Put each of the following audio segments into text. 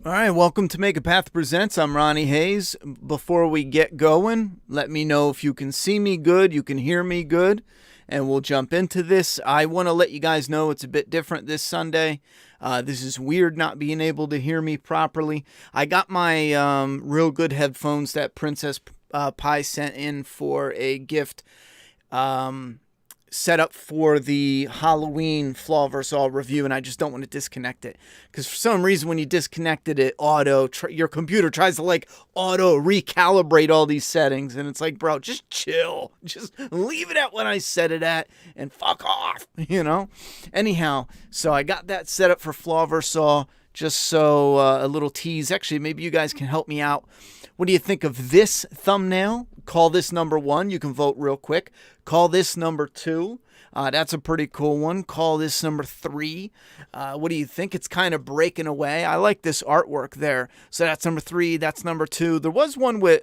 All right, welcome to Make a Path Presents. I'm Ronnie Hayes. Before we get going, let me know if you can see me good, you can hear me good, and we'll jump into this. I want to let you guys know it's a bit different this Sunday. This is weird not being able to hear me properly. I got my real good headphones that Princess Pie sent in for a gift. Set up for the Halloween Flaw vs. All review, and I just don't want to disconnect it because for some reason when you disconnect it, your computer tries to auto recalibrate all these settings, and it's like, bro, just chill, just leave it at what I set it at and fuck off, Anyhow, so I got that set up for Flaw vs. All, just so a little tease. Actually, maybe you guys can help me out. What do you think of this thumbnail? Call this number 1. You can vote real quick. Call this number 2. That's a pretty cool one. Call this number 3. What do you think? It's kind of breaking away. I like this artwork there. So that's number 3. That's number 2. There was one with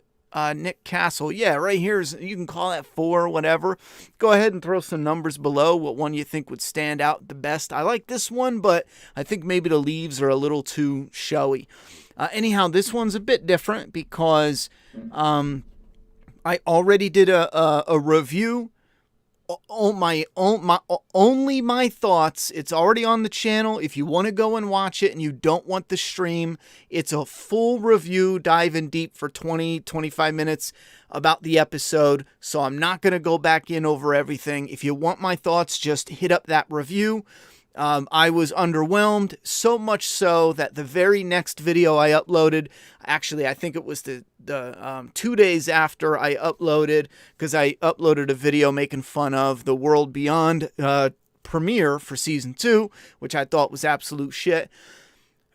Nick Castle. Yeah, right here. You can call that 4 or whatever. Go ahead and throw some numbers below. What one you think would stand out the best? I like this one, but I think maybe the leaves are a little too showy. Anyhow, this one's a bit different because I already did a review. Only my thoughts. It's already on the channel. If you want to go and watch it and you don't want the stream, it's a full review, diving deep for 20-25 minutes about the episode. So I'm not going to go back in over everything. If you want my thoughts, just hit up that review. I was underwhelmed, so much so that the very next video I uploaded, actually I think it was the 2 days after I uploaded, because I uploaded a video making fun of the World Beyond premiere for season 2, which I thought was absolute shit.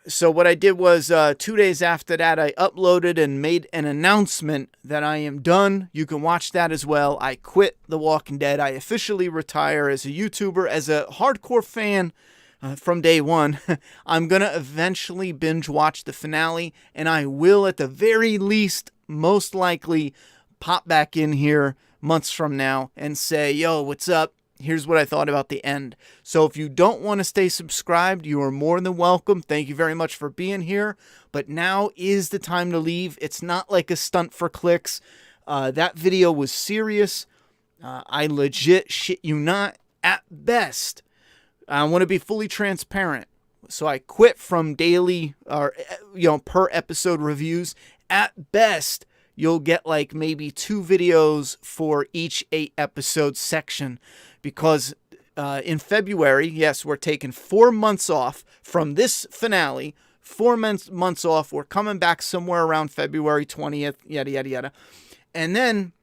So what I did was 2 days after that, I uploaded and made an announcement that I am done. You can watch that as well. I quit The Walking Dead. I officially retire as a YouTuber, as a hardcore fan from day one. I'm going to eventually binge watch the finale, and I will at the very least, most likely, pop back in here months from now and say, yo, what's up? Here's what I thought about the end. So if you don't want to stay subscribed, you are more than welcome. Thank you very much for being here. But now is the time to leave. It's not like a stunt for clicks. That video was serious. I legit shit you not. At best, I want to be fully transparent. So I quit from daily or per episode reviews. At best, you'll get maybe 2 videos for each 8 episode section. Because in February, yes, we're taking 4 months off from this finale. 4 months off. We're coming back somewhere around February 20th, yada, yada, yada. And then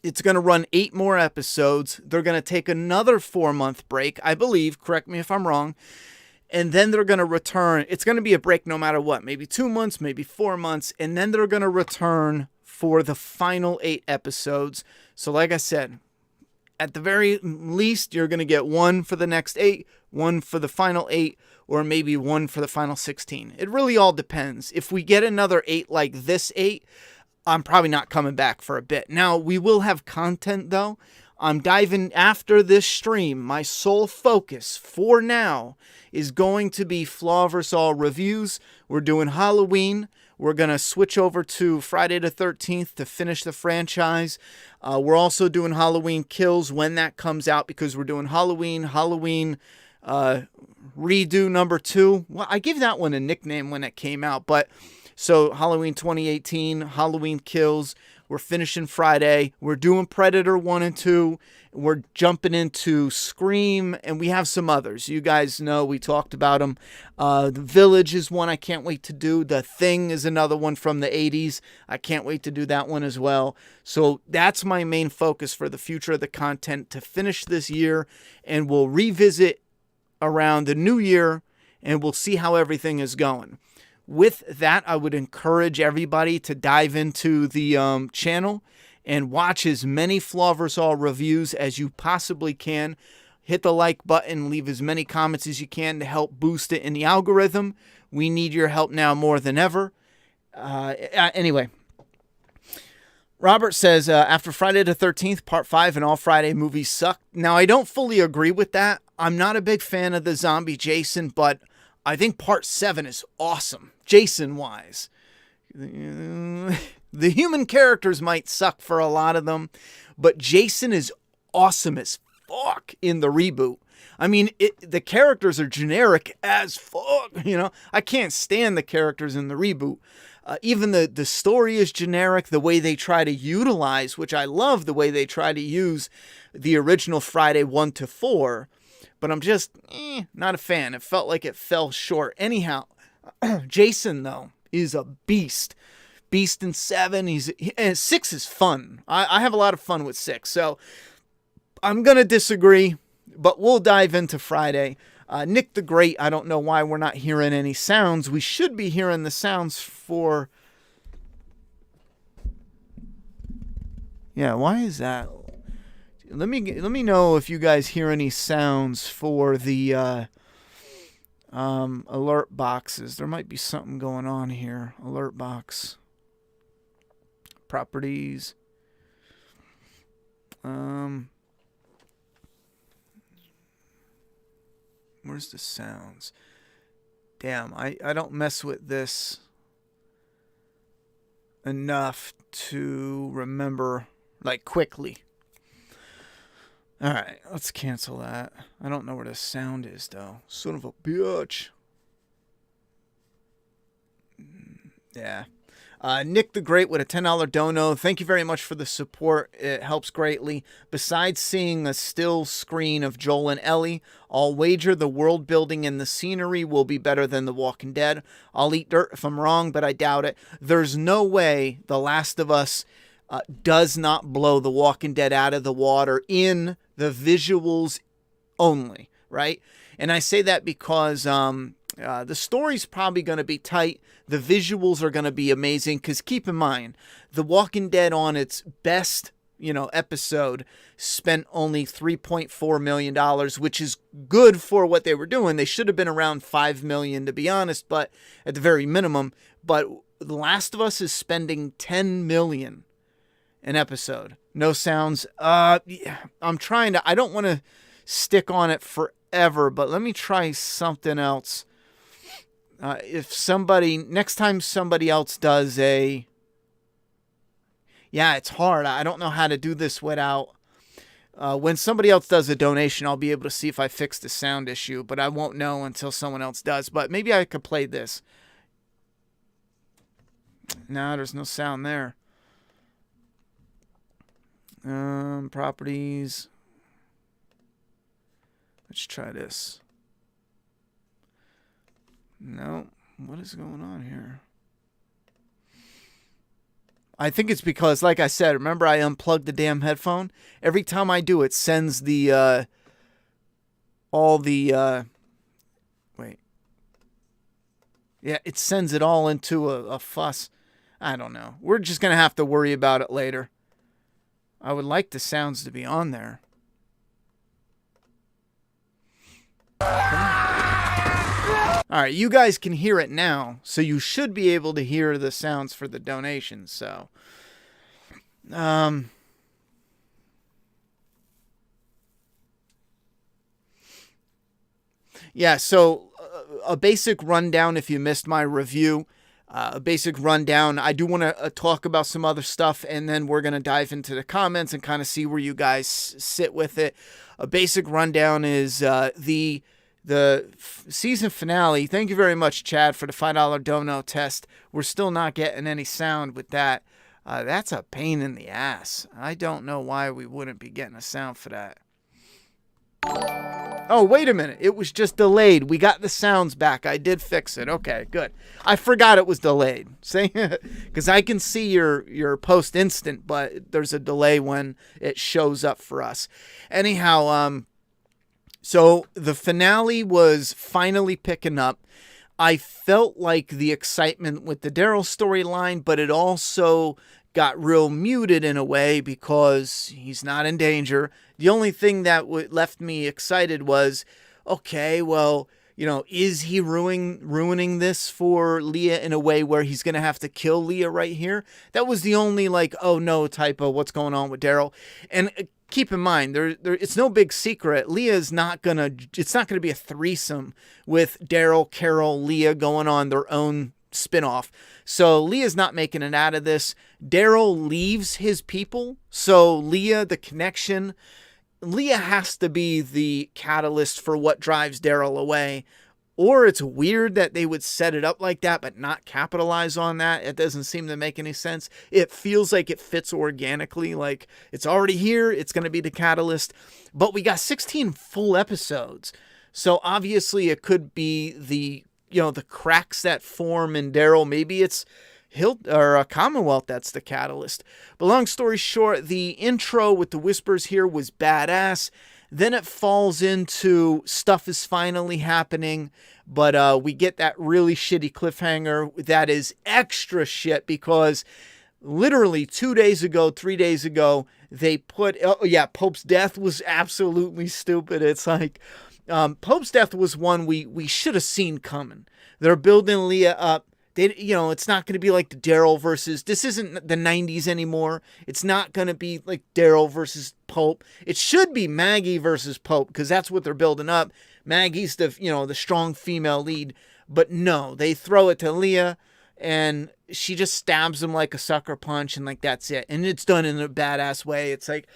it's going to run 8 more episodes. They're going to take another 4-month break, I believe. Correct me if I'm wrong. And then they're going to return. It's going to be a break no matter what. Maybe 2 months, maybe 4 months. And then they're going to return for the final 8 episodes. So like I said, at the very least, you're going to get 1 for the next 8, 1 for the final 8, or maybe 1 for the final 16. It really all depends. If we get another 8 like this 8, I'm probably not coming back for a bit. Now, we will have content, though. I'm diving after this stream. My sole focus for now is going to be Flaw vs. All reviews. We're doing Halloween. We're going to switch over to Friday the 13th to finish the franchise. We're also doing Halloween Kills when that comes out because we're doing Halloween redo number 2. Well, I gave that one a nickname when it came out, but so Halloween 2018, Halloween Kills. We're finishing Friday. We're doing Predator 1 and 2. We're jumping into Scream, and we have some others. You guys know we talked about them. The Village is one I can't wait to do. The Thing is another one from the 80s. I can't wait to do that one as well. So that's my main focus for the future of the content to finish this year, and we'll revisit around the new year, and we'll see how everything is going. With that, I would encourage everybody to dive into the channel and watch as many Flaw vs. All reviews as you possibly can. Hit the like button, leave as many comments as you can to help boost it in the algorithm. We need your help now more than ever. Anyway, Robert says, after Friday the 13th, Part 5 and all Friday movies suck. Now, I don't fully agree with that. I'm not a big fan of the zombie Jason, but I think Part 7 is awesome. Jason-wise. The human characters might suck for a lot of them, but Jason is awesome as fuck in the reboot. I mean, the characters are generic as fuck, you know? I can't stand the characters in the reboot. Even the story is generic, the way they try to utilize, which I love the way they try to use the original Friday 1 to 4, but I'm just not a fan. It felt like it fell short. Anyhow, Jason, though, is a beast. Beast in 7. 6 is fun. I have a lot of fun with 6, so I'm going to disagree, but we'll dive into Friday. Nick the Great, I don't know why we're not hearing any sounds. We should be hearing the sounds for... Yeah, why is that? Let me know if you guys hear any sounds for the alert boxes. There might be something going on here. Alert box. Properties. Where's the sounds? Damn, I don't mess with this enough to remember, like, quickly. Alright, let's cancel that. I don't know where the sound is, though. Son of a bitch. Yeah. Nick the Great with a $10 dono. Thank you very much for the support. It helps greatly. Besides seeing a still screen of Joel and Ellie, I'll wager the world building and the scenery will be better than The Walking Dead. I'll eat dirt if I'm wrong, but I doubt it. There's no way The Last of Us does not blow The Walking Dead out of the water in the visuals only, right? And I say that because the story's probably going to be tight. The visuals are going to be amazing because keep in mind, The Walking Dead on its best, episode spent only $3.4 million, which is good for what they were doing. They should have been around $5 million, to be honest, but at the very minimum. But The Last of Us is spending $10 million an episode. No sounds. I'm trying to, I don't want to stick on it forever, but let me try something else. Next time somebody else does it's hard. I don't know how to do this without, when somebody else does a donation, I'll be able to see if I fix the sound issue, but I won't know until someone else does. But maybe I could play this. No, there's no sound there. Properties. Let's try this. No, what is going on here? I think it's because, like I said, remember I unplugged the damn headphone? Every time I do, it sends the, wait. Yeah, it sends it all into a fuss. I don't know. We're just going to have to worry about it later. I would like the sounds to be on there. All right, you guys can hear it now, so you should be able to hear the sounds for the donations. So, yeah, so a basic rundown if you missed my review. A basic rundown. I do want to talk about some other stuff, and then we're going to dive into the comments and kind of see where you guys sit with it. A basic rundown is the season finale. Thank you very much, Chad, for the $5 dono test. We're still not getting any sound with that. That's a pain in the ass. I don't know why we wouldn't be getting a sound for that. Oh, wait a minute. It was just delayed. We got the sounds back. I did fix it. Okay, good. I forgot it was delayed. See? Because I can see your post instant, but there's a delay when it shows up for us. Anyhow, so the finale was finally picking up. I felt like the excitement with the Daryl storyline, but it also got real muted in a way because he's not in danger. The only thing that left me excited was, okay, well, is he ruining this for Leah in a way where he's going to have to kill Leah right here? That was the only, oh no type of what's going on with Daryl. And keep in mind, it's no big secret. It's not going to be a threesome with Daryl, Carol, Leah going on their own spinoff. So Leah's not making it out of this. Daryl leaves his people. So Leah, the connection, Leah has to be the catalyst for what drives Daryl away. Or it's weird that they would set it up like that, but not capitalize on that. It doesn't seem to make any sense. It feels like it fits organically. Like it's already here. It's going to be the catalyst. But we got 16 full episodes. So obviously it could be the cracks that form in Daryl. Maybe it's Commonwealth that's the catalyst. But long story short, the intro with the whispers here was badass. Then it falls into stuff is finally happening, but we get that really shitty cliffhanger that is extra shit because literally 3 days ago, they put, Pope's death was absolutely stupid. It's like, Pope's death was one we should have seen coming. They're building Leah up. It's not going to be like the Daryl versus, this isn't the 90s anymore. It's not going to be like Daryl versus Pope. It should be Maggie versus Pope because that's what they're building up. Maggie's the strong female lead. But no, they throw it to Leah and she just stabs him like a sucker punch and like that's it. And it's done in a badass way. It's like,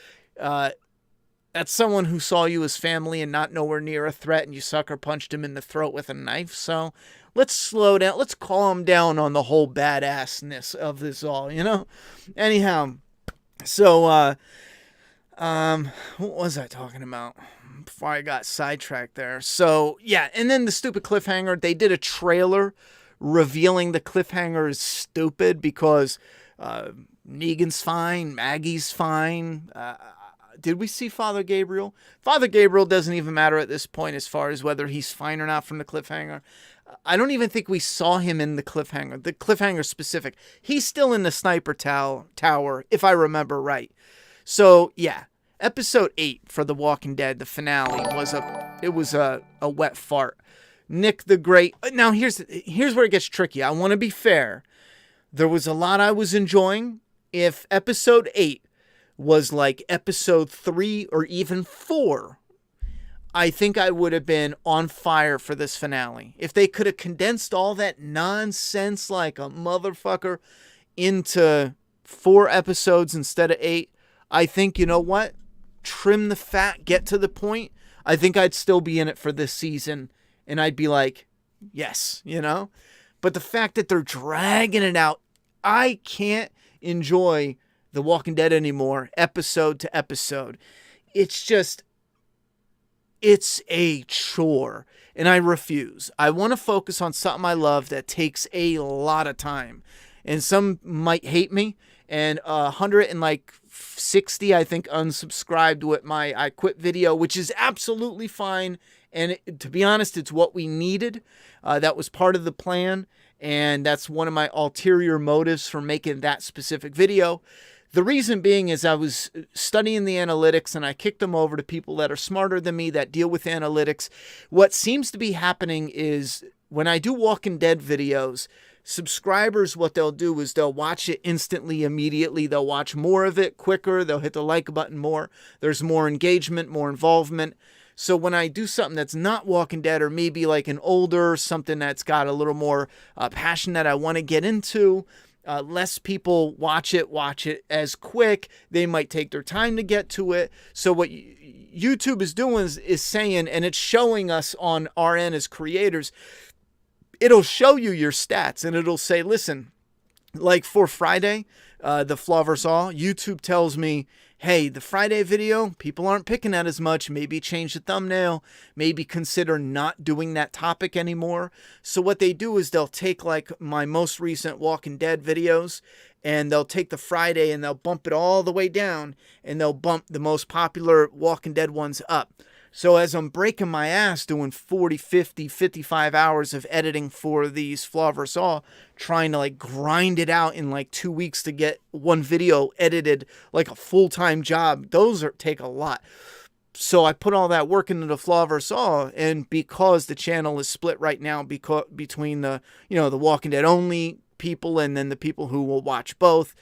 that's someone who saw you as family and not nowhere near a threat and you sucker punched him in the throat with a knife. So let's slow down. Let's calm down on the whole badassness of this all, Anyhow, so, what was I talking about before I got sidetracked there? So, yeah, and then the stupid cliffhanger. They did a trailer revealing the cliffhanger is stupid because Negan's fine, Maggie's fine. Did we see Father Gabriel? Father Gabriel doesn't even matter at this point as far as whether he's fine or not from the cliffhanger. I don't even think we saw him in the cliffhanger specific. He's still in the sniper tower, if I remember right. So, yeah, episode 8 for The Walking Dead, the finale, was a wet fart. Nick the Great. Now, here's where it gets tricky. I want to be fair. There was a lot I was enjoying. If episode 8 was like episode 3 or even 4, I think I would have been on fire for this finale. If they could have condensed all that nonsense like a motherfucker into 4 episodes instead of 8, I think, you know what? Trim the fat, get to the point. I think I'd still be in it for this season. And I'd be like, yes, But the fact that they're dragging it out, I can't enjoy The Walking Dead anymore, episode to episode. It's a chore, and I refuse. I want to focus on something I love that takes a lot of time. And some might hate me, and 160, I think, unsubscribed with my I Quit video, which is absolutely fine. And to be honest, it's what we needed. That was part of the plan, and that's one of my ulterior motives for making that specific video. The reason being is I was studying the analytics and I kicked them over to people that are smarter than me that deal with analytics. What seems to be happening is when I do Walking Dead videos, subscribers, what they'll do is they'll watch it instantly, immediately. They'll watch more of it quicker. They'll hit the like button more. There's more engagement, more involvement. So when I do something that's not Walking Dead or maybe like an older, something that's got a little more passion that I want to get into, less people watch it as quick. They might take their time to get to it. So what YouTube is doing is saying, and it's showing us on our end as creators, it'll show you your stats and it'll say, listen, like for Friday, the Flaw vs. All, YouTube tells me, hey, the Friday video, people aren't picking at as much. Maybe change the thumbnail. Maybe consider not doing that topic anymore. So what they do is they'll take like my most recent Walking Dead videos and they'll take the Friday and they'll bump it all the way down and they'll bump the most popular Walking Dead ones up. So as I'm breaking my ass doing 40, 50, 55 hours of editing for these Flaw vs. All, trying to like grind it out in like 2 weeks to get one video edited like a full-time job, those take a lot. So I put all that work into the Flaw vs. All, and because the channel is split right now between the, the Walking Dead only people and then the people who will watch both,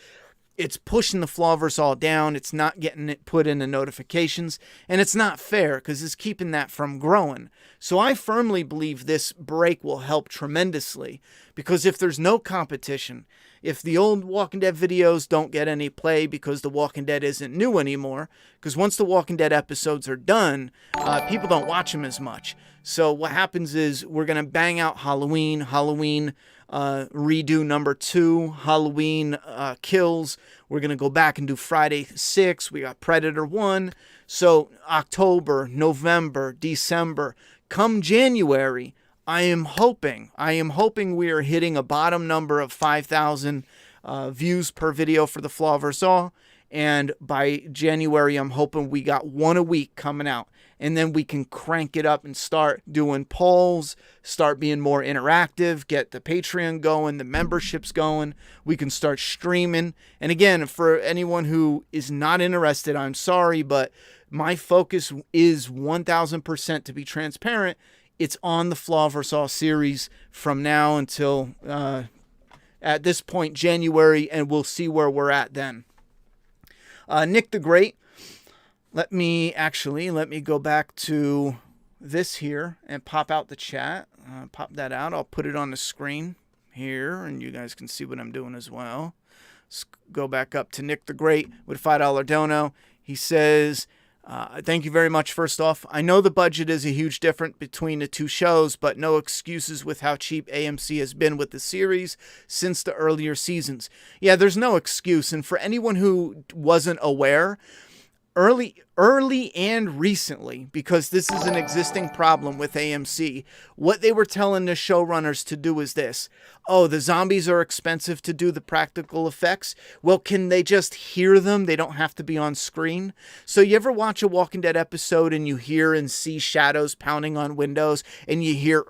it's pushing the Flawverse all down. It's not getting it put in the notifications, and it's not fair because it's keeping that from growing. So I firmly believe this break will help tremendously, because if there's no competition, if the old Walking Dead videos don't get any play because The Walking Dead isn't new anymore, because once The Walking Dead episodes are done, people don't watch them as much. So what happens is we're going to bang out Halloween redo number 2, Halloween Kills. We're going to go back and do Friday 6. We got Predator 1. So October, November, December, come January, I am hoping we are hitting a bottom number of 5,000 views per video for the Flawverse All. And by January, I'm hoping we got one a week coming out. And then we can crank it up and start doing polls, start being more interactive, get the Patreon going, the memberships going. We can start streaming. And again, for anyone who is not interested, I'm sorry, but my focus is 1,000% to be transparent. It's on the Flawverse All series from now until, at this point, January, and we'll see where we're at then. Nick the Great. Let me go back to this here and pop out the chat. Pop that out. I'll put it on the screen here, and you guys can see what I'm doing as well. Let's go back up to Nick the Great with $5 dono. He says, thank you very much, first off. I know the budget is a huge difference between the two shows, but no excuses with how cheap AMC has been with the series since the earlier seasons. Yeah, there's no excuse. And for anyone who wasn't aware, early and recently, because this is an existing problem with AMC, what they were telling the showrunners to do is this. Oh, the zombies are expensive to do the practical effects. Well, can they just hear them? They don't have to be on screen. So you ever watch a Walking Dead episode and you hear and see shadows pounding on windows and you hear...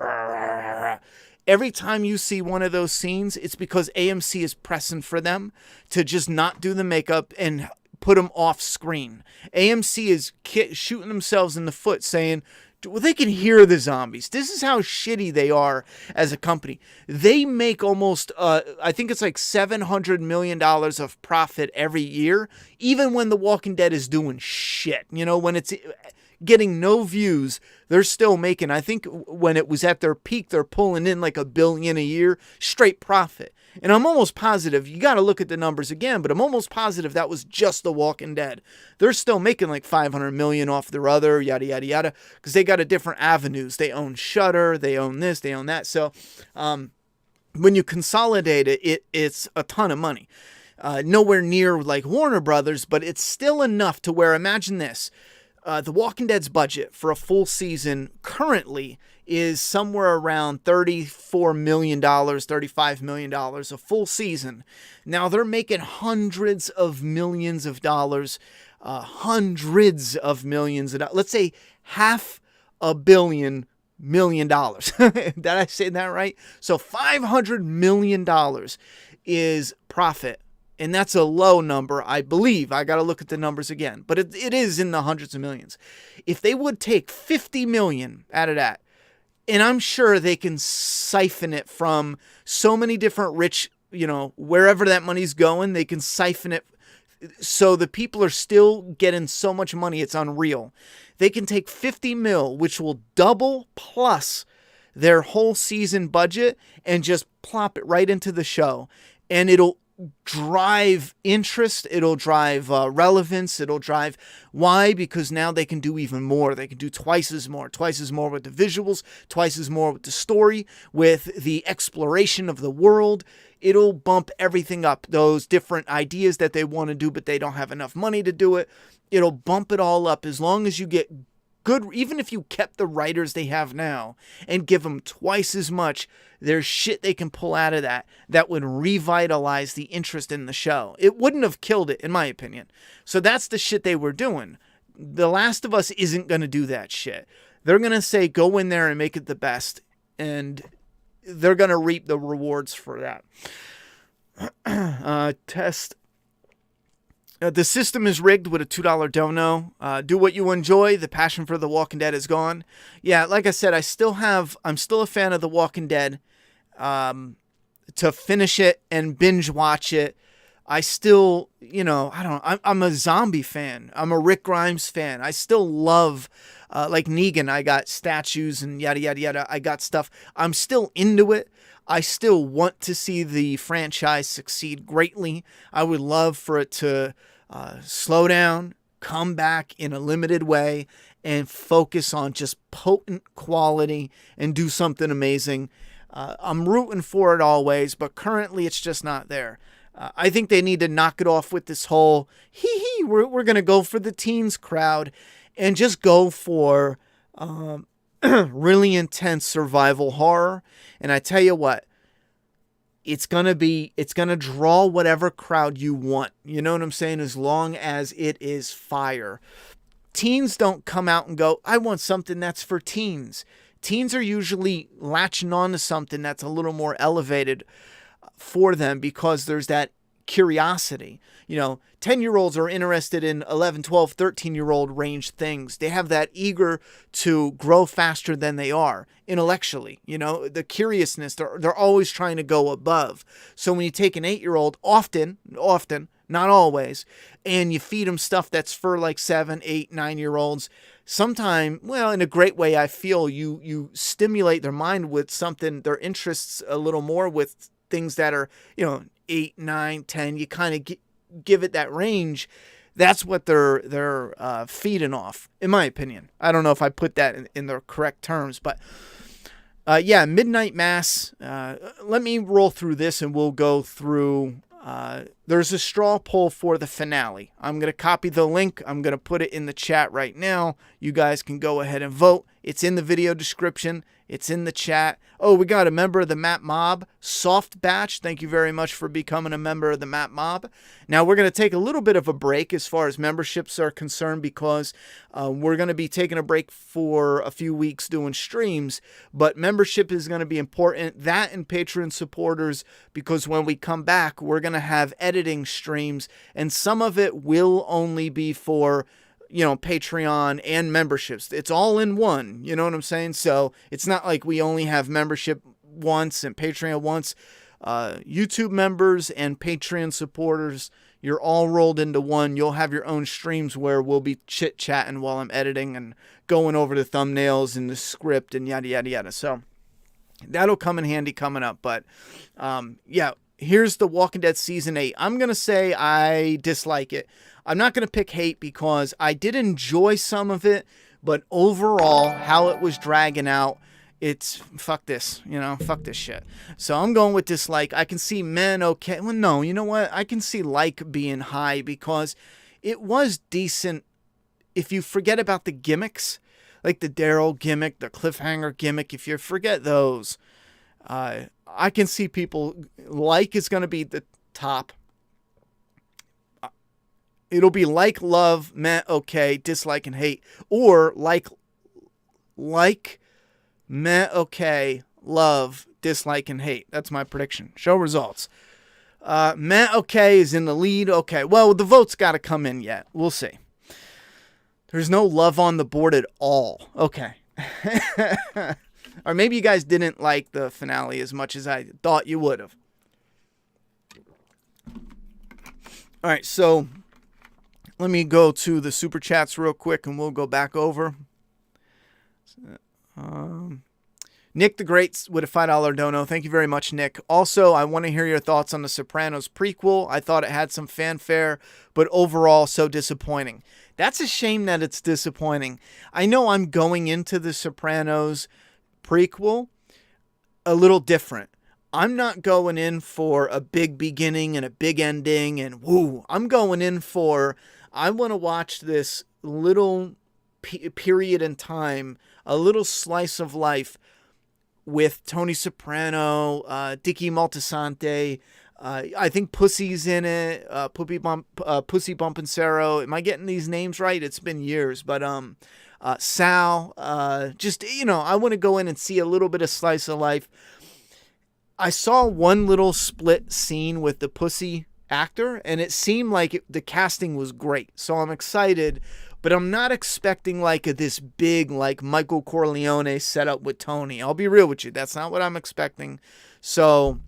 Every time you see one of those scenes, it's because AMC is pressing for them to just not do the makeup and put them off screen. AMC is shooting themselves in the foot saying, well, they can hear the zombies. This is how shitty they are as a company. They make almost, I think it's like $700 million of profit every year, even when The Walking Dead is doing shit. You know, when it's getting no views, they're still making, I think when it was at their peak, they're pulling in like $1 billion a year, straight profit. And I'm almost positive, you got to look at the numbers again, but I'm almost positive that was just The Walking Dead. They're still making like $500 million off their other, yada, yada, yada, because they got a different avenues. They own Shudder, they own this, they own that. So when you consolidate it, it's a ton of money. Nowhere near like Warner Brothers, but it's still enough to where, imagine this, The Walking Dead's budget for a full season currently is somewhere around $34 million, $35 million a full season. Now they're making hundreds of millions of dollars, let's say $500 million. Did I say that right? So $500 million is profit. And that's a low number, I believe. I got to look at the numbers again. But it is in the hundreds of millions. If they would take 50 million out of that, and I'm sure they can siphon it from so many different rich, wherever that money's going, they can siphon it. So the people are still getting so much money, it's unreal. They can take 50 mil, which will double plus their whole season budget, and just plop it right into the show. And it'll drive interest, it'll drive relevance, it'll drive, why? Because now they can do even more. They can do twice as more with the visuals, twice as more with the story, with the exploration of the world. It'll bump everything up, those different ideas that they want to do but they don't have enough money to do it. It'll bump it all up as long as you get good, even if you kept the writers they have now and give them twice as much, there's shit they can pull out of that would revitalize the interest in the show. It wouldn't have killed it, in my opinion. So that's the shit they were doing. The Last of Us isn't going to do that shit. They're going to say, go in there and make it the best. And they're going to reap the rewards for that. Test. The system is rigged with a $2 dono. Do what you enjoy. The passion for The Walking Dead is gone. Yeah, like I said, I'm still a fan of The Walking Dead. To finish it and binge watch it, I still, I'm a Zombie fan. I'm a Rick Grimes fan. I still love, like Negan, I got statues and yada, yada, yada. I got stuff. I'm still into it. I still want to see the franchise succeed greatly. I would love for it to slow down, come back in a limited way, and focus on just potent quality and do something amazing. I'm rooting for it always, but currently it's just not there. I think they need to knock it off with this whole, we're going to go for the teens crowd and just go for really intense survival horror. And I tell you what, it's going to draw whatever crowd you want. You know what I'm saying? As long as it is fire. Teens don't come out and go, I want something that's for teens. Teens are usually latching on to something that's a little more elevated for them because there's that curiosity. 10-year-olds are interested in 11, 12, 13-year-old range things. They have that eager to grow faster than they are intellectually. The curiousness, they're always trying to go above. So when you take an 8-year-old, often, not always, and you feed them stuff that's for like 7, 8, 9-year-olds, sometime, in a great way, I feel you stimulate their mind with something, their interests a little more with things that are, 8, 9, 10. You kind of give it that range. That's what they're feeding off, in my opinion. I don't know if I put that in the correct terms, but Midnight Mass. Let me roll through this and we'll go through. There's a straw poll for the finale. I'm going to copy the link. I'm going to put it in the chat right now. You guys can go ahead and vote. It's in the video description. It's in the chat. Oh, we got a member of the Map Mob, Soft Batch. Thank you very much for becoming a member of the Map Mob. Now, we're going to take a little bit of a break as far as memberships are concerned because we're going to be taking a break for a few weeks doing streams, but membership is going to be important. That and Patreon supporters, because when we come back, we're going to have editing streams, and some of it will only be for Patreon and memberships. It's all in one. You know what I'm saying? So it's not like we only have membership once and Patreon once. YouTube members and Patreon supporters, you're all rolled into one. You'll have your own streams where we'll be chit-chatting while I'm editing and going over the thumbnails and the script and yada, yada, yada. So that'll come in handy coming up. But here's The Walking Dead Season 8. I'm going to say I dislike it. I'm not going to pick hate because I did enjoy some of it, but overall, how it was dragging out, it's fuck this, fuck this shit. So I'm going with dislike. I can see okay. Well, no, you know what? I can see like being high because it was decent if you forget about the gimmicks, like the Daryl gimmick, the cliffhanger gimmick. If you forget those, I can see people like is going to be the top. It'll be like, love, meh, okay, dislike, and hate. Or like, meh, okay, love, dislike, and hate. That's my prediction. Show results. Meh, okay is in the lead. Okay, well, the vote's got to come in yet. We'll see. There's no love on the board at all. Okay. Or maybe you guys didn't like the finale as much as I thought you would have. All right, so let me go to the super chats real quick and we'll go back over. Nick the Great with a $5 dono. Thank you very much, Nick. Also, I want to hear your thoughts on the Sopranos prequel. I thought it had some fanfare, but overall so disappointing. That's a shame that it's disappointing. I know I'm going into the Sopranos prequel a little different. I'm not going in for a big beginning and a big ending and woo. I'm going in for, I want to watch this little period in time, a little slice of life with Tony Soprano, Dicky Moltisanti. I think Pussy's in it. Pussy Bumpancero. Am I getting these names right? It's been years, but Sal. Just I want to go in and see a little bit of slice of life. I saw one little split scene with the Pussy actor, and it seemed like the casting was great. So I'm excited, but I'm not expecting this big Michael Corleone setup with Tony. I'll be real with you. That's not what I'm expecting. So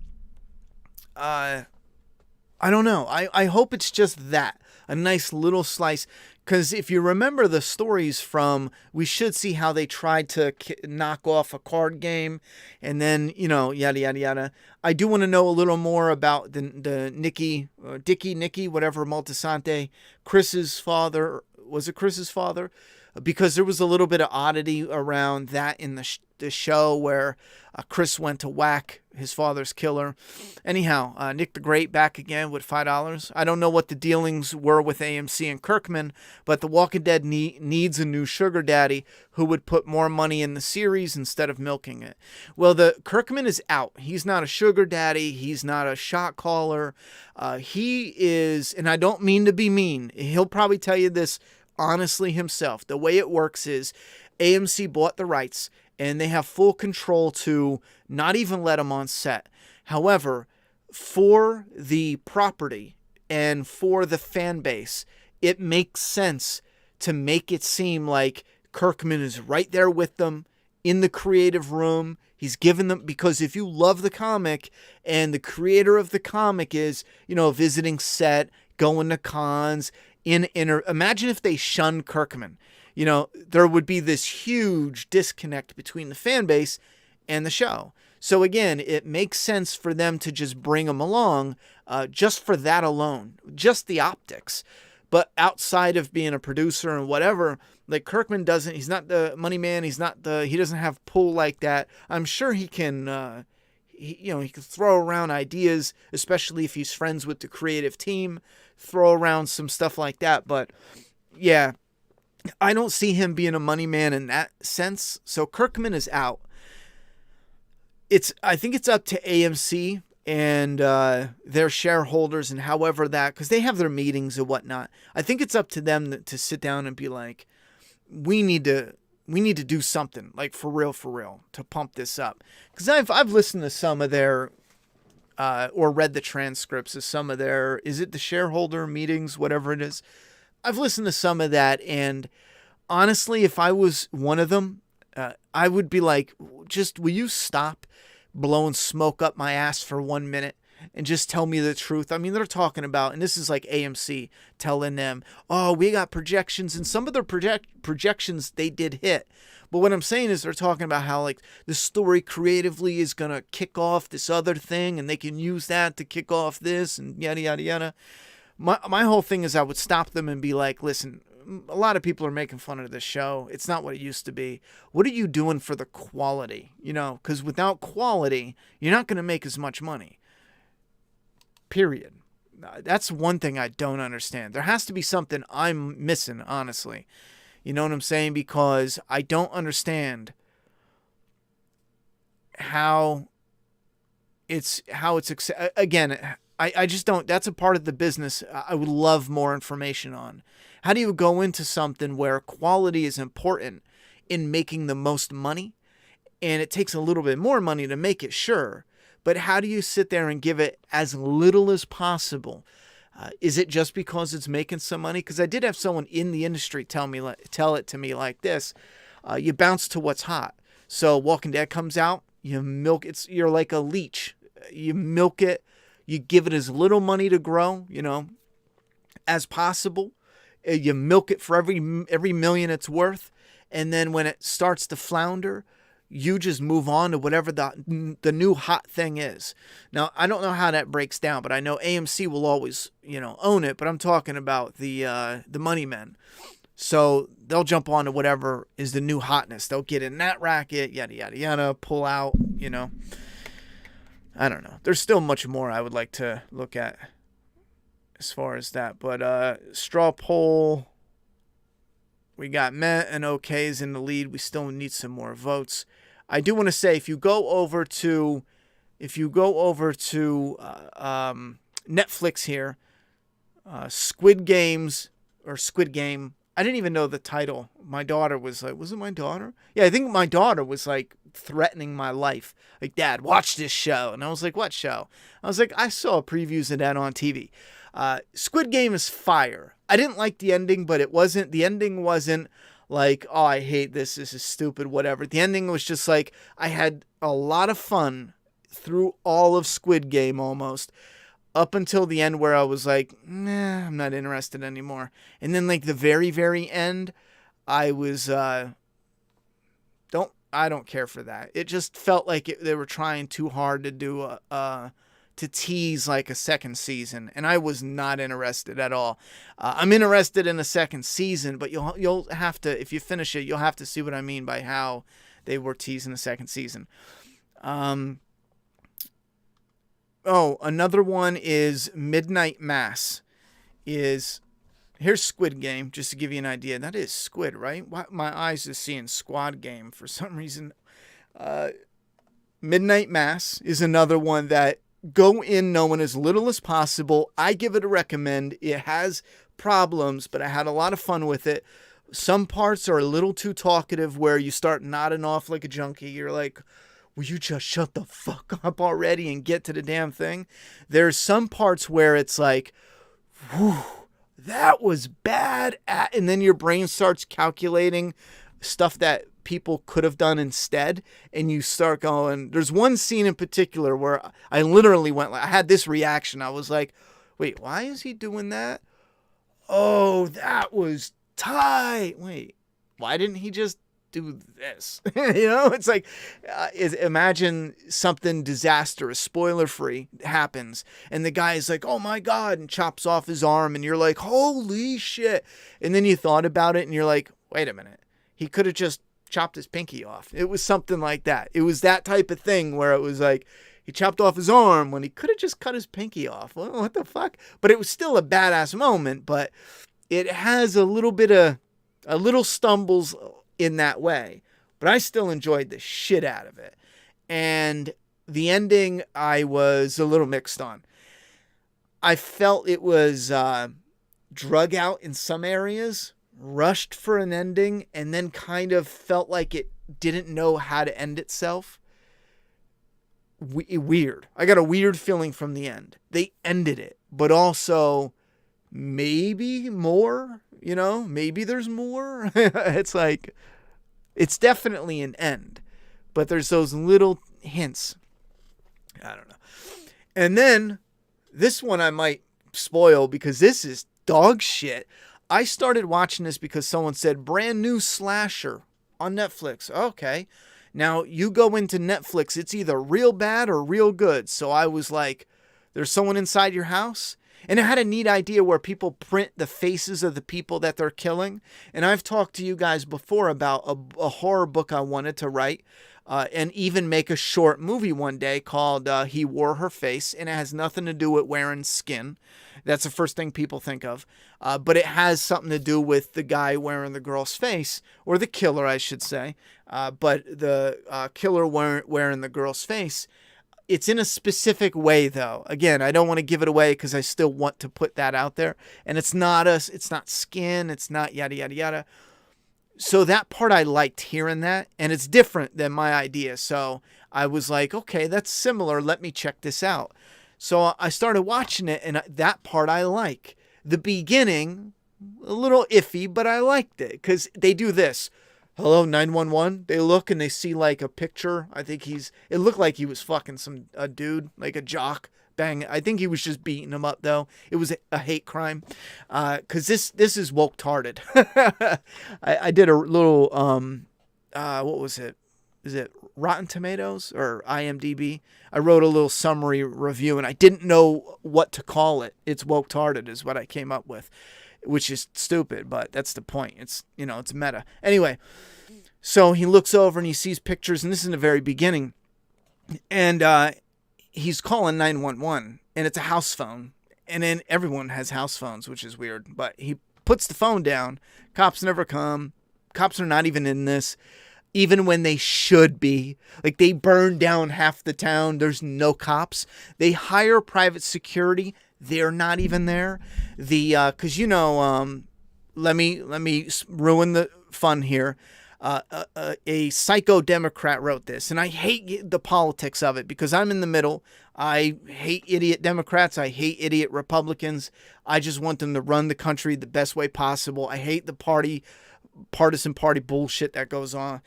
I don't know. I hope it's just that. A nice little slice. Because if you remember the stories from, we should see how they tried to knock off a card game and then, yada, yada, yada. I do want to know a little more about the Nicky, whatever, Moltisanti, Chris's father. Was it Chris's father? Because there was a little bit of oddity around that in the show where Chris went to whack his father's killer. Anyhow, Nick the Great back again with $5. I don't know what the dealings were with AMC and Kirkman, but The Walking Dead needs a new sugar daddy who would put more money in the series instead of milking it. Well, the Kirkman is out. He's not a sugar daddy. He's not a shot caller. He is, and I don't mean to be mean, he'll probably tell you this honestly himself. The way it works is AMC bought the rights and they have full control to not even let him on set. However, for the property and for the fan base, it makes sense to make it seem like Kirkman is right there with them in the creative room. He's given them, because if you love the comic and the creator of the comic is, visiting set, going to cons, imagine if they shunned Kirkman. There would be this huge disconnect between the fan base and the show. So again, it makes sense for them to just bring him along just for that alone, just the optics. But outside of being a producer and whatever, like Kirkman he's not the money man. He doesn't have pull like that. I'm sure he can, he can throw around ideas, especially if he's friends with the creative team, throw around some stuff like that. But yeah, I don't see him being a money man in that sense. So Kirkman is out. I think it's up to AMC and their shareholders and however that, because they have their meetings and whatnot. I think it's up to them to sit down and be like, we need to do something, like for real, to pump this up. Because I've listened to some of their, or read the transcripts of some of their, is it the shareholder meetings, whatever it is. I've listened to some of that, and honestly, if I was one of them, I would be like, just, will you stop blowing smoke up my ass for 1 minute and just tell me the truth? I mean, they're talking about, and this is like AMC telling them, oh, we got projections, and some of their projections they did hit. But what I'm saying is they're talking about how like the story creatively is going to kick off this other thing, and they can use that to kick off this, and yada, yada, yada. My whole thing is I would stop them and be like, listen, a lot of people are making fun of this show. It's not what it used to be. What are you doing for the quality? Because without quality, you're not going to make as much money. Period. That's one thing I don't understand. There has to be something I'm missing, honestly. You know what I'm saying? Because I don't understand how it's again, I just don't. That's a part of the business I would love more information on. How do you go into something where quality is important in making the most money, and it takes a little bit more money to make it, sure, but how do you sit there and give it as little as possible? Is it just because it's making some money? Because I did have someone in the industry tell it to me like this: you bounce to what's hot. So Walking Dead comes out, you milk it. You're like a leech. You milk it. You give it as little money to grow, as possible. You milk it for every million it's worth. And then when it starts to flounder, you just move on to whatever the new hot thing is. Now, I don't know how that breaks down, but I know AMC will always, own it. But I'm talking about the money men. So they'll jump on to whatever is the new hotness. They'll get in that racket, yada, yada, yada, pull out, I don't know. There's still much more I would like to look at as far as that. But straw poll, we got meh and ok's in the lead. We still need some more votes. I do want to say, if you go over to Netflix here, Squid Game. I didn't even know the title. My daughter was like, was it my daughter? Yeah, I think my daughter was like threatening my life. Like, Dad, watch this show. And I was like, what show? I was like, I saw previews of that on TV. Squid Game is fire. I didn't like the ending, but the ending wasn't like, oh, I hate this. This is stupid, whatever. The ending was just like, I had a lot of fun through all of Squid Game almost. up until the end where I was like, nah, I'm not interested anymore. And then like the very, very end, I was, I don't care for that. It just felt like they were trying too hard to do to tease like a second season, and I was not interested at all. I'm interested in a second season, but you'll have to, if you finish it, you'll have to see what I mean by how they were teasing a second season. Another one is Midnight Mass. Here's Squid Game, just to give you an idea. That is Squid, right? My eyes are seeing Squad Game for some reason. Midnight Mass is another one that go in knowing as little as possible. I give it a recommend. It has problems, but I had a lot of fun with it. Some parts are a little too talkative where you start nodding off like a junkie. You're like, will you just shut the fuck up already and get to the damn thing? There's some parts where it's like, whew, that was bad. And then your brain starts calculating stuff that people could have done instead. And you start going, there's one scene in particular where I literally went, I had this reaction. I was like, wait, why is he doing that? Oh, that was tight. Wait, why didn't he just do this? It's like, imagine something disastrous, spoiler free, happens, and the guy is like, oh my God, and chops off his arm, and you're like, holy shit. And then you thought about it and you're like, wait a minute, he could have just chopped his pinky off. It was something like that. It was that type of thing where it was like, he chopped off his arm when he could have just cut his pinky off. Well, what the fuck? But it was still a badass moment, but it has a little stumbles in that way, but I still enjoyed the shit out of it. And the ending, I was a little mixed on. I felt it was drug out in some areas, rushed for an ending, and then kind of felt like it didn't know how to end itself. Weird. I got a weird feeling from the end. They ended it, but also maybe more, maybe there's more. It's like, it's definitely an end, but there's those little hints. I don't know. And then this one I might spoil because this is dog shit. I started watching this because someone said brand new slasher on Netflix. Okay. Now you go into Netflix, it's either real bad or real good. So I was like, there's someone inside your house? And it had a neat idea where people print the faces of the people that they're killing. And I've talked to you guys before about a horror book I wanted to write and even make a short movie one day called He Wore Her Face. And it has nothing to do with wearing skin. That's the first thing people think of. But it has something to do with the guy wearing the girl's face, or the killer, I should say. But the killer wearing the girl's face. It's in a specific way, though. Again, I don't want to give it away because I still want to put that out there. And it's not skin. It's not yada, yada, yada. So that part I liked hearing that. And it's different than my idea. So I was like, okay, that's similar. Let me check this out. So I started watching it, and that part I like. The beginning, a little iffy, but I liked it because they do this. Hello, 911. They look and they see like a picture. I think it looked like he was fucking a dude, like a jock. Bang. I think he was just beating him up though. It was a hate crime. Cause this is woke-tarded. I did a little, what was it? Is it Rotten Tomatoes or IMDb? I wrote a little summary review and I didn't know what to call it. It's woke-tarded is what I came up with, which is stupid, but that's the point. It's, it's meta. Anyway, so he looks over and he sees pictures, and this is in the very beginning, and he's calling 911, and it's a house phone, and then everyone has house phones, which is weird, but he puts the phone down. Cops never come. Cops are not even in this, even when they should be. Like, they burn down half the town. There's no cops. They hire private security. They're not even there. Because let me ruin the fun here. A psycho Democrat wrote this, and I hate the politics of it because I'm in the middle. I hate idiot Democrats. I hate idiot Republicans. I just want them to run the country the best way possible. I hate the party partisan party bullshit that goes on.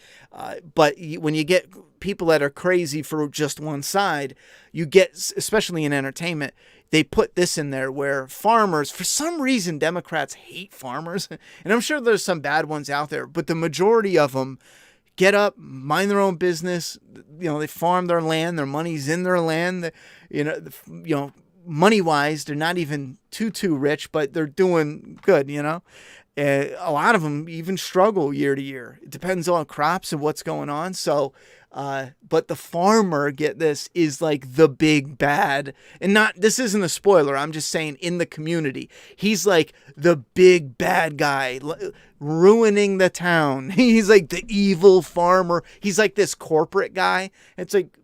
But when you get people that are crazy for just one side, you get, especially in entertainment, they put this in there where farmers, for some reason, Democrats hate farmers. And I'm sure there's some bad ones out there, but the majority of them get up, mind their own business. They farm their land. Their money's in their land. Money-wise, they're not even too rich, but they're doing good, A lot of them even struggle year to year. It depends on crops and what's going on. So, but the farmer, get this, is like the big bad. And this isn't a spoiler. I'm just saying in the community, he's like the big bad guy ruining the town. He's like the evil farmer. He's like this corporate guy. It's like,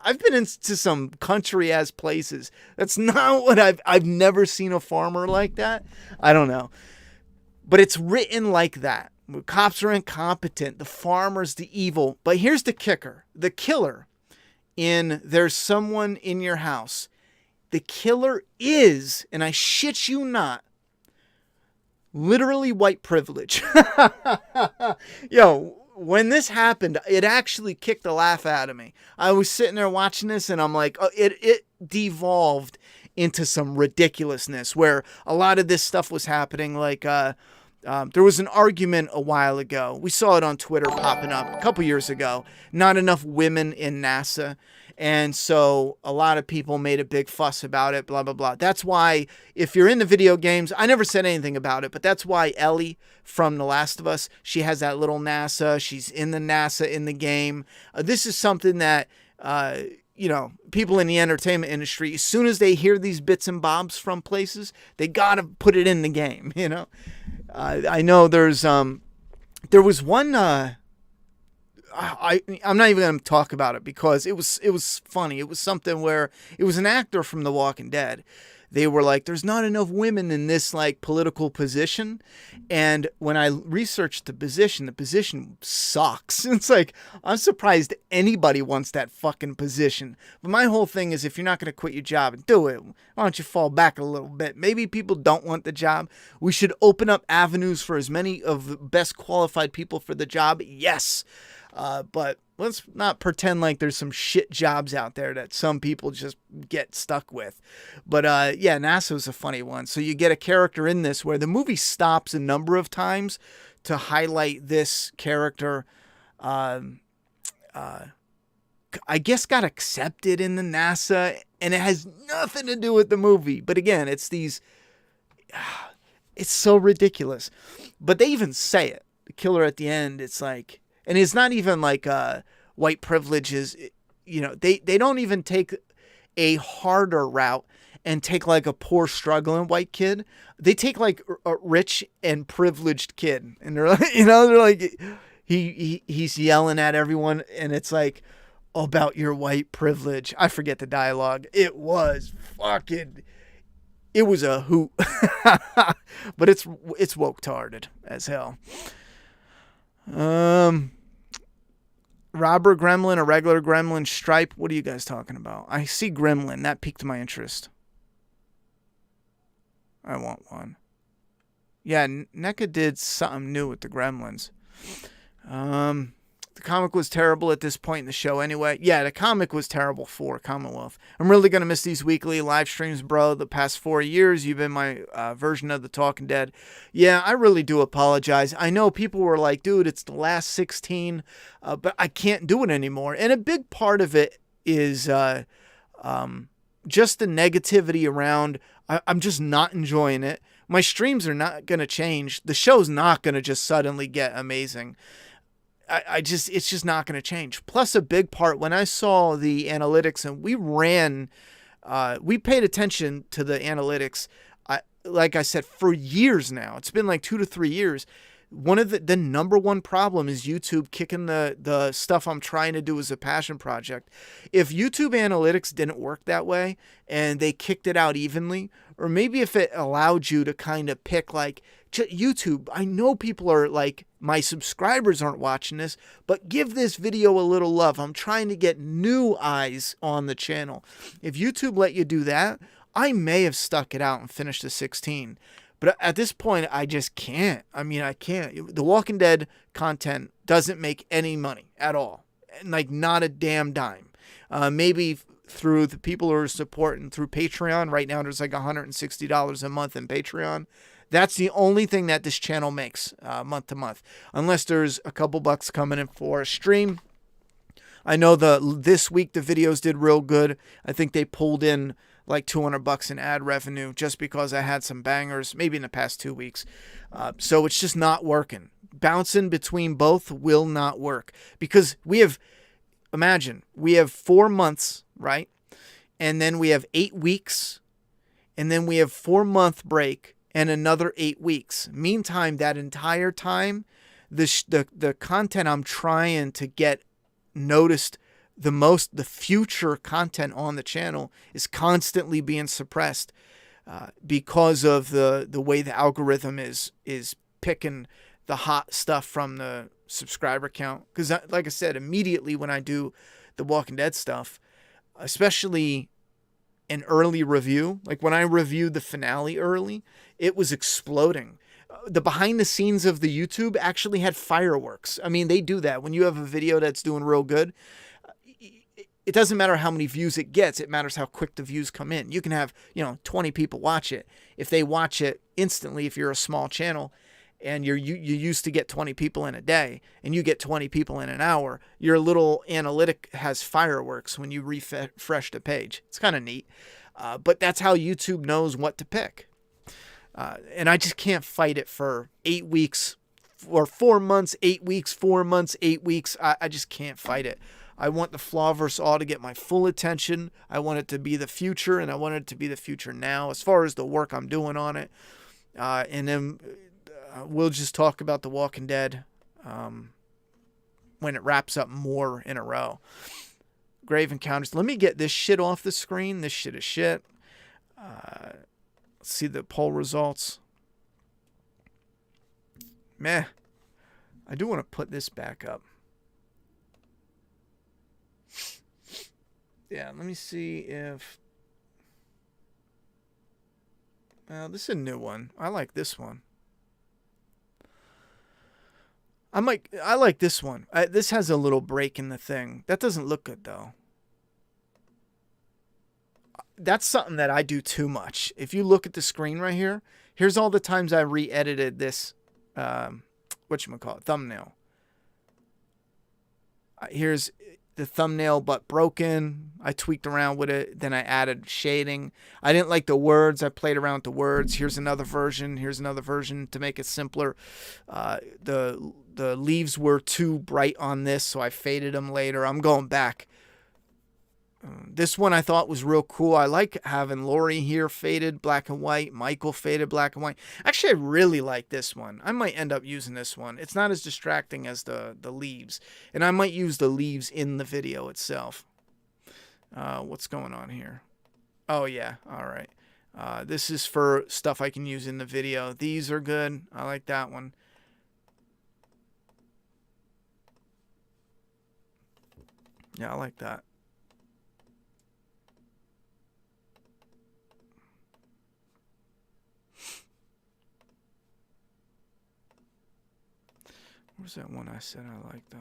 I've been into some country-ass places. That's not what I've never seen a farmer like that. I don't know. But it's written like that. The cops are incompetent. The farmer's the evil. But here's the kicker. The killer in There's Someone in Your House. The killer is, and I shit you not, literally white privilege. When this happened, it actually kicked a laugh out of me. I was sitting there watching this and I'm like, it devolved into some ridiculousness where a lot of this stuff was happening. Like, there was an argument a while ago. We saw it on Twitter popping up a couple years ago. Not enough women in NASA. And so a lot of people made a big fuss about it, blah, blah, blah. That's why, if you're into video games, I never said anything about it, but that's why Ellie from The Last of Us, she has that little NASA. She's in the NASA in the game. This is something that, people in the entertainment industry, as soon as they hear these bits and bobs from places, they got to put it in the game, I know there was one... I'm not even going to talk about it because it was funny. It was something where it was an actor from The Walking Dead. They were like, there's not enough women in this like political position. And when I researched the position sucks. It's like, I'm surprised anybody wants that fucking position. But my whole thing is, if you're not going to quit your job and do it, why don't you fall back a little bit? Maybe people don't want the job. We should open up avenues for as many of the best qualified people for the job. Yes. But let's not pretend like there's some shit jobs out there that some people just get stuck with. But NASA was a funny one. So you get a character in this where the movie stops a number of times to highlight this character. I guess got accepted in the NASA, and it has nothing to do with the movie. But again, it's so ridiculous. But they even say it. The killer at the end, it's like... And it's not even like white privilege is, they don't even take a harder route and take like a poor struggling white kid. They take like a rich and privileged kid. And they're like, they're like, he's yelling at everyone. And it's like, about your white privilege. I forget the dialogue. It was a hoot. But it's woke-tarded as hell. Robber Gremlin, a regular Gremlin, Stripe. What are you guys talking about? I see Gremlin. That piqued my interest. I want one. Yeah, NECA did something new with the Gremlins. The comic was terrible at this point in the show anyway. Yeah, the comic was terrible for Commonwealth. I'm really going to miss these weekly live streams, bro. The past 4 years, you've been my version of The Talking Dead. Yeah, I really do apologize. I know people were like, dude, it's the last 16, but I can't do it anymore. And a big part of it is just the negativity around. I'm just not enjoying it. My streams are not going to change. The show's not going to just suddenly get amazing. It's just not going to change. Plus a big part, when I saw the analytics and we paid attention to the analytics, like I said, for years now. It's been like 2 to 3 years. One of the number one problem is YouTube kicking the stuff I'm trying to do as a passion project. If YouTube analytics didn't work that way and they kicked it out evenly, or maybe if it allowed you to kind of pick like YouTube, I know people are like, my subscribers aren't watching this, but give this video a little love. I'm trying to get new eyes on the channel. If YouTube let you do that, I may have stuck it out and finished the 16. But at this point, I just can't. I mean, I can't. The Walking Dead content doesn't make any money at all. Like, not a damn dime. Maybe through the people who are supporting through Patreon. Right now, there's like $160 a month in Patreon. That's the only thing that this channel makes month to month. Unless there's a couple bucks coming in for a stream. I know this week the videos did real good. I think they pulled in like $200 in ad revenue just because I had some bangers, maybe in the past 2 weeks. So it's just not working. Bouncing between both will not work because imagine, we have 4 months, right? And then we have 8 weeks, and then we have 4-month break and another 8 weeks. Meantime, that entire time, the content I'm trying to get noticed the most, the future content on the channel is constantly being suppressed because of the way the algorithm is picking the hot stuff from the subscriber count. Because like I said, immediately when I do the Walking Dead stuff, especially an early review, like when I reviewed the finale early, it was exploding. The behind the scenes of the YouTube actually had fireworks. I mean, they do that. When you have a video that's doing real good, it doesn't matter how many views it gets. It matters how quick the views come in. You can have, 20 people watch it. If they watch it instantly, if you're a small channel and you used to get 20 people in a day and you get 20 people in an hour, your little analytic has fireworks when you refresh the page. It's kind of neat. But that's how YouTube knows what to pick. And I just can't fight it for 8 weeks or 4 months, 8 weeks, 4 months, 8 weeks. I just can't fight it. I want the Flawverse all to get my full attention. I want it to be the future, and I want it to be the future now as far as the work I'm doing on it. And then we'll just talk about The Walking Dead when it wraps up more in a row. Grave Encounters. Let me get this shit off the screen. This shit is shit. Let's see the poll results. Meh. I do want to put this back up. Yeah, let me see if... this is a new one. I like this one. I like this one. This has a little break in the thing. That doesn't look good, though. That's something that I do too much. If you look at the screen right here, here's all the times I re-edited this, whatchamacallit, thumbnail. Here's the thumbnail but broken. I tweaked around with it. Then I added shading. I didn't like the words. I played around with the words. Here's another version. Here's another version to make it simpler. The leaves were too bright on this, so I faded them later. I'm going back. This one I thought was real cool. I like having Lori here faded black and white. Michael faded black and white. Actually, I really like this one. I might end up using this one. It's not as distracting as the leaves. And I might use the leaves in the video itself. What's going on here? Oh, yeah. All right. This is for stuff I can use in the video. These are good. I like that one. Yeah, I like that. Where's that one I said I like, though?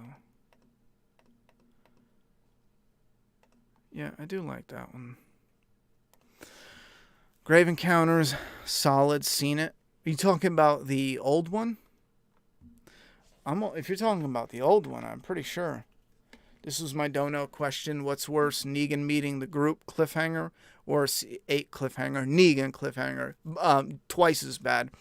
Yeah, I do like that one. Grave Encounters, solid, seen it. Are you talking about the old one? If you're talking about the old one, I'm pretty sure. This was my dono question. What's worse, Negan meeting the group cliffhanger or 8 cliffhanger? Negan cliffhanger. Twice as bad.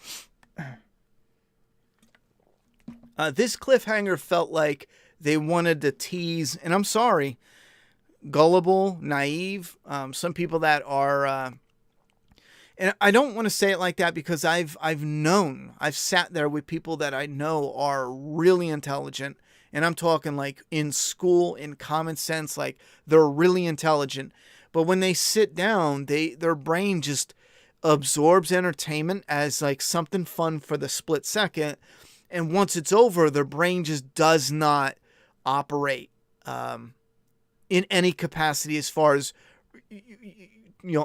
This cliffhanger felt like they wanted to tease, and I'm sorry, gullible, naive, some people that are, and I don't want to say it like that because I've sat there with people that I know are really intelligent, and I'm talking like in school, in common sense, like they're really intelligent, but when they sit down, their brain just absorbs entertainment as like something fun for the split second. And once it's over, their brain just does not operate in any capacity as far as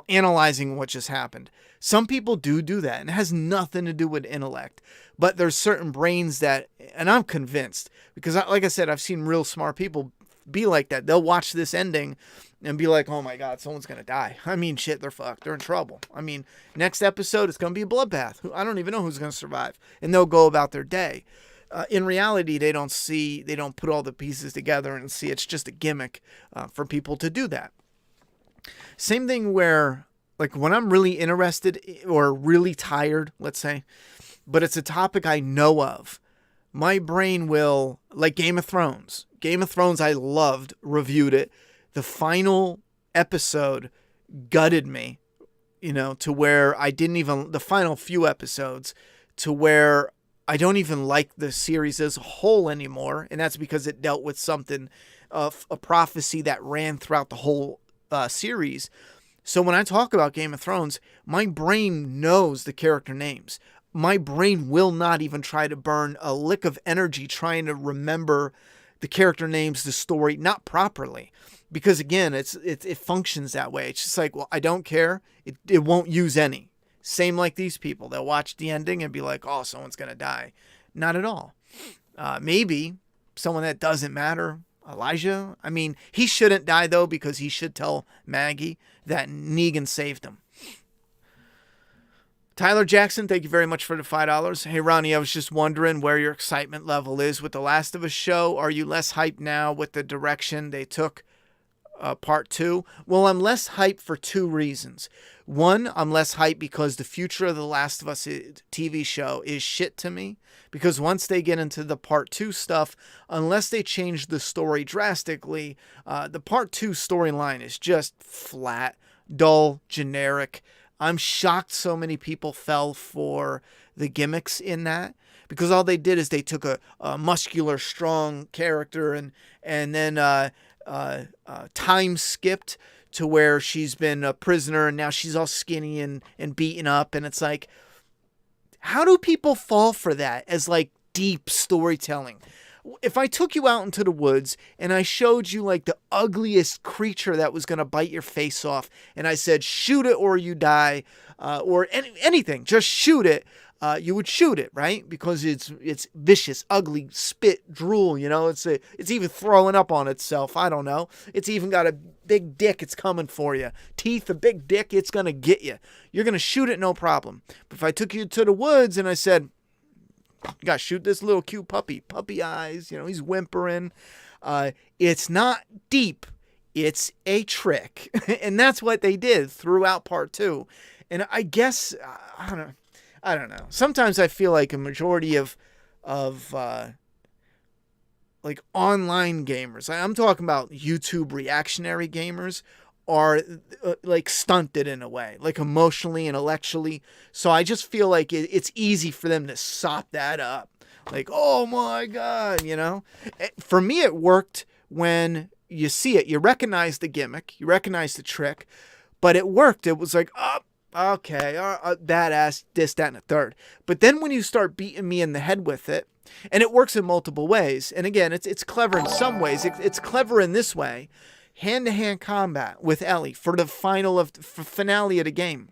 analyzing what just happened. Some people do that, and it has nothing to do with intellect. But there's certain brains that, and I'm convinced, because like I said, I've seen real smart people be like that. They'll watch this ending and be like, oh my God, someone's going to die. I mean, shit, they're fucked. They're in trouble. I mean, next episode, it's going to be a bloodbath. I don't even know who's going to survive. And they'll go about their day. In reality, they don't put all the pieces together and see it's just a gimmick for people to do that. Same thing where, like, when I'm really interested or really tired, let's say, but it's a topic I know of, my brain will, like Game of Thrones. Game of Thrones, I loved, reviewed it. The final episode gutted me, to where I didn't even, the final few episodes, to where I don't even like the series as a whole anymore. And that's because it dealt with something of a prophecy that ran throughout the whole series. So when I talk about Game of Thrones, my brain knows the character names. My brain will not even try to burn a lick of energy trying to remember the character names, the story, not properly. Because again, it functions that way. It's just like, well, I don't care. It won't use any. Same like these people. They'll watch the ending and be like, oh, someone's going to die. Not at all. Maybe someone that doesn't matter. Elijah. I mean, he shouldn't die, though, because he should tell Maggie that Negan saved him. Tyler Jackson, thank you very much for the $5. Hey, Ronnie, I was just wondering where your excitement level is with The Last of Us show. Are you less hyped now with the direction they took part 2? Well, I'm less hyped for 2 reasons. One, I'm less hyped because the future of The Last of Us TV show is shit to me. Because once they get into the part 2 stuff, unless they change the story drastically, the part 2 storyline is just flat, dull, generic. I'm shocked so many people fell for the gimmicks in that, because all they did is they took a muscular, strong character and then time skipped to where she's been a prisoner and now she's all skinny and beaten up. And it's like, how do people fall for that as like deep storytelling? If I took you out into the woods and I showed you like the ugliest creature that was going to bite your face off, and I said, shoot it or you die, or anything, just shoot it, you would shoot it, right? Because it's vicious, ugly, spit, drool, it's even throwing up on itself. I don't know. It's even got a big dick. It's coming for you. Teeth, a big dick. It's going to get you. You're going to shoot it. No problem. But if I took you to the woods and I said, you got to shoot this little cute puppy eyes, he's whimpering. It's not deep. It's a trick. And that's what they did throughout part 2. And I guess, I don't know. Sometimes I feel like a majority of like online gamers, I'm talking about YouTube reactionary gamers, are like stunted in a way, like emotionally, intellectually. So I just feel like it's easy for them to sop that up. Like, oh my God, For me, it worked when you see it. You recognize the gimmick. You recognize the trick. But it worked. It was like, oh, okay, badass, this, that, and a third. But then when you start beating me in the head with it, and it works in multiple ways. And again, it's clever in some ways. It's clever in this way. Hand-to-hand combat with Ellie for the finale of the game.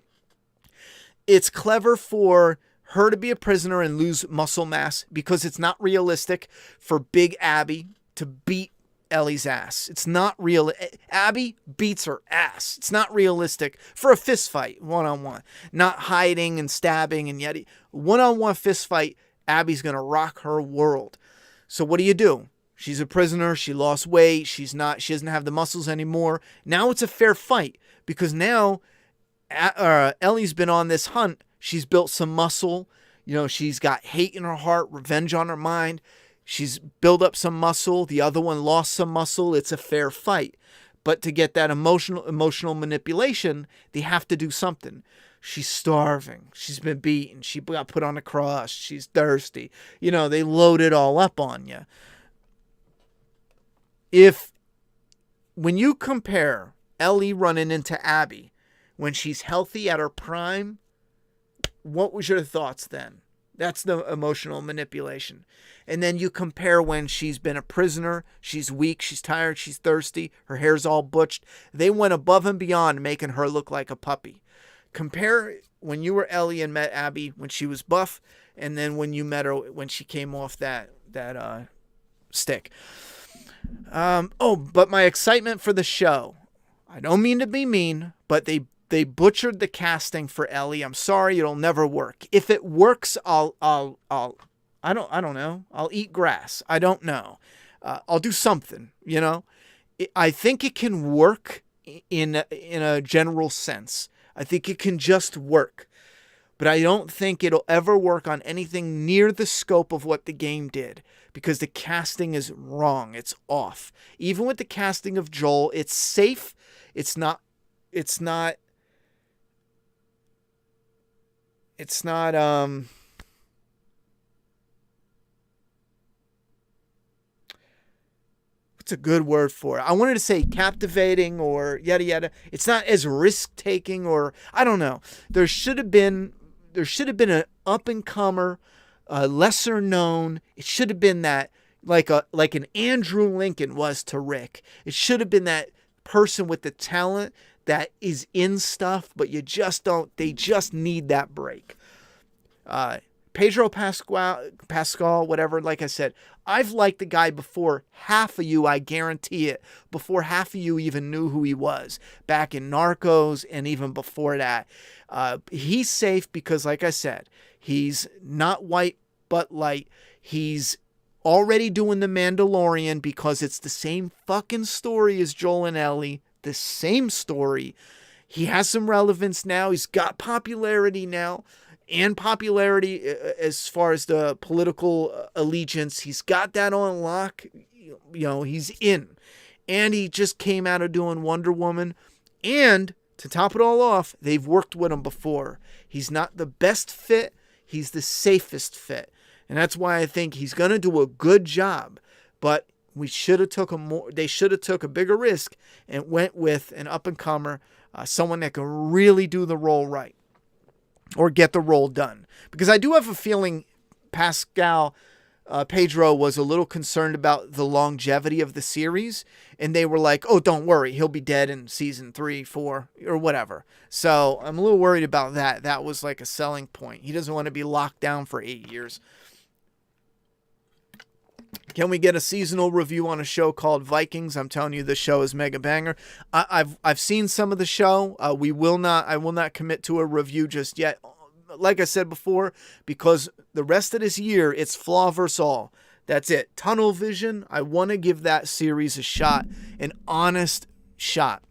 It's clever for her to be a prisoner and lose muscle mass because it's not realistic for Big Abby to beat Ellie's ass. It's not real. Abby beats her ass. It's not realistic for a fist fight, one-on-one. Not hiding and stabbing and yet one-on-one fist fight, Abby's going to rock her world. So what do? She's a prisoner. She lost weight. She doesn't have the muscles anymore. Now it's a fair fight because now Ellie's been on this hunt. She's built some muscle. She's got hate in her heart, revenge on her mind. She's built up some muscle. The other one lost some muscle. It's a fair fight. But to get that emotional manipulation, they have to do something. She's starving. She's been beaten. She got put on a cross. She's thirsty. They load it all up on you. When you compare Ellie running into Abby when she's healthy at her prime, what was your thoughts then? That's the emotional manipulation. And then you compare when she's been a prisoner, she's weak, she's tired, she's thirsty, her hair's all butched. They went above and beyond making her look like a puppy. Compare when you were Ellie and met Abby when she was buff, and then when you met her when she came off that stick. But my excitement for the show. I don't mean to be mean, but they butchered the casting for Ellie. I'm sorry, it'll never work. If it works, I don't know. I'll eat grass. I don't know. I'll do something, you know. I think it can work in a general sense. I think it can just work. But I don't think it'll ever work on anything near the scope of what the game did, because the casting is wrong. It's off. Even with the casting of Joel, it's safe. It's not what's a good word for it? I wanted to say captivating or yada yada. It's not as risk-taking, or I don't know. There should have been an up-and-comer, lesser known. It should have been that like an Andrew Lincoln was to Rick. It should have been that person with the talent that is in stuff, but you just don't. They just need that break. Pedro Pascal, whatever. Like I said, I've liked the guy before half of you, I guarantee it, before half of you even knew who he was, back in Narcos and even before that. He's safe because, like I said, he's not white but light. He's already doing The Mandalorian because it's the same fucking story as Joel and Ellie. The same story. He has some relevance now. He's got popularity now. And popularity as far as the political allegiance. He's got that on lock. You know, he's in. And he just came out of doing Wonder Woman. And to top it all off, they've worked with him before. He's not the best fit. He's the safest fit. And that's why I think he's going to do a good job. But we should have took they should have took a bigger risk and went with an up-and-comer, someone that can really do the role right. Or get the role done. Because I do have a feeling Pedro was a little concerned about the longevity of the series. And they were like, oh, don't worry. He'll be dead in season 3, 4, or whatever. So I'm a little worried about that. That was like a selling point. He doesn't want to be locked down for 8 years. Can we get a seasonal review on a show called Vikings? I'm telling you, the show is mega banger. I've seen some of the show. I will not commit to a review just yet. Like I said before, because the rest of this year, it's flaw versus all. That's it. Tunnel vision. I want to give that series a shot, an honest shot.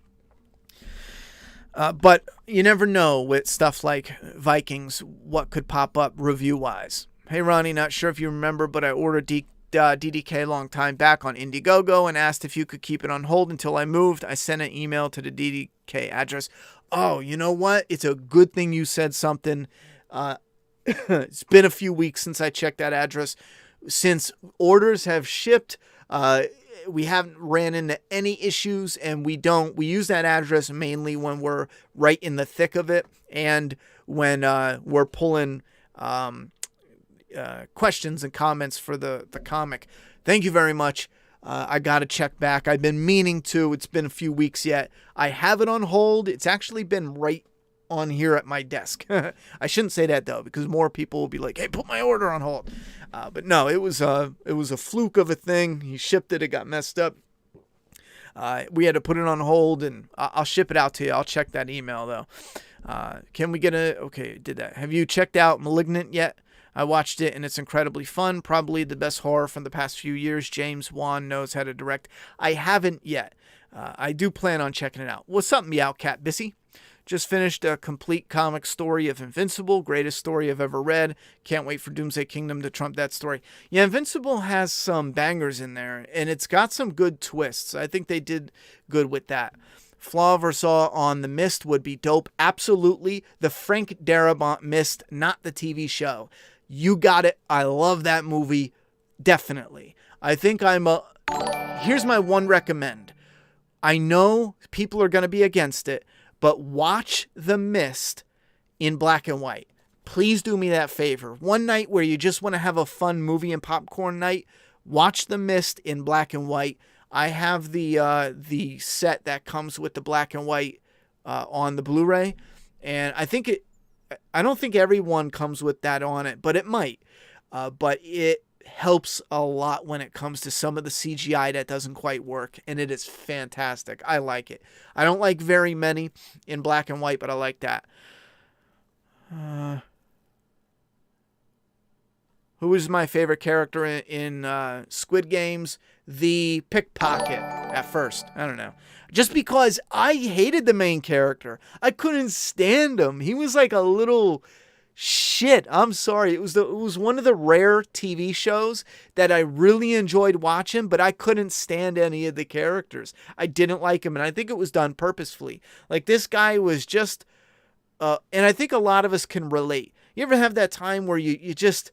But you never know with stuff like Vikings what could pop up review-wise. Hey, Ronnie, not sure if you remember, but I ordered DDK a long time back on Indiegogo and asked if you could keep it on hold until I moved. I sent an email to the DDK address. Oh, you know what? It's a good thing you said something. It's been a few weeks since I checked that address. Since orders have shipped, we haven't ran into any issues, and we use that address mainly when we're right in the thick of it and when we're pulling questions and comments for the comic. Thank you very much. I got to check back. I've been meaning to. It's been a few weeks yet. I have it on hold. It's actually been right on here at my desk. I shouldn't say that though, because more people will be like, "Hey, put my order on hold." But no, it was a fluke of a thing. He shipped it. It got messed up. We had to put it on hold, and I'll ship it out to you. I'll check that email though. Can we get okay, did that. Have you checked out Malignant yet? I watched it, and it's incredibly fun. Probably the best horror from the past few years. James Wan knows how to direct. I haven't yet. I do plan on checking it out. What's up, Meow Cat Bissy? Just finished a complete comic story of Invincible. Greatest story I've ever read. Can't wait for Doomsday Kingdom to trump that story. Yeah, Invincible has some bangers in there, and it's got some good twists. I think they did good with that. Flaw versus all on The Mist would be dope. Absolutely. The Frank Darabont Mist, not the TV show. You got it. I love that movie. Definitely. I think here's my one recommend. I know people are going to be against it, but watch The Mist in black and white. please do me that favor. One night where you just want to have a fun movie and popcorn night, watch The Mist in black and white. I have the set that comes with the black and white on the Blu-ray, and I don't think everyone comes with that on it, but it might. But it helps a lot when it comes to some of the CGI that doesn't quite work, and it is fantastic. I like it. I don't like very many in black and white, but I like that. Who is my favorite character in Squid Games? The pickpocket at first. I don't know. Just because I hated the main character. I couldn't stand him. He was like a little shit. I'm sorry. It was one of the rare TV shows that I really enjoyed watching, but I couldn't stand any of the characters. I didn't like him, and I think it was done purposefully. Like, this guy was just and I think a lot of us can relate. You ever have that time where you just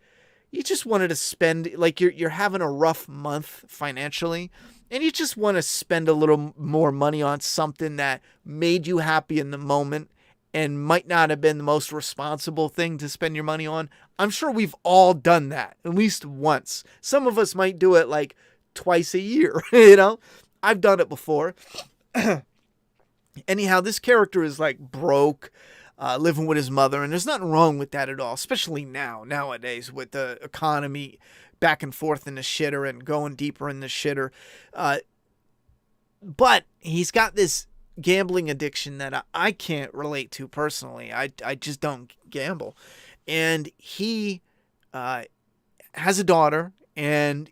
wanted to spend, like, you're having a rough month financially, and you just want to spend a little more money on something that made you happy in the moment and might not have been the most responsible thing to spend your money on? I'm sure we've all done that at least once. Some of us might do it like twice a year, you know? I've done it before. Anyhow, this character is like broke, living with his mother, and there's nothing wrong with that at all, especially nowadays with the economy back and forth in the shitter and going deeper in the shitter. But he's got this gambling addiction that I can't relate to personally. I just don't gamble. And he has a daughter, and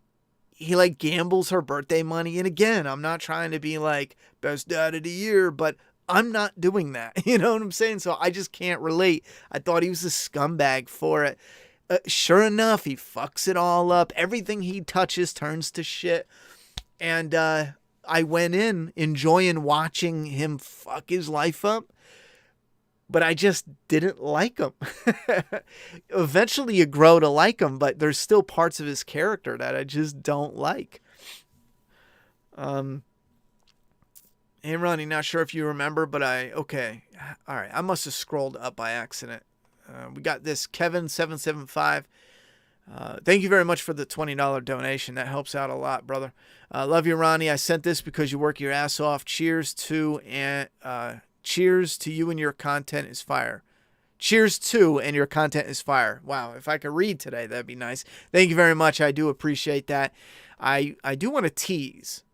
he like gambles her birthday money. And again, I'm not trying to be like best dad of the year, but I'm not doing that. You know what I'm saying? So I just can't relate. I thought he was a scumbag for it. Sure enough, he fucks it all up. Everything he touches turns to shit. And I went in enjoying watching him fuck his life up, but I just didn't like him. Eventually you grow to like him, but there's still parts of his character that I just don't like. Hey, Ronnie, not sure if you remember, but okay. All right, I must have scrolled up by accident. We got this Kevin775. Thank you very much for the $20 donation. That helps out a lot, brother. Love you, Ronnie. I sent this because you work your ass off. Cheers to you and your content is fire. Cheers to and your content is fire. Wow, if I could read today, that'd be nice. Thank you very much. I do appreciate that. I do want to tease.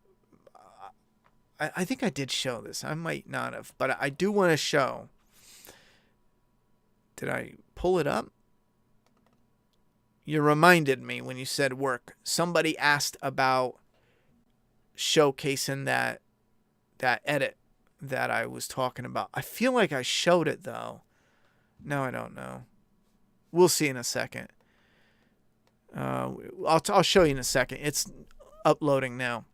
I think I did show this. I might not have, but I do want to show. Did I pull it up? You reminded me when you said work. Somebody asked about showcasing that edit that I was talking about. I feel like I showed it, though. No, I don't know. We'll see in a second. I'll show you in a second. It's uploading now.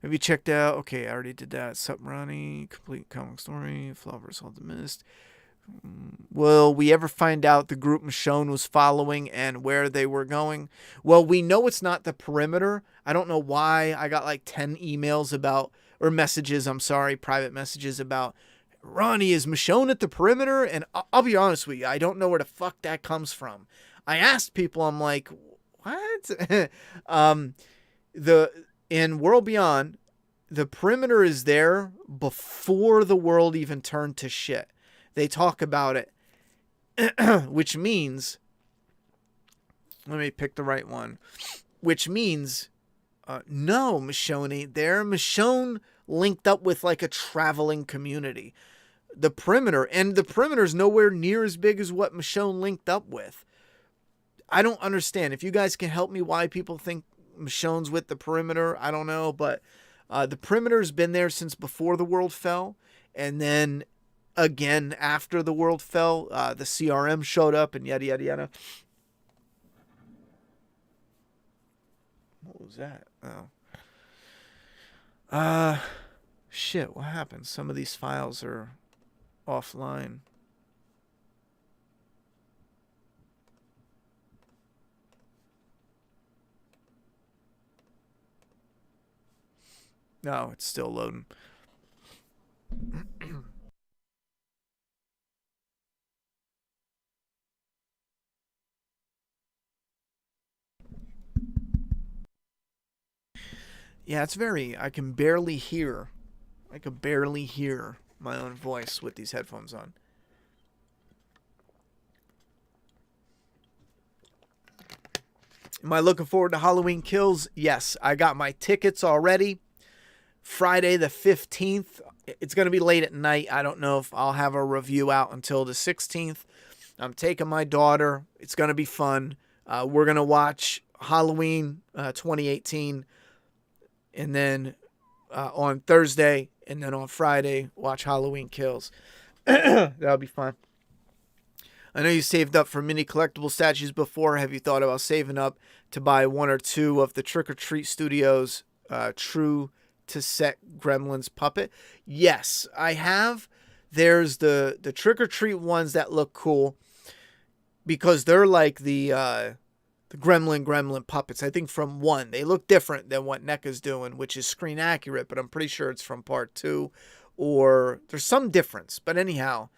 Have you checked out? Okay, I already did that. Sup, Ronnie? Complete comic story. Flaw vs. All the Mist. Will we ever find out the group Michonne was following and where they were going? Well, we know it's not the perimeter. I don't know why. I got like 10 emails about, or messages, I'm sorry, private messages about, Ronnie, is Michonne at the perimeter? And I'll be honest with you, I don't know where the fuck that comes from. I asked people, I'm like, what? In World Beyond, the perimeter is there before the world even turned to shit. They talk about it, which means, let me pick the right one, which means, no, Michonne ain't there. Michonne linked up with like a traveling community. The perimeter is nowhere near as big as what Michonne linked up with. I don't understand. If you guys can help me why people think Michonne's with the perimeter, I don't know, but the perimeter's been there since before the world fell, and then again after the world fell, the CRM showed up and yada yada yada. What was that? Oh, shit, what happened? Some of these files are offline. No, it's still loading. Yeah, it's very, I can barely hear. I can barely hear my own voice with these headphones on. Am I looking forward to Halloween Kills? Yes, I got my tickets already. Friday the 15th. It's going to be late at night. I don't know if I'll have a review out until the 16th. I'm taking my daughter. It's going to be fun. We're going to watch Halloween 2018. And then on Thursday. And then on Friday, watch Halloween Kills. That'll be fun. I know you saved up for mini collectible statues before. Have you thought about saving up to buy one or two of the Trick or Treat Studios True to Set Gremlins puppet? Yes, I have. There's the Trick or Treat ones that look cool because they're like the Gremlin puppets. I think from 1. They look different than what NECA's doing, which is screen accurate, but I'm pretty sure it's from part 2 or there's some difference. But anyhow,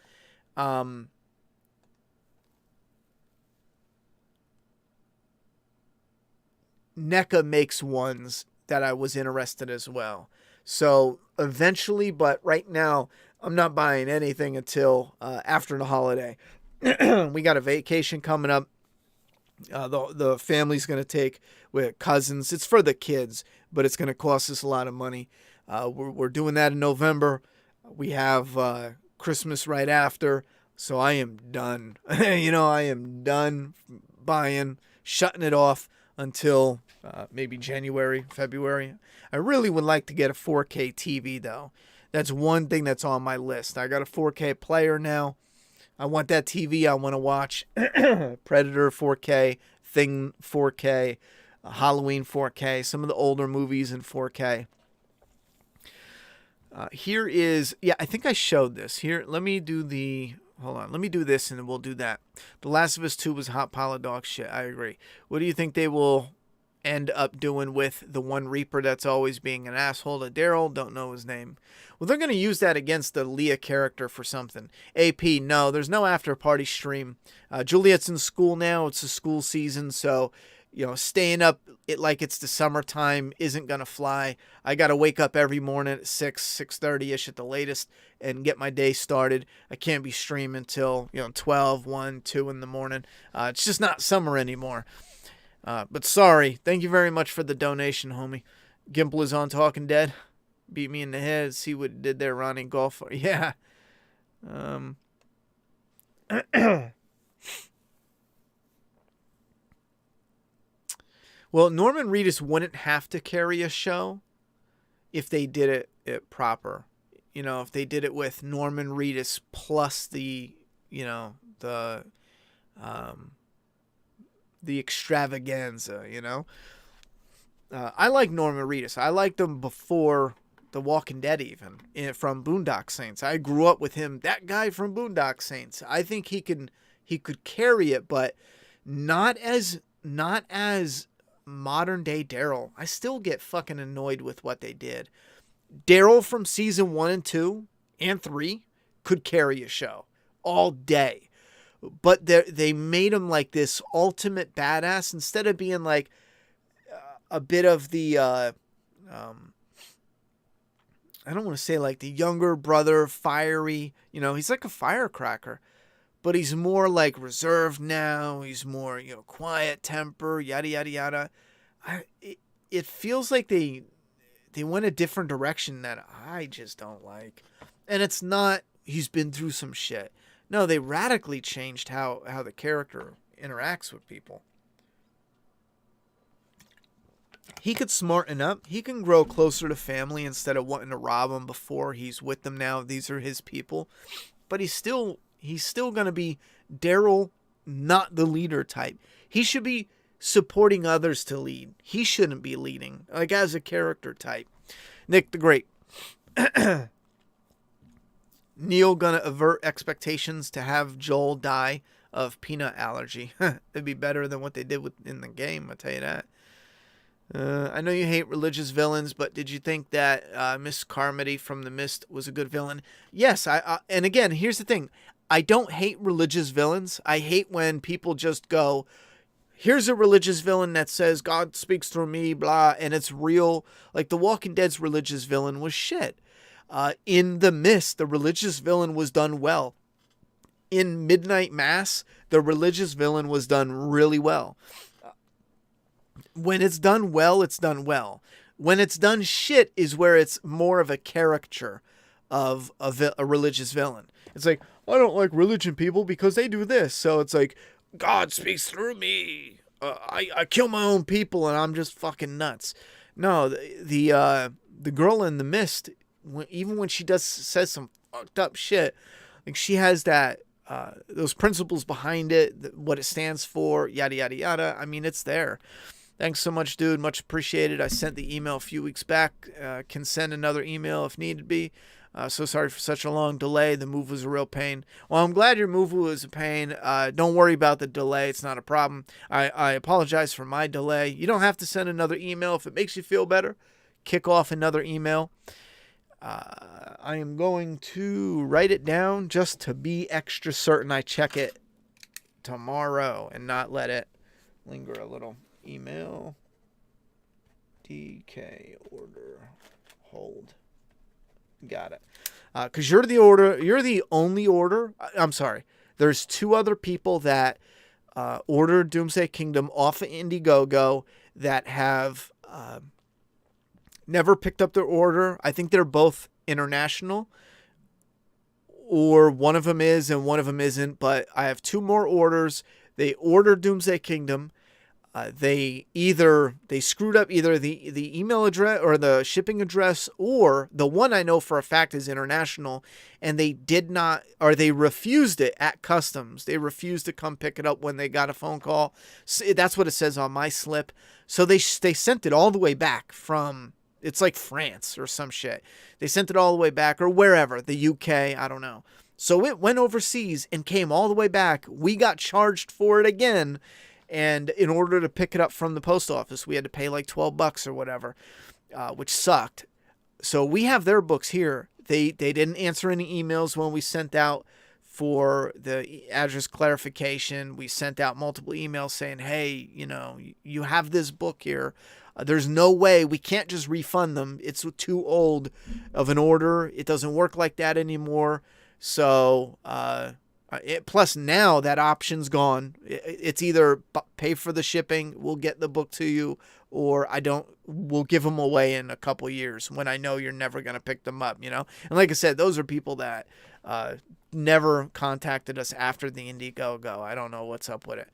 NECA makes ones that I was interested as well. So eventually, but right now, I'm not buying anything until after the holiday. We got a vacation coming up. The family's going to take with cousins. It's for the kids, but it's going to cost us a lot of money. We're doing that in November. We have Christmas right after. So I am done. I am done buying, shutting it off until maybe January, February. I really would like to get a 4K TV, though. That's one thing that's on my list. I got a 4K player now. I want that TV. I want to watch Predator 4K, Thing 4K, Halloween 4K, some of the older movies in 4K. Here is, I think I showed this. Here, let me do this and then we'll do that. The Last of Us 2 was a hot pile of dog shit. I agree. What do you think they will end up doing with the one Reaper that's always being an asshole to Daryl? Don't know his name. Well, they're going to use that against the Leah character for something. AP, no, there's no after party stream. Juliet's in school now. It's a school season, so staying up like it's the summertime isn't going to fly. I got to wake up every morning at 6:30ish at the latest and get my day started. I can't be streaming till 12, 1, 2 in the morning. It's just not summer anymore. But sorry. Thank you very much for the donation, homie. Gimple is on Talking Dead. Beat me in the head. See what it did there, Ronnie Golf. Yeah. Well, Norman Reedus wouldn't have to carry a show if they did it proper. If they did it with Norman Reedus plus the extravaganza, I like Norman Reedus. I liked him before The Walking Dead even, from Boondock Saints. I grew up with him, that guy from Boondock Saints. I think he could carry it, but not as modern day Daryl. I still get fucking annoyed with what they did. Daryl from season 1 and 2 and 3 could carry a show all day. But they made him like this ultimate badass instead of being like a bit of the I don't want to say like the younger brother, fiery, he's like a firecracker, but he's more like reserved now. He's more, quiet temper, yada, yada, yada. It feels like they went a different direction that I just don't like. And it's not, he's been through some shit. No, they radically changed how the character interacts with people. He could smarten up. He can grow closer to family instead of wanting to rob them before he's with them now. These are his people. But he's still going to be Daryl, not the leader type. He should be supporting others to lead. He shouldn't be leading, like as a character type. Nick the Great. Neil gonna avert expectations to have Joel die of peanut allergy. It'd be better than what they did in the game, I'll tell you that. I know you hate religious villains, but did you think that Miss Carmody from The Mist was a good villain? Yes, and again, here's the thing. I don't hate religious villains. I hate when people just go, here's a religious villain that says God speaks through me, blah, and it's real. Like The Walking Dead's religious villain was shit. In The Mist, the religious villain was done well. In Midnight Mass, the religious villain was done really well. When it's done well, it's done well. When it's done shit is where it's more of a caricature of a religious villain. It's like, I don't like religion people because they do this. So it's like, God speaks through me. I kill my own people and I'm just fucking nuts. No, the girl in The Mist, even when she says some fucked up shit, like she has that those principles behind it, what it stands for, yada yada yada. I mean, it's there. Thanks so much, dude. Much appreciated. I sent the email a few weeks back. Can send another email if needed be. So sorry for such a long delay. The move was a real pain. Well, I'm glad your move was a pain. Don't worry about the delay. It's not a problem. I apologize for my delay. You don't have to send another email. If it makes you feel better, kick off another email. I am going to write it down just to be extra certain I check it tomorrow and not let it linger a little. Email DK order hold. Got it. Because you're the only order. I'm sorry. There's 2 other people that ordered Doomsday Kingdom off of Indiegogo that have never picked up their order. I think they're both international, or one of them is and one of them isn't. But I have 2 more orders. They ordered Doomsday Kingdom. They screwed up either the email address or the shipping address, or the one I know for a fact is international, and they refused it at customs. They refused to come pick it up when they got a phone call. So that's what it says on my slip. So they sent it all the way back from, it's like France or some shit. They sent it all the way back, or wherever, the UK, I don't know. So it went overseas and came all the way back. We got charged for it again. And in order to pick it up from the post office, we had to pay like $12 or whatever, which sucked. So we have their books here. They didn't answer any emails when we sent out for the address clarification. We sent out multiple emails saying, hey, you have this book here. There's no way, we can't just refund them. It's too old of an order. It doesn't work like that anymore. So, plus now that option's gone. It's either pay for the shipping, we'll get the book to you, or we'll give them away in a couple years when I know you're never going to pick them up, And like I said, those are people that never contacted us after the Indiegogo. I don't know what's up with it.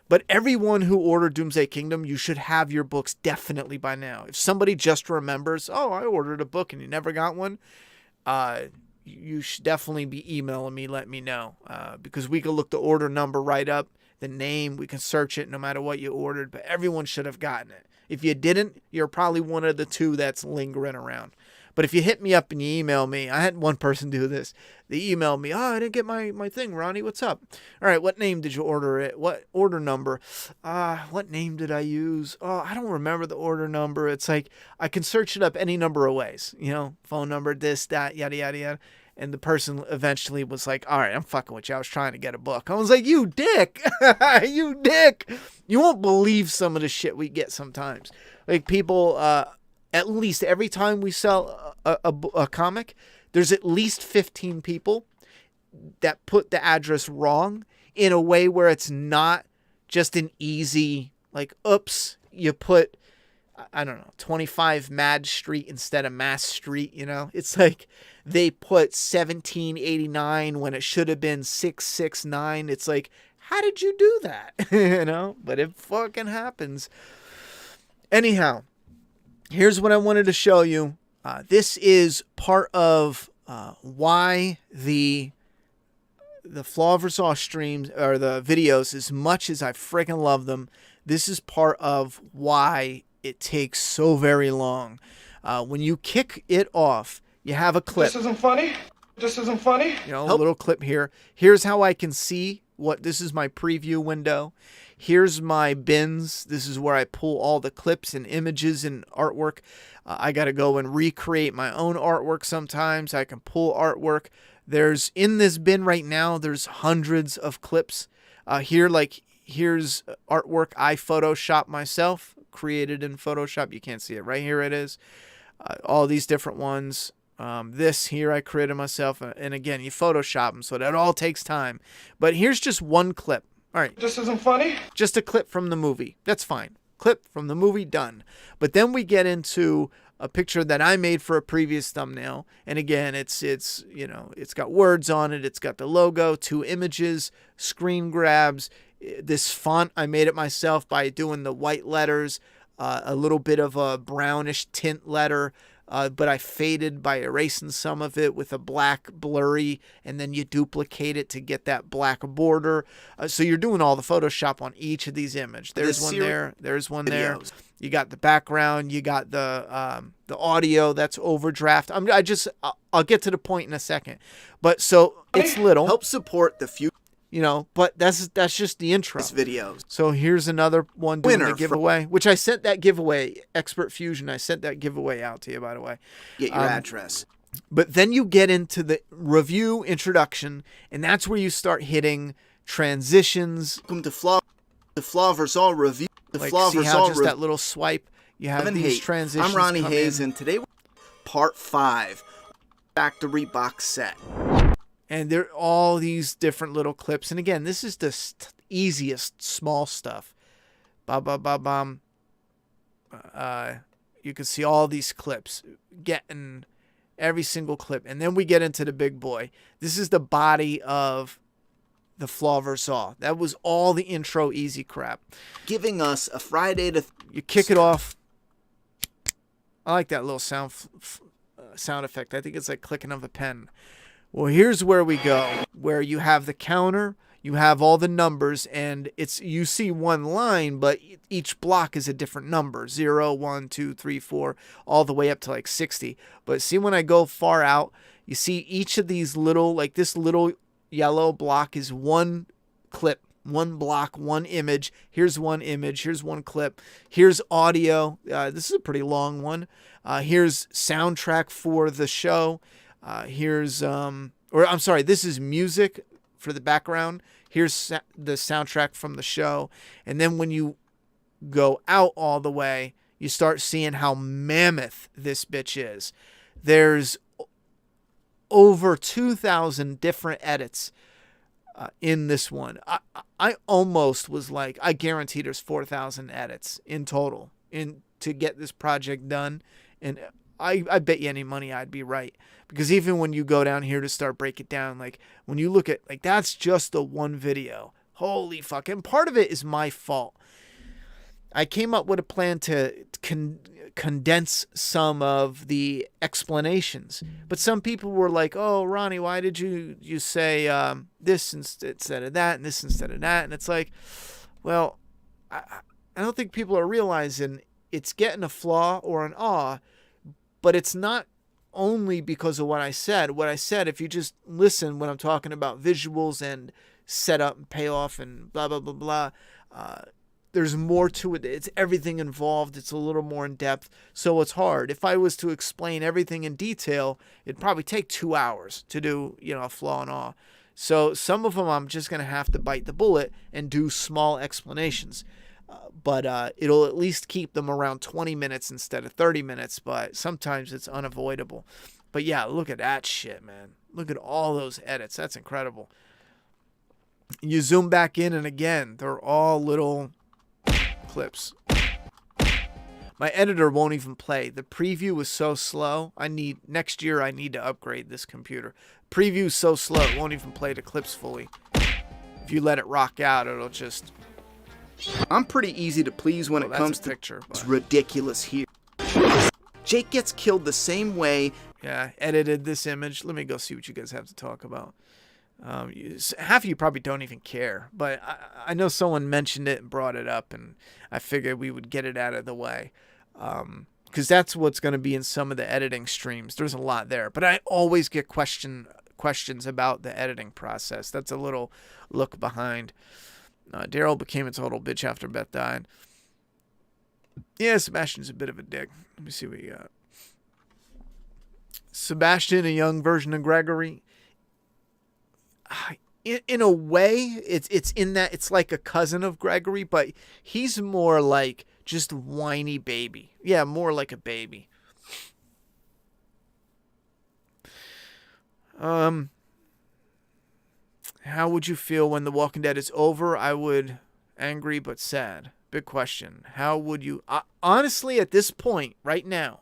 But everyone who ordered Doomsday Kingdom, you should have your books definitely by now. If somebody just remembers, oh, I ordered a book and you never got one, you should definitely be emailing me, let me know, because we can look the order number right up, the name, we can search it no matter what you ordered, but everyone should have gotten it. If you didn't, you're probably one of the 2 that's lingering around. But if you hit me up and you email me, I had one person do this. They emailed me, I didn't get my thing, Ronnie, what's up? All right, what name did you order it? What order number? What name did I use? Oh, I don't remember the order number. It's like, I can search it up any number of ways, phone number, this, that, yada, yada, yada. And the person eventually was like, all right, I'm fucking with you. I was trying to get a book. I was like, you dick. You dick. You won't believe some of the shit we get sometimes. Like people, at least every time we sell a comic, there's at least 15 people that put the address wrong in a way where it's not just an easy, like, oops, you put, I don't know, 25 Mad Street instead of Mass Street, It's like they put 1789 when it should have been 669. It's like, how did you do that? But it fucking happens. Anyhow, here's what I wanted to show you. This is part of why the Flaw vs. All streams, or the videos, as much as I freaking love them, this is part of why it takes so very long. When you kick it off, you have a clip. This isn't funny. This isn't funny. A little clip here. Here's how I can see this is my preview window. Here's my bins. This is where I pull all the clips and images and artwork. I got to go and recreate my own artwork sometimes. I can pull artwork. In this bin right now, there's hundreds of clips. Here, like, Here's artwork I Photoshop myself, created in Photoshop. You can't see it. Right here it is. All these different ones. This here I created myself. And again, you Photoshop them, so that all takes time. But here's just one clip. All right. This isn't funny? Just a clip from the movie. That's fine. Clip from the movie, done. But then we get into a picture that I made for a previous thumbnail. And again, it's got words on it. It's got the logo, 2 images, screen grabs. This font, I made it myself by doing the white letters, a little bit of a brownish tint letter, but I faded by erasing some of it with a black blurry, and then you duplicate it to get that black border. So you're doing all the Photoshop on each of these images. There's one there. There's one there. You got the background. You got the audio that's overdraft. I'll get to the point in a second. But so it's little. Help support the future. But that's just the intro. Videos. So here's another one doing the giveaway, which I sent that giveaway, Expert Fusion. I sent that giveaway out to you, by the way. Get your address. But then you get into the review introduction, and that's where you start hitting transitions. Welcome to Flaw All Review. Like, see how just that little swipe, you have these transitions. I'm Ronnie Hayes, and today part 5, Factory Box Set. And there are all these different little clips. And again, this is the easiest small stuff. You can see all these clips, getting every single clip. And then we get into the big boy. This is the body of the Flaw vs. All. That was all the intro easy crap. Giving us a Friday to... You kick it off. I like that little sound effect. I think it's like clicking of a pen. Well, here's where we go, where you have the counter, you have all the numbers, and you see one line, but each block is a different number, 0, 1, 2, 3, 4, all the way up to like 60. But see, when I go far out, you see each of these little, like this little yellow block is one clip, one block, one image. Here's one image, here's one clip, here's audio. This is a pretty long one. Here's soundtrack for the show. This is music for the background. Here's the soundtrack from the show. And then when you go out all the way, you start seeing how mammoth this bitch is. There's over 2,000 different edits in this one. I almost was like, I guarantee there's 4,000 edits in total to get this project done. And I bet you any money I'd be right. Because even when you go down here to start break it down, like when you look at, like, that's just the one video. Holy fuck. And part of it is my fault. I came up with a plan to condense some of the explanations. But some people were like, oh, Ronnie, why did you say this instead of that and this instead of that? And it's like, well, I don't think people are realizing it's getting a flaw or an awe, but it's not only because of what I said. What I said, if you just listen when I'm talking about visuals and setup and payoff and blah, blah, blah, blah, there's more to it. It's everything involved. It's a little more in depth. So it's hard. If I was to explain everything in detail, it'd probably take 2 hours to do, a flaw and awe. So some of them I'm just going to have to bite the bullet and do small explanations. But it'll at least keep them around 20 minutes instead of 30 minutes. But sometimes it's unavoidable. But yeah, look at that shit, man. Look at all those edits. That's incredible. You zoom back in, and again, they're all little clips. My editor won't even play. The preview is so slow. Next year I need to upgrade this computer. Preview's so slow, it won't even play the clips fully. If you let it rock out, it'll just... I'm pretty easy to please when it comes to picture. It's ridiculous here. Jake gets killed the same way. Yeah, edited this image. Let me go see what you guys have to talk about. Half of you probably don't even care, but I know someone mentioned it and brought it up, and I figured we would get it out of the way. Because that's what's going to be in some of the editing streams. There's a lot there, but I always get questions about the editing process. That's a little look behind. Daryl became a total bitch after Beth died. Yeah, Sebastian's a bit of a dick. Let me see what we got. Sebastian, a young version of Gregory. in a way, it's in that it's like a cousin of Gregory, but he's more like just whiny baby. Yeah, more like a baby. How would you feel when The Walking Dead is over? I would angry but sad. Big question. How would you... honestly, at this point, right now,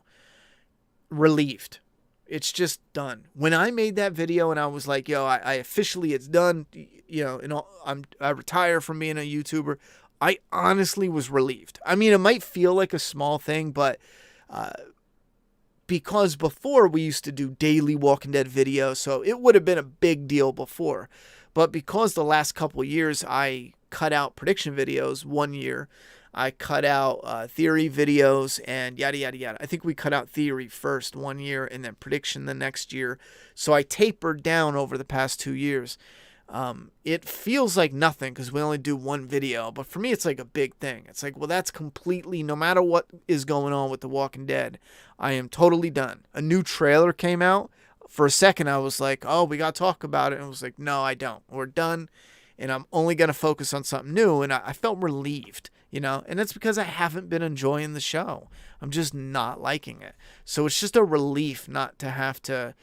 relieved. It's just done. When I made that video and I was like, yo, I officially, it's done, you know, and I retire from being a YouTuber, I honestly was relieved. I mean, it might feel like a small thing, but because before we used to do daily Walking Dead videos, so it would have been a big deal before. But because the last couple of years I cut out prediction videos, 1 year, I cut out theory videos and yada, yada, yada. I think we cut out theory first 1 year and then prediction the next year. So I tapered down over the past 2 years. It feels like nothing because we only do one video. But for me, it's like a big thing. It's like, well, that's completely, no matter what is going on with The Walking Dead, I am totally done. A new trailer came out. For a second, I was like, oh, we got to talk about it. And I was like, no, I don't. We're done. And I'm only going to focus on something new. And I felt relieved, you know, and that's because I haven't been enjoying the show. I'm just not liking it. So it's just a relief not to have to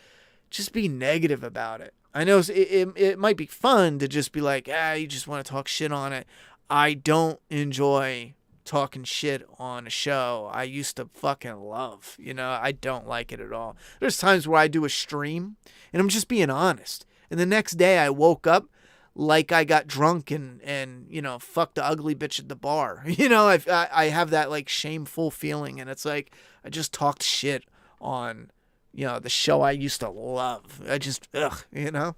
just be negative about it. I know it might be fun to just be like, you just want to talk shit on it. I don't enjoy talking shit on a show I used to fucking love. You know, I don't like it at all. There's times where I do a stream and I'm just being honest. And the next day I woke up like I got drunk and you know, fucked the ugly bitch at the bar. You know, I have that like shameful feeling, and it's like I just talked shit on, you know, the show I used to love. I just, you know,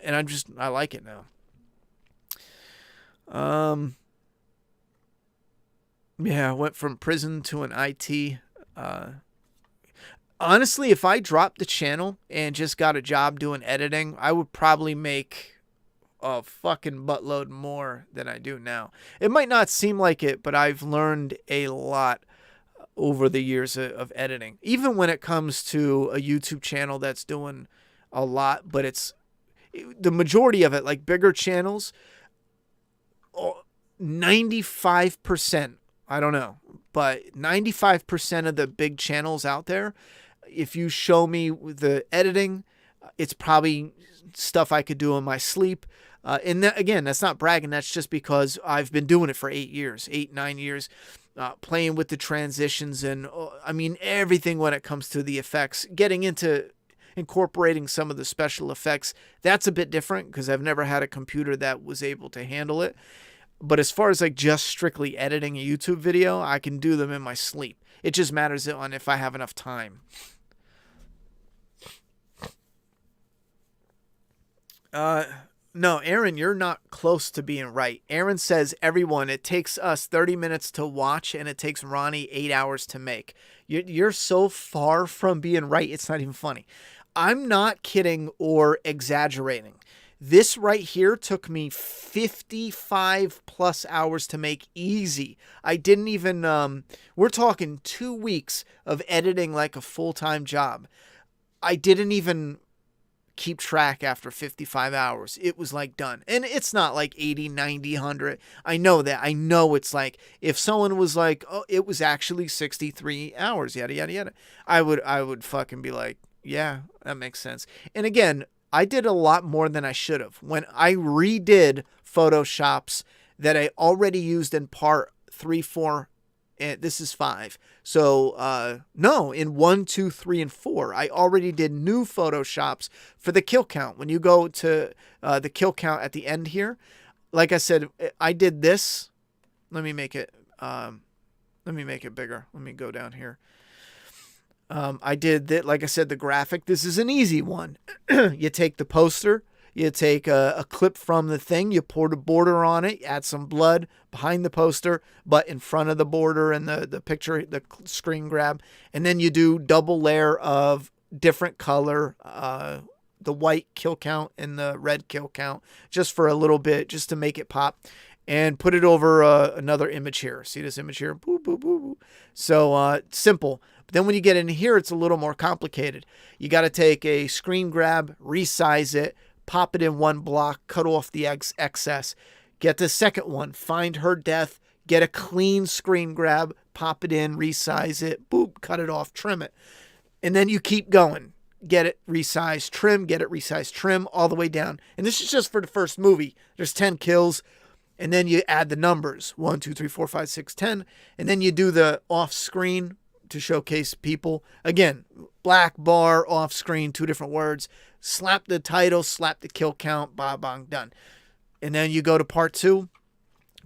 and I like it now. Yeah, I went from prison to an IT. Honestly, if I dropped the channel and just got a job doing editing, I would probably make a fucking buttload more than I do now. It might not seem like it, but I've learned a lot over the years of editing. Even when it comes to a YouTube channel that's doing a lot, but it's the majority of it, like bigger channels, 95%, I don't know, but 95% of the big channels out there, if you show me the editing, it's probably stuff I could do in my sleep. And that, again, that's not bragging. That's just because I've been doing it for 8 years, 9 years, playing with the transitions and, I mean, everything when it comes to the effects, getting into incorporating some of the special effects. That's a bit different because I've never had a computer that was able to handle it. But as far as like just strictly editing a YouTube video, I can do them in my sleep. It just matters on if I have enough time. No, Aaron, you're not close to being right. Aaron says, everyone, it takes us 30 minutes to watch and it takes Ronnie 8 hours to make. You're so far from being right, it's not even funny. I'm not kidding or exaggerating. This right here took me 55 plus hours to make easy. I didn't even, we're talking 2 weeks of editing like a full-time job. I didn't even keep track after 55 hours. It was like done. And it's not like 80, 90, 100. I know that. I know it's like if someone was like, oh, it was actually 63 hours, yada, yada, yada. I would fucking be like, yeah, that makes sense. And again, I did a lot more than I should have. When I redid Photoshops that I already used in part 3, 4, and this is 5. So, no, in 1, 2, 3, and 4, I already did new Photoshops for the kill count. When you go to the kill count at the end here, like I said, I did this. Let me make it bigger. Let me go down here. I did that, like I said, the graphic. This is an easy one. You take the poster, you take a clip from the thing, you pour the border on it, add some blood behind the poster, but in front of the border and the picture, the screen grab, and then you do double layer of different color, the white kill count and the red kill count, just for a little bit, just to make it pop. And put it over another image here. See this image here? Boo, boo, boo, boo. So simple. But then when you get in here, it's a little more complicated. You got to take a screen grab, resize it, pop it in one block, cut off the excess. Get the second one, find her death, get a clean screen grab, pop it in, resize it, boop, cut it off, trim it. And then you keep going. Get it, resize, trim, get it, resize, trim, all the way down. And this is just for the first movie. There's 10 kills. And then you add the numbers, 1, 2, 3, 4, 5, 6, 10. And then you do the off-screen to showcase people. Again, black bar, off-screen, 2 different words. Slap the title, slap the kill count, ba bang, done. And then you go to part 2.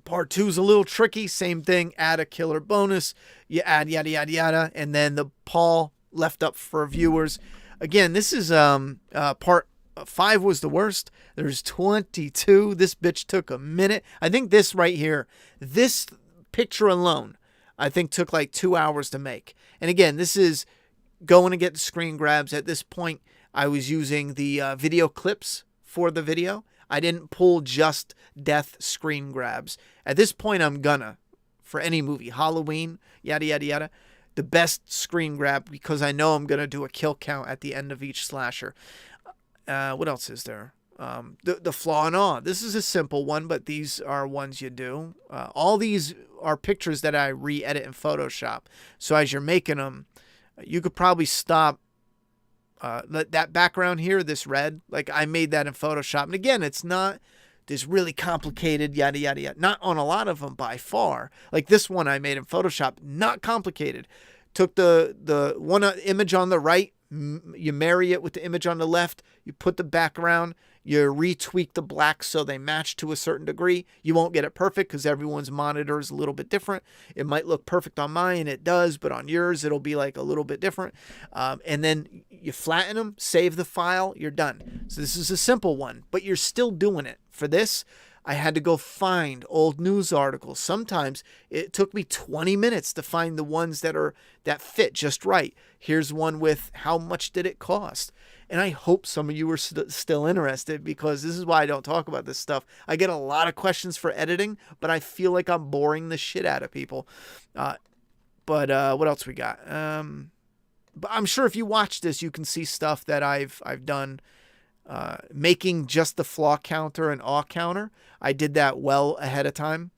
Part 2 is a little tricky. Same thing, add a killer bonus. You add yada, yada, yada. And then the Paul left up for viewers. Again, this is part 5 was the worst. There's 22. This bitch took a minute. I think this right here, this picture alone, I think took like 2 hours to make. And again, this is going to get the screen grabs. At this point, I was using the video clips for the video. I didn't pull just death screen grabs. At this point, I'm gonna, for any movie, Halloween, yada, yada, yada, the best screen grab, because I know I'm going to do a kill count at the end of each slasher. What else is there? The flaw and awe. This is a simple one, but these are ones you do. All these are pictures that I re-edit in Photoshop. So as you're making them, you could probably stop that background here, this red. Like I made that in Photoshop. And again, it's not this really complicated, yada, yada, yada. Not on a lot of them by far. Like this one I made in Photoshop, not complicated. Took the one image on the right, you marry it with the image on the left, you put the background, you retweak the black so they match to a certain degree. You won't get it perfect because everyone's monitor is a little bit different. It might look perfect on mine, it does, but on yours it'll be like a little bit different. And then you flatten them, save the file, you're done. So this is a simple one, but you're still doing it. For this, I had to go find old news articles. Sometimes it took me 20 minutes to find the ones that fit just right. Here's one with how much did it cost? And I hope some of you are still interested, because this is why I don't talk about this stuff. I get a lot of questions for editing, but I feel like I'm boring the shit out of people. But what else we got? But I'm sure if you watch this, you can see stuff that I've done. Making just the flaw counter and awe counter. I did that well ahead of time.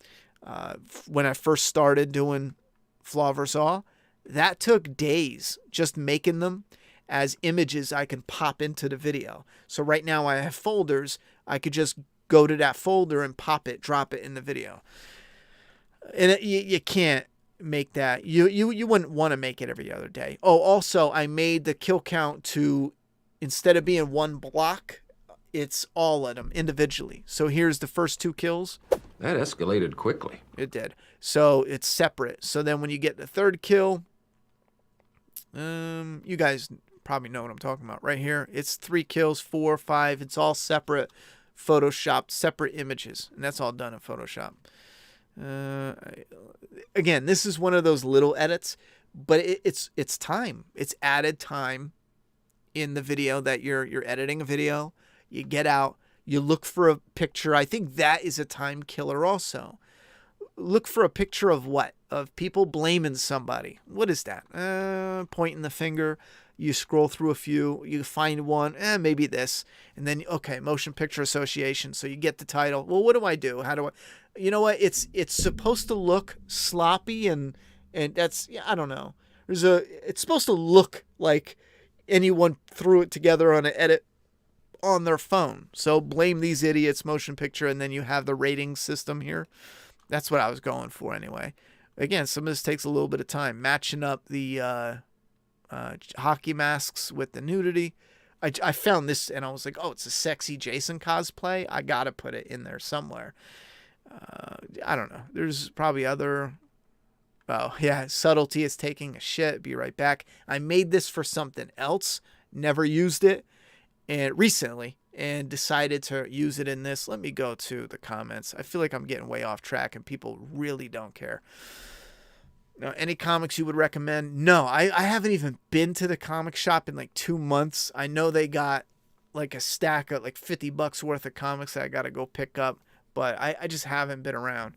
When I first started doing flaw versus awe, that took days just making them as images I can pop into the video. So right now I have folders. I could just go to that folder and pop it, drop it in the video. And you can't make that. You wouldn't want to make it every other day. Oh, also I made the kill count to, instead of being one block, it's all of them individually. So here's the first 2 kills. That escalated quickly. It did. So it's separate. So then when you get the third kill, you guys probably know what I'm talking about right here. It's 3 kills, 4, 5. It's all separate, photoshopped, separate images. And that's all done in Photoshop. Again, this is one of those little edits, but it's time. It's added time in the video that you're editing a video. You get out, you look for a picture. I think that is a time killer also. Look for a picture of what? Of people blaming somebody. What is that? Pointing the finger. You scroll through a few, you find one, maybe this, and then, okay, Motion Picture Association. So you get the title. Well, what do I do? How do I, you know what? It's supposed to look sloppy, and that's, I don't know. It's supposed to look like anyone threw it together on an edit on their phone. So blame these idiots, Motion Picture, and then you have the rating system here. That's what I was going for anyway. Again, some of this takes a little bit of time. Matching up the hockey masks with the nudity. I found this and I was like, oh, it's a sexy Jason cosplay. I got to put it in there somewhere. I don't know. There's probably other... Oh, yeah, subtlety is taking a shit. Be right back. I made this for something else. Never used it recently and decided to use it in this. Let me go to the comments. I feel like I'm getting way off track and people really don't care. Now, any comics you would recommend? No, I haven't even been to the comic shop in like 2 months. I know they got like a stack of like $50 worth of comics that I got to go pick up, but I just haven't been around.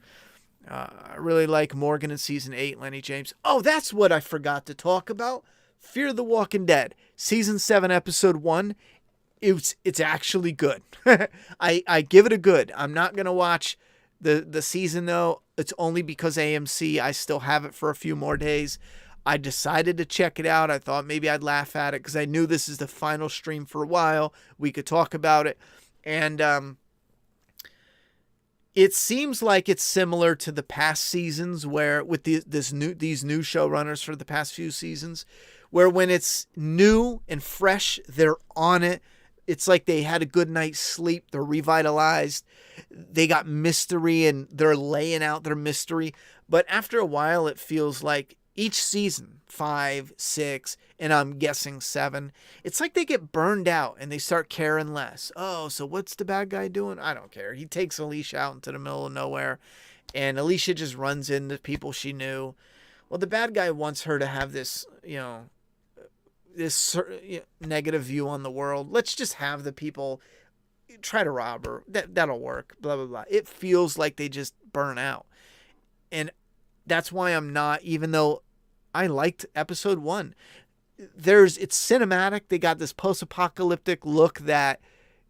I really like Morgan in Season 8, Lenny James. Oh, that's what I forgot to talk about. Fear the Walking Dead. Season 7, Episode 1. It's actually good. I give it a good. I'm not gonna watch the season though. It's only because AMC. I still have it for a few more days. I decided to check it out. I thought maybe I'd laugh at it because I knew this is the final stream for a while. We could talk about it, and it seems like it's similar to the past seasons where with these new showrunners for the past few seasons, where when it's new and fresh, they're on it. It's like they had a good night's sleep. They're revitalized. They got mystery and they're laying out their mystery. But after a while, it feels like each season, 5, 6, and I'm guessing 7, it's like they get burned out and they start caring less. Oh, so what's the bad guy doing? I don't care. He takes Alicia out into the middle of nowhere, and Alicia just runs into people she knew. Well, the bad guy wants her to have this, this negative view on the world. Let's just have the people try to rob her. That'll work. Blah, blah, blah. It feels like they just burn out. And that's why I'm not, even though I liked episode 1. It's cinematic. They got this post-apocalyptic look that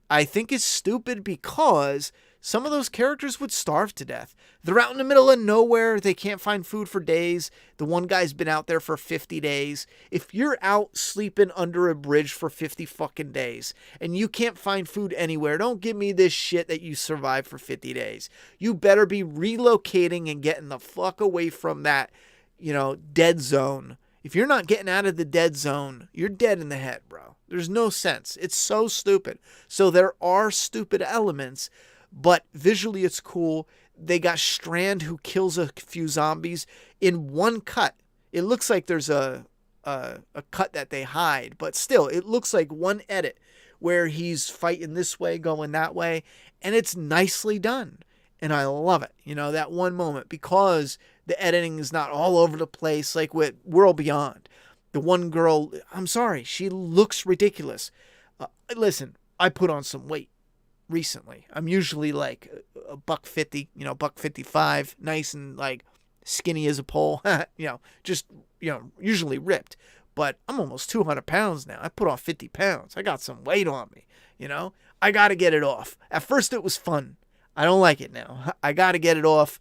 I think is stupid because some of those characters would starve to death. They're out in the middle of nowhere. They can't find food for days. The one guy's been out there for 50 days. If you're out sleeping under a bridge for 50 fucking days and you can't find food anywhere, don't give me this shit that you survived for 50 days. You better be relocating and getting the fuck away from that, dead zone. If you're not getting out of the dead zone, you're dead in the head, bro. There's no sense. It's so stupid. So there are stupid elements, but visually it's cool. They got Strand who kills a few zombies in one cut. It looks like there's a cut that they hide, but still, it looks like one edit where he's fighting this way, going that way, and it's nicely done. And I love it, that one moment, because the editing is not all over the place like with World Beyond. The one girl, I'm sorry, she looks ridiculous. Listen, I put on some weight recently. I'm usually like a $150, $155, nice and like skinny as a pole, usually ripped. But I'm almost 200 pounds now. I put on 50 pounds. I got some weight on me, I got to get it off. At first it was fun. I don't like it now. I got to get it off.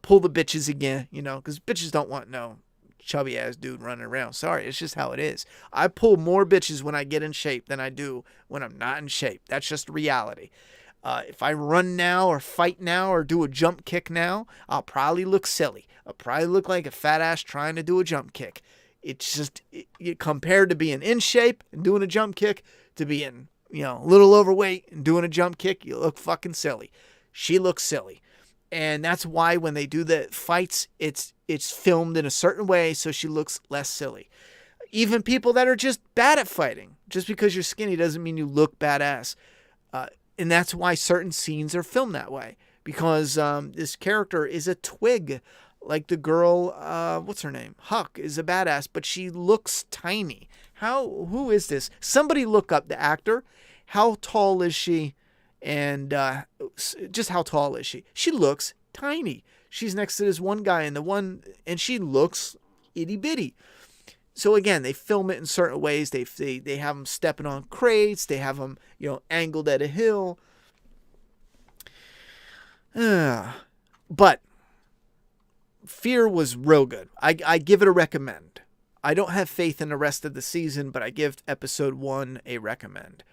Pull the bitches again, because bitches don't want no chubby ass dude running around. Sorry, it's just how it is. I pull more bitches when I get in shape than I do when I'm not in shape. That's just reality. If I run now or fight now or do a jump kick now, I'll probably look silly. I'll probably look like a fat ass trying to do a jump kick. It's just compared to being in shape and doing a jump kick to being, a little overweight and doing a jump kick, you look fucking silly. She looks silly. And that's why when they do the fights, it's filmed in a certain way so she looks less silly. Even people that are just bad at fighting, just because you're skinny doesn't mean you look badass. And that's why certain scenes are filmed that way. Because this character is a twig. Like the girl, what's her name? Huck is a badass, but she looks tiny. Who is this? Somebody look up the actor. How tall is she? And just how tall is she? She looks tiny. She's next to this one guy and she looks itty bitty. So again, they film it in certain ways. They have them stepping on crates. They have them, angled at a hill. But Fear was real good. I give it a recommend. I don't have faith in the rest of the season, but I give episode 1 a recommend.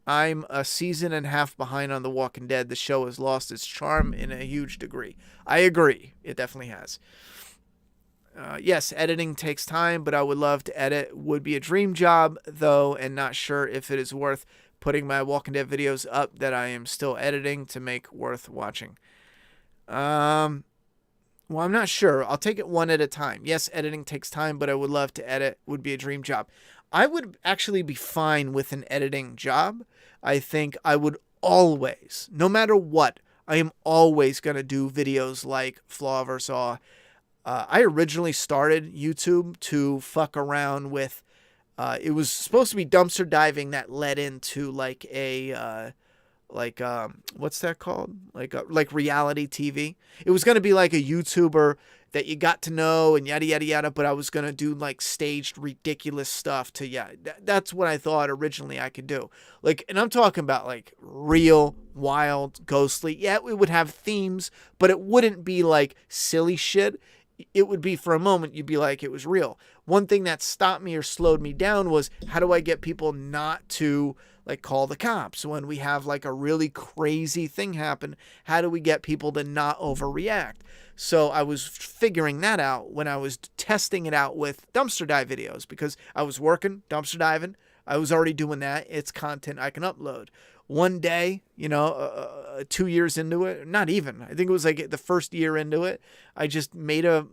I'm a season and a half behind on The Walking Dead. The show has lost its charm in a huge degree. I agree. It definitely has. Yes, editing takes time, but I would love to edit. Would be a dream job, though, and not sure if it is worth putting my Walking Dead videos up that I am still editing to make worth watching. Well, I'm not sure. I'll take it one at a time. Yes, editing takes time, but I would love to edit. Would be a dream job. I would actually be fine with an editing job. I think I would always, no matter what, I am always going to do videos like Flaw vs. Awe. I originally started YouTube to fuck around with, it was supposed to be dumpster diving that led into like a, what's that called? Like reality TV. It was going to be like a YouTuber that you got to know and yada, yada, yada, but I was going to do like staged ridiculous stuff to, yeah, that's what I thought originally I could do. Like, and I'm talking about like real, wild, ghostly. Yeah, we would have themes, but it wouldn't be like silly shit. It would be for a moment, you'd be like, it was real. One thing that stopped me or slowed me down was, how do I get people not to like call the cops when we have like a really crazy thing happen? How do we get people to not overreact? So I was figuring that out when I was testing it out with dumpster dive videos, because I was working dumpster diving. I was already doing that. It's content I can upload. One day, 2 years into it, not even, I think it was like the first year into it, I just made a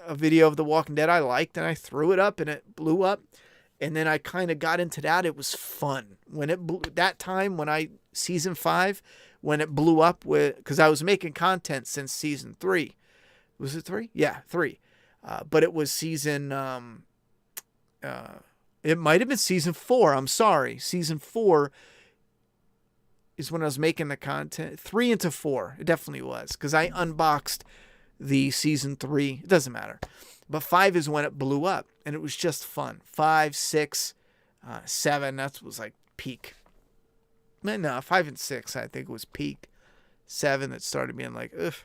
video of The Walking Dead I liked, and I threw it up and it blew up. And then I kind of got into that. It was fun when it blew, that time when season 5, when it blew up because I was making content since season 3. Was it 3? Yeah, 3. But it was season, it might have been season 4. I'm sorry. Season 4 is when I was making the content. 3 into 4. It definitely was, because I unboxed the season 3. It doesn't matter. But 5 is when it blew up, and it was just fun. 5, 6, 7, that was like peak. No, 5 and 6, I think it was peak. 7, that started being like, ugh.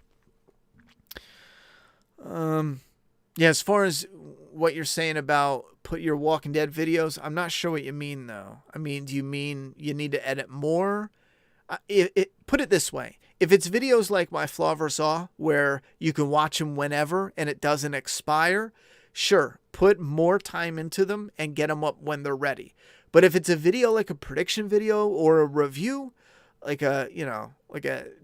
Yeah, as far as what you're saying about put your Walking Dead videos, I'm not sure what you mean, though. I mean, do you mean you need to edit more? Put it this way. If it's videos like my Flaw vs. Awe, where you can watch them whenever and it doesn't expire, sure, put more time into them and get them up when they're ready. But if it's a video like a prediction video or a review, like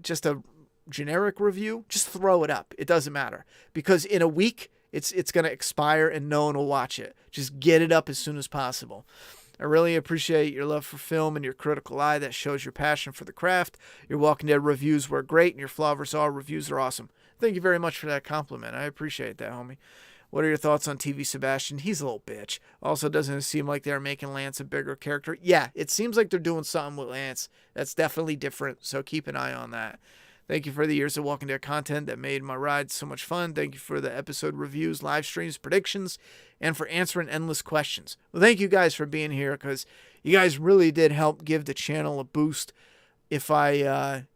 just a generic review, just throw it up. It doesn't matter, because in a week it's going to expire and no one will watch it. Just get it up as soon as possible. I really appreciate your love for film and your critical eye that shows your passion for the craft. Your Walking Dead reviews were great, and your Flaw vs. Awe reviews are awesome. Thank you very much for that compliment. I appreciate that, homie. What are your thoughts on TV Sebastian? He's a little bitch. Also, doesn't it seem like they're making Lance a bigger character? Yeah, it seems like they're doing something with Lance that's definitely different, so keep an eye on that. Thank you for the years of Walking Dead content that made my ride so much fun. Thank you for the episode reviews, live streams, predictions, and for answering endless questions. Well, thank you guys for being here, because you guys really did help give the channel a boost. If I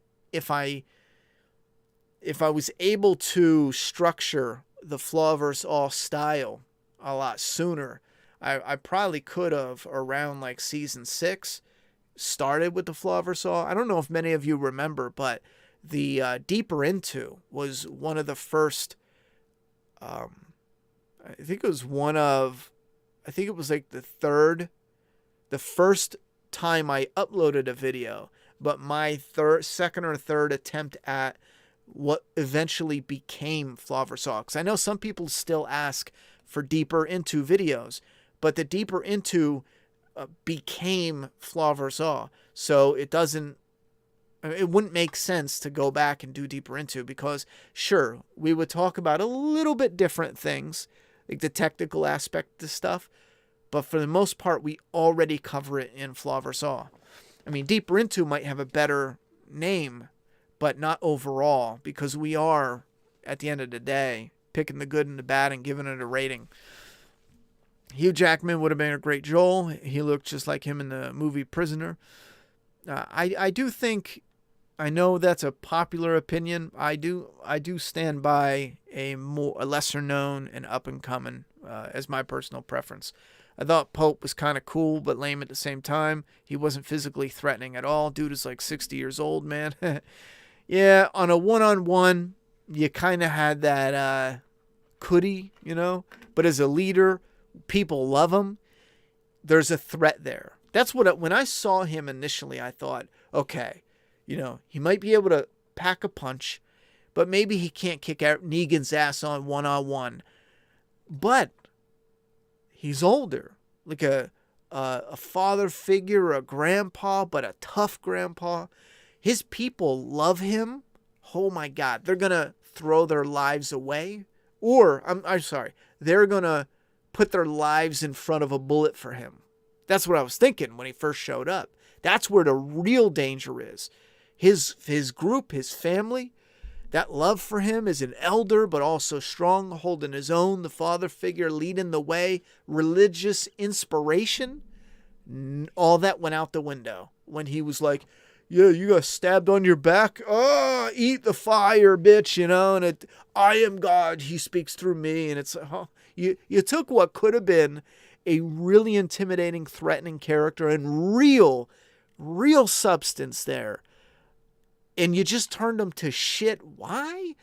was able to structure the Flaw vs. Awe style a lot sooner, I probably could have, around like season 6, started with the Flaw vs. Awe. I don't know if many of you remember, but the Deeper Into was one of the first, I think it was like the first time I uploaded a video, but my second or third attempt at what eventually became Flaw vs. Awe. Because I know some people still ask for Deeper Into videos, but the Deeper Into became Flaw vs. Awe. So it wouldn't make sense to go back and do Deeper Into, because sure, we would talk about a little bit different things, like the technical aspect of stuff, but for the most part, we already cover it in Flaw vs. Awe. I mean, Deeper Into might have a better name, but not overall, because we are, at the end of the day, picking the good and the bad and giving it a rating. Hugh Jackman would have been a great Joel. He looked just like him in the movie Prisoner. I do think, I know that's a popular opinion. I do stand by a lesser known and up and coming as my personal preference. I thought Pope was kind of cool but lame at the same time. He wasn't physically threatening at all. Dude is like 60 years old, man. Yeah, on a one-on-one, you kind of had that Cootie, but as a leader, people love him. There's a threat there. That's what, when I saw him initially, I thought, okay, he might be able to pack a punch, but maybe he can't kick out Negan's ass on one-on-one. But he's older, like a father figure, a grandpa, but a tough grandpa. His people love him. Oh my God, they're gonna throw their lives away, or I'm sorry, they're gonna put their lives in front of a bullet for him. That's what I was thinking when he first showed up. That's where the real danger is. His group, his family, That love for him as an elder, but also strong, holding his own, the father figure leading the way, religious inspiration, all that went out the window when he was like, yeah, you got stabbed on your back. Oh, eat the fire, bitch, and I am God. He speaks through me. And it's, you took what could have been a really intimidating, threatening character and real substance there, and you just turned him to shit. Why?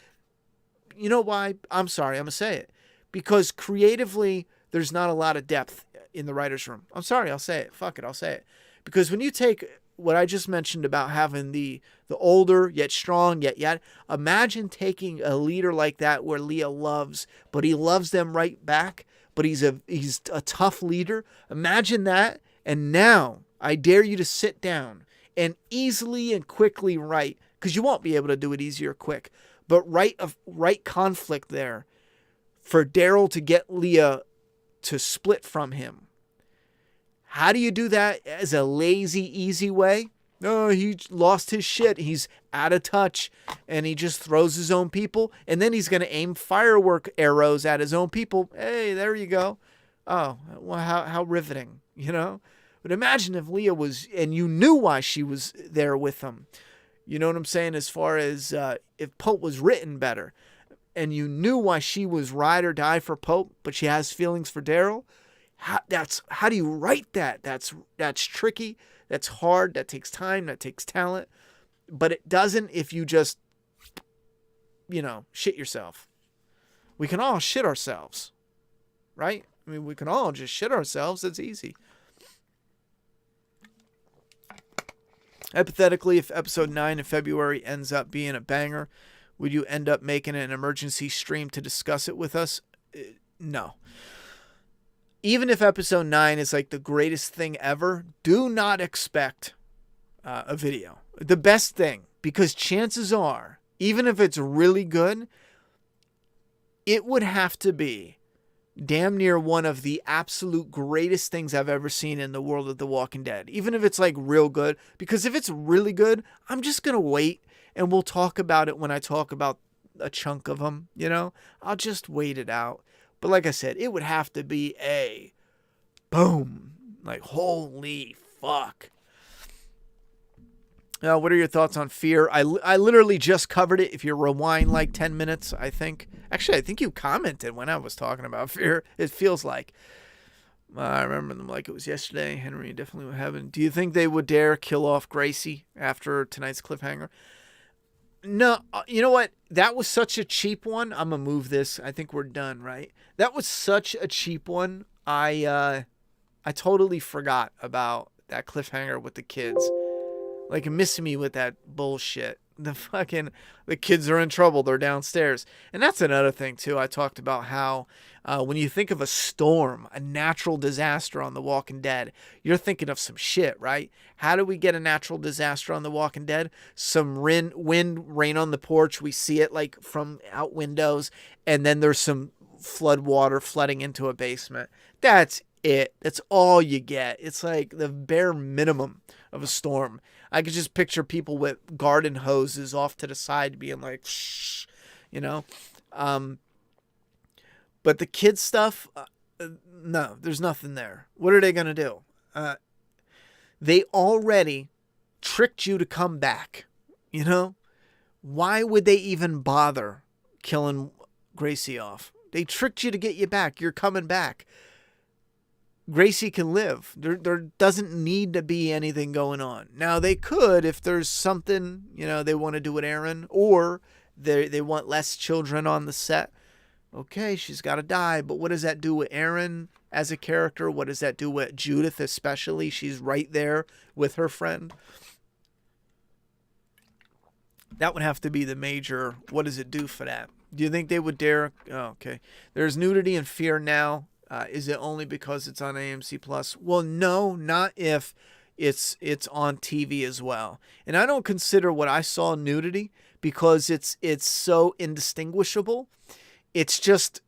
You know why? I'm sorry, I'm going to say it. Because creatively, there's not a lot of depth in the writer's room. I'm sorry, I'll say it. Fuck it, I'll say it. Because when you take what I just mentioned about having the older, yet strong, yet, imagine taking a leader like that where Leah loves, but he loves them right back, but he's a tough leader. Imagine that, and now I dare you to sit down and easily and quickly write, because you won't be able to do it easy or quick, but write conflict there for Daryl to get Leah to split from him. How do you do that as a lazy, easy way? No, he lost his shit. He's out of touch, and he just throws his own people, and then he's going to aim firework arrows at his own people. Hey, there you go. Oh, well, how riveting, But imagine if Leah was, and you knew why she was there with him. You know what I'm saying? As far as if Pope was written better, and you knew why she was ride or die for Pope, but she has feelings for Daryl. How do you write that? That's tricky. That's hard. That takes time. That takes talent. But it doesn't if you just, shit yourself. We can all shit ourselves, right? I mean, we can all just shit ourselves. It's easy. Hypothetically, if episode 9 in February ends up being a banger, would you end up making an emergency stream to discuss it with us? No. Even if episode 9 is like the greatest thing ever, do not expect a video. The best thing, because chances are, even if it's really good, it would have to be damn near one of the absolute greatest things I've ever seen in the world of The Walking Dead. Even if it's like real good, because if it's really good, I'm just going to wait and we'll talk about it when I talk about a chunk of them, I'll just wait it out. But like I said, it would have to be a boom, like holy fuck. Now, what are your thoughts on Fear? I literally just covered it. If you rewind like 10 minutes, I think. Actually, I think you commented when I was talking about Fear. It feels like. I remember them like it was yesterday. Henry definitely would have it. Do you think they would dare kill off Gracie after tonight's cliffhanger? No, you know what? That was such a cheap one. I'm going to move this. I think we're done, right? That was such a cheap one. I totally forgot about that cliffhanger with the kids. Like, missing me with that bullshit. The kids are in trouble. They're downstairs. And that's another thing, too. I talked about how when you think of a storm, a natural disaster on The Walking Dead, you're thinking of some shit, right? How do we get a natural disaster on The Walking Dead? Some wind, rain on the porch. We see it like from out windows. And then there's some flood water flooding into a basement. That's it. That's all you get. It's like the bare minimum of a storm. I could just picture people with garden hoses off to the side being like, shh, But the kids stuff, no, there's nothing there. What are they going to do? They already tricked you to come back, Why would they even bother killing Gracie off? They tricked you to get you back. You're coming back. Gracie can live. There doesn't need to be anything going on. Now, they could if there's something, they want to do with Aaron, or they want less children on the set. Okay, she's got to die, but what does that do with Aaron as a character? What does that do with Judith especially? She's right there with her friend. That would have to be the major, what does it do for that? Do you think they would dare? Oh, okay. There's nudity and Fear now. Is it only because it's on AMC Plus? Well, no, not if it's on TV as well. And I don't consider what I saw nudity because it's so indistinguishable. It's just,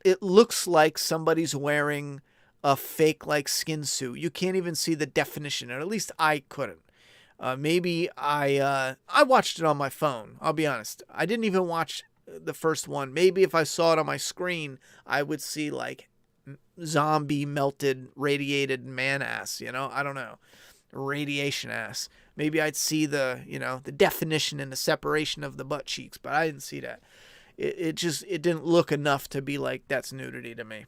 it looks like somebody's wearing a fake like skin suit. You can't even see the definition, or at least I couldn't. Maybe I watched it on my phone. I'll be honest. I didn't even watch the first one. Maybe if I saw it on my screen, I would see like zombie melted radiated man ass, I don't know. Radiation ass. Maybe I'd see the definition and the separation of the butt cheeks, but I didn't see that. It didn't look enough to be like, that's nudity to me.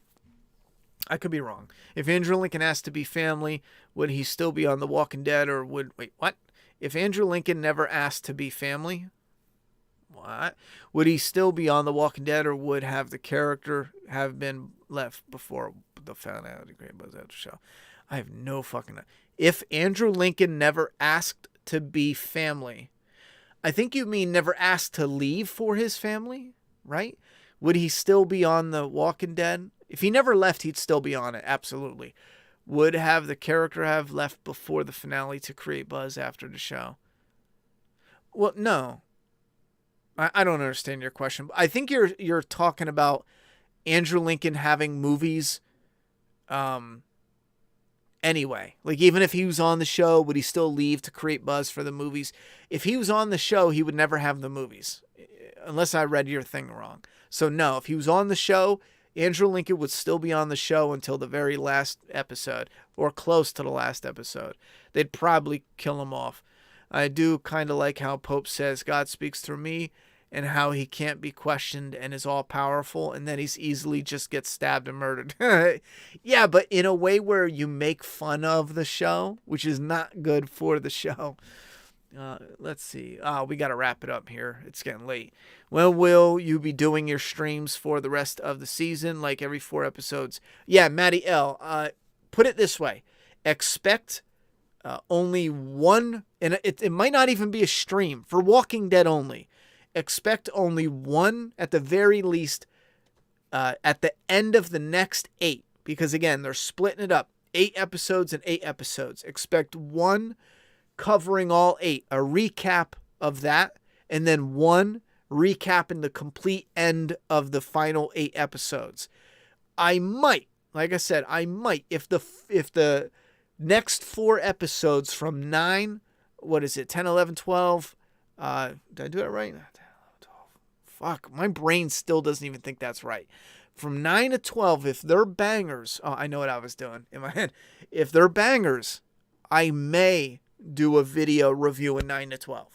I could be wrong. If Andrew Lincoln asked to be family, would he still be on The Walking Dead, or wait, what? If Andrew Lincoln never asked to be family, what? Would he still be on The Walking Dead, or would have the character have been left before the finality Great Buzz after show? I have no fucking... If Andrew Lincoln never asked to be family, I think you mean never asked to leave for his family, right? Would he still be on The Walking Dead? If he never left, he'd still be on it, absolutely. Would have the character have left before the finale to create buzz after the show? Well, no. I don't understand your question. I think you're talking about Andrew Lincoln having movies anyway. Like, even if he was on the show, would he still leave to create buzz for the movies? If he was on the show, he would never have the movies. Unless I read your thing wrong. So no, if he was on the show, Andrew Lincoln would still be on the show until the very last episode, or close to the last episode. They'd probably kill him off. I do kind of like how Pope says God speaks through me, and how he can't be questioned and is all powerful, and then he's easily just gets stabbed and murdered. Yeah, but in a way where you make fun of the show, which is not good for the show. Let's see. We got to wrap it up here. It's getting late. Well, will you be doing your streams for the rest of the season, like every 4 episodes? Yeah, Maddie L. Put it this way. Expect only one, and it might not even be a stream, for Walking Dead only. Expect only one, at the very least, at the end of the next 8. Because, again, they're splitting it up. 8 episodes and 8 episodes. Expect one covering all 8, a recap of that, and then one recapping the complete end of the final 8 episodes. I might, like I said, if the next 4 episodes from 9, 10, 11, 12, did I do that right? 10, 11, 12. Fuck, my brain still doesn't even think that's right. From 9 to 12, if they're bangers, I know what I was doing in my head. If they're bangers, I may do a video reviewing 9 to 12.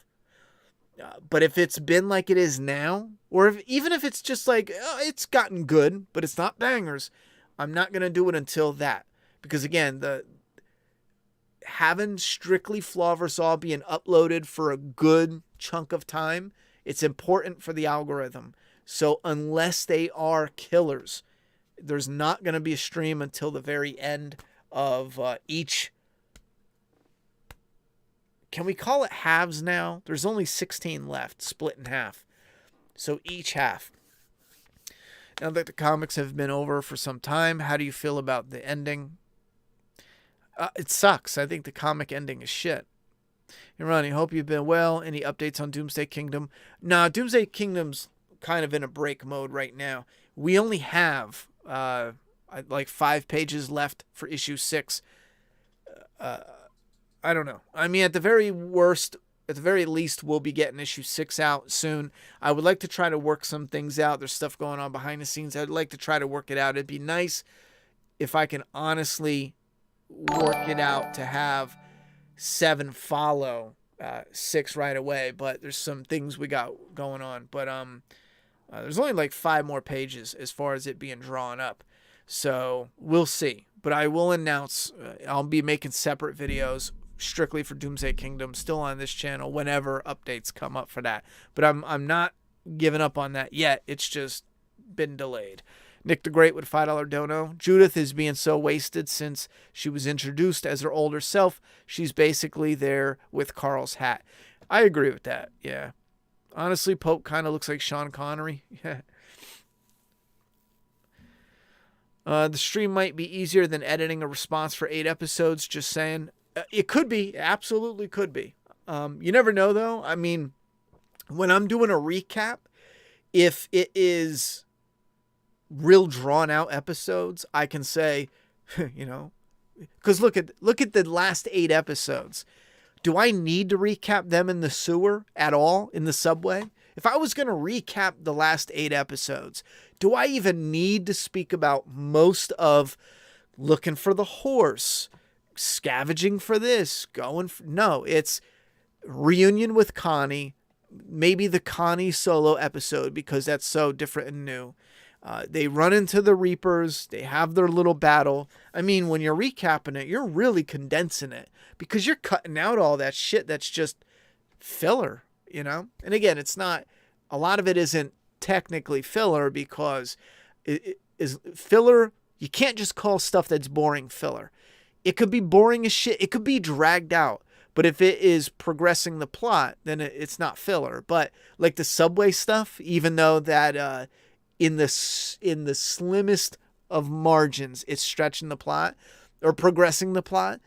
But if it's been like it is now, or even if it's just like, it's gotten good, but it's not bangers, I'm not going to do it until that. Because again, having Strictly Flaw vs. All being uploaded for a good chunk of time, it's important for the algorithm. So unless they are killers, there's not going to be a stream until the very end of each. Can we call it halves now? There's only 16 left, split in half. So each half. Now that the comics have been over for some time, how do you feel about the ending? It sucks. I think the comic ending is shit. Hey, Ronnie, hope you've been well. Any updates on Doomsday Kingdom? Nah, Doomsday Kingdom's kind of in a break mode right now. We only have like 5 pages left for issue 6. I don't know. I mean, at the very least, we'll be getting issue 6 out soon. I would like to try to work some things out. There's stuff going on behind the scenes. I'd like to try to work it out. It'd be nice if I can honestly work it out to have 7 follow 6 right away. But there's some things we got going on. But there's only like 5 more pages as far as it being drawn up. So we'll see. But I will announce I'll be making separate videos strictly for Doomsday Kingdom, still on this channel whenever updates come up for that. But I'm not giving up on that yet. It's just been delayed. Nick the Great with $5 dono. Judith is being so wasted since she was introduced as her older self. She's basically there with Carl's hat. I agree with that. Yeah. Honestly, Pope kind of looks like Sean Connery. Yeah. The stream might be easier than editing a response for 8 episodes. Just saying. It could be. Absolutely could be. You never know, though. I mean, when I'm doing a recap, if it is real drawn out episodes, I can say, because look at the last 8 episodes. Do I need to recap them in the sewer at all, in the subway? If I was going to recap the last 8 episodes, do I even need to speak about most of looking for the horse, scavenging for this, no, it's reunion with Connie, maybe the Connie solo episode because that's so different and new. They run into the Reapers. They have their little battle. I mean, when you're recapping it, you're really condensing it because you're cutting out all that shit that's just filler, you know? And again, it's not, a lot of it isn't technically filler because it is filler. You can't just call stuff that's boring filler. It could be boring as shit. It could be dragged out. But if it is progressing the plot, then it's not filler. But like the subway stuff, even though that in the slimmest of margins, it's stretching the plot or progressing the plot,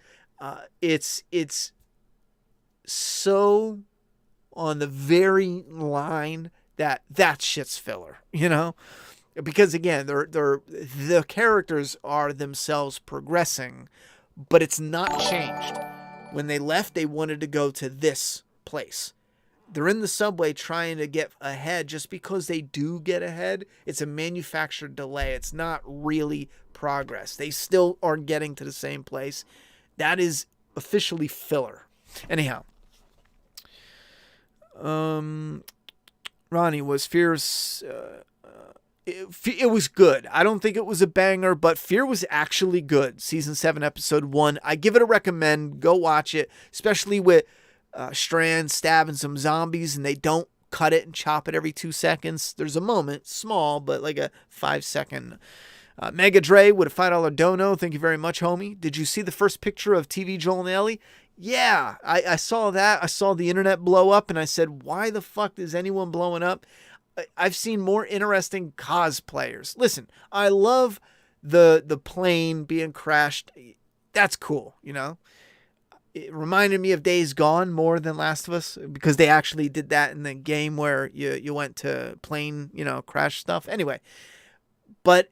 it's so on the very line that shit's filler, you know? Because again, the characters are themselves progressing, but it's not changed. When they left, they wanted to go to this place. They're in the subway trying to get ahead. Just because they do get ahead, it's a manufactured delay. It's not really progress. They still are getting to the same place. That is officially filler. Anyhow, Ronnie, was Fear's... It was good. I don't think it was a banger, but Fear was actually good. Season 7, episode 1. I give it a recommend. Go watch it, especially with Strand stabbing some zombies, and they don't cut it and chop it every 2 seconds. There's a moment, small, but like a 5-second. Mega Dre with a $5 dono. Thank you very much, homie. Did you see the first picture of TV Joel and Ellie? Yeah, I saw that. I saw the internet blow up, and I said, why the fuck is anyone blowing up? I've seen more interesting cosplayers. Listen, I love the plane being crashed. That's cool, you know? It reminded me of Days Gone more than Last of Us because they actually did that in the game where you went to plane, you know, crash stuff. Anyway, but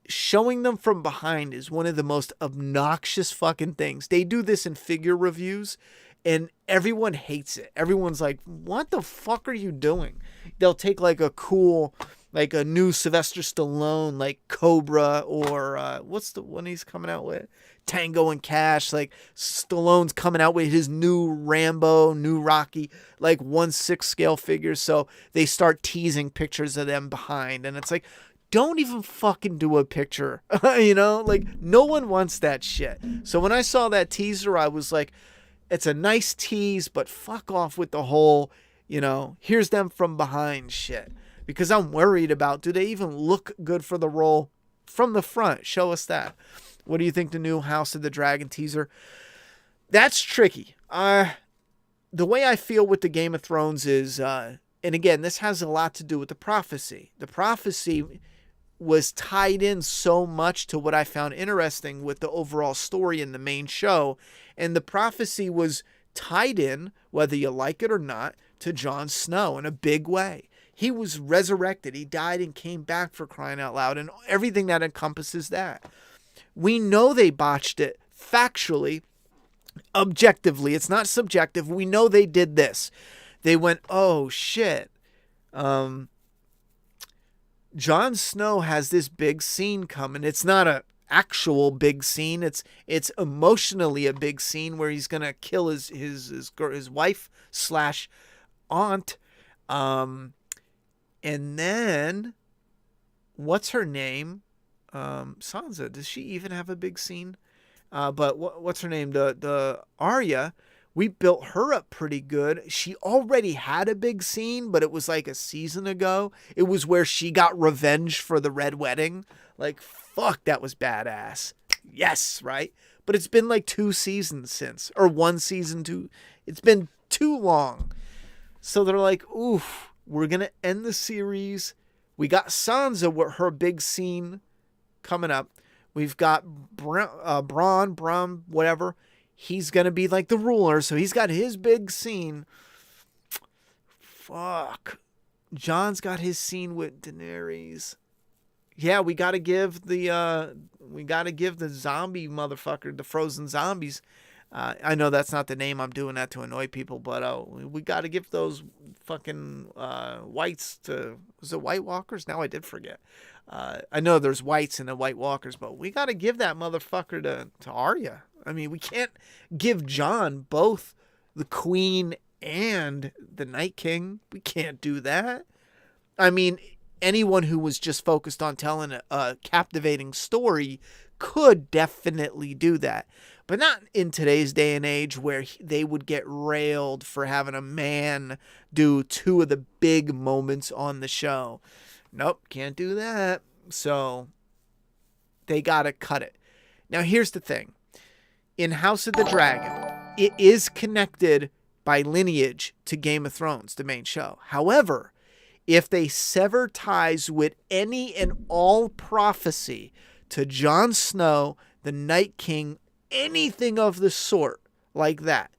showing them from behind is one of the most obnoxious fucking things. They do this in figure reviews and everyone hates it. Everyone's like, what the fuck are you doing? They'll take like a cool, like a new Sylvester Stallone, like Cobra, or what's the one he's coming out with? Tango and Cash. Like Stallone's coming out with his new Rambo, new Rocky, like 1/6 scale figures. So they start teasing pictures of them behind. And it's like, don't even fucking do a picture. You know, like no one wants that shit. So when I saw that teaser, I was like, it's a nice tease, but fuck off with the whole, you know, here's them from behind shit. Because I'm worried about, do they even look good for the role from the front? Show us that. What do you think the new House of the Dragon teaser? That's tricky. The way I feel with the Game of Thrones is, and again, this has a lot to do with the prophecy. The prophecy was tied in so much to what I found interesting with the overall story in the main show. And the prophecy was tied in, whether you like it or not, to Jon Snow in a big way. He was resurrected. He died and came back, for crying out loud, and everything that encompasses that. We know they botched it factually, objectively. It's not subjective. We know they did this. They went, oh shit. Jon Snow has this big scene coming. It's not a actual big scene. It's emotionally a big scene where he's gonna kill his wife / aunt. And then what's her name? Sansa. Does she even have a big scene? But what's her name? The Arya. We built her up pretty good. She already had a big scene, but it was like a season ago. It was where she got revenge for the Red Wedding. Like, fuck, that was badass. Yes, right? But it's been like 2 seasons since. Or 1 season, 2. It's been too long. So they're like, oof, we're going to end the series. We got Sansa with her big scene coming up. We've got Bronn, whatever. He's going to be like the ruler, so he's got his big scene. Fuck. John's got his scene with Daenerys. Yeah, we got to give the zombie motherfucker, the frozen zombies, I know that's not the name. I'm doing that to annoy people, but we got to give those fucking whites to, was it White Walkers? Now I did forget. I know there's whites and the White Walkers, but we got to give that motherfucker to Arya. I mean, we can't give Jon both the Queen and the Night King. We can't do that. I mean, anyone who was just focused on telling a captivating story could definitely do that. But not in today's day and age where they would get railed for having a man do two of the big moments on the show. Nope, can't do that. So they got to cut it. Now, here's the thing. In House of the Dragon, it is connected by lineage to Game of Thrones, the main show. However, if they sever ties with any and all prophecy to Jon Snow, the Night King, anything of the sort like that,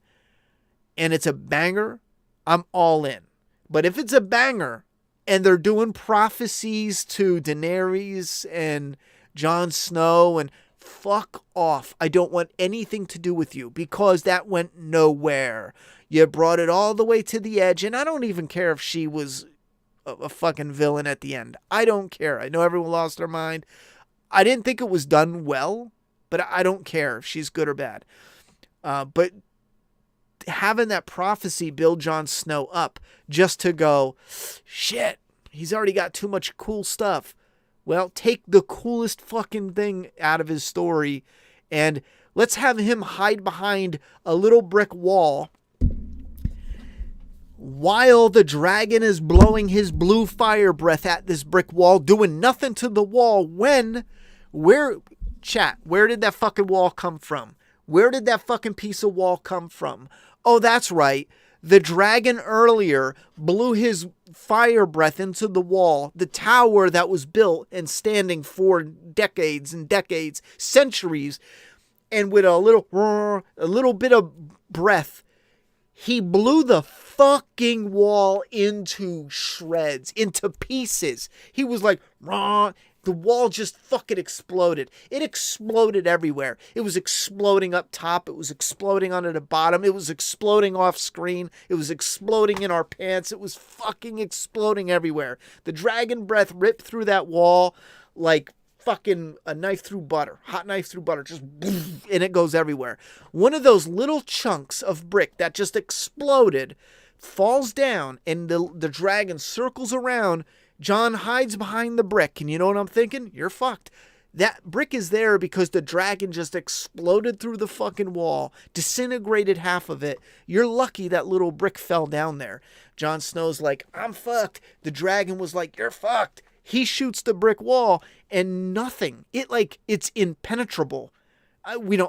and it's a banger, I'm all in. But if it's a banger and they're doing prophecies to Daenerys and Jon Snow, and fuck off, I don't want anything to do with you, because that went nowhere. You brought it all the way to the edge, and I don't even care if she was a fucking villain at the end. I don't care. I know everyone lost their mind. I didn't think it was done well, but I don't care if she's good or bad. But having that prophecy build Jon Snow up just to go, shit, he's already got too much cool stuff. Well, take the coolest fucking thing out of his story and let's have him hide behind a little brick wall while the dragon is blowing his blue fire breath at this brick wall, doing nothing to the wall. Where did that fucking wall come from? Where did that fucking piece of wall come from? Oh, that's right. The dragon earlier blew his fire breath into the wall, the tower that was built and standing for decades and decades, centuries, and with a little bit of breath, he blew the fucking wall into shreds, into pieces. He was like, raw. The wall just fucking exploded. It exploded everywhere. It was exploding up top. It was exploding onto the bottom. It was exploding off screen. It was exploding in our pants. It was fucking exploding everywhere. The dragon breath ripped through that wall like fucking a knife through butter. Hot knife through butter. Just boom, and it goes everywhere. One of those little chunks of brick that just exploded falls down, and the dragon circles around. Jon hides behind the brick, and you know what I'm thinking? You're fucked. That brick is there because the dragon just exploded through the fucking wall, disintegrated half of it. You're lucky that little brick fell down there. Jon Snow's like, I'm fucked. The dragon was like, you're fucked. He shoots the brick wall, and nothing. It's impenetrable.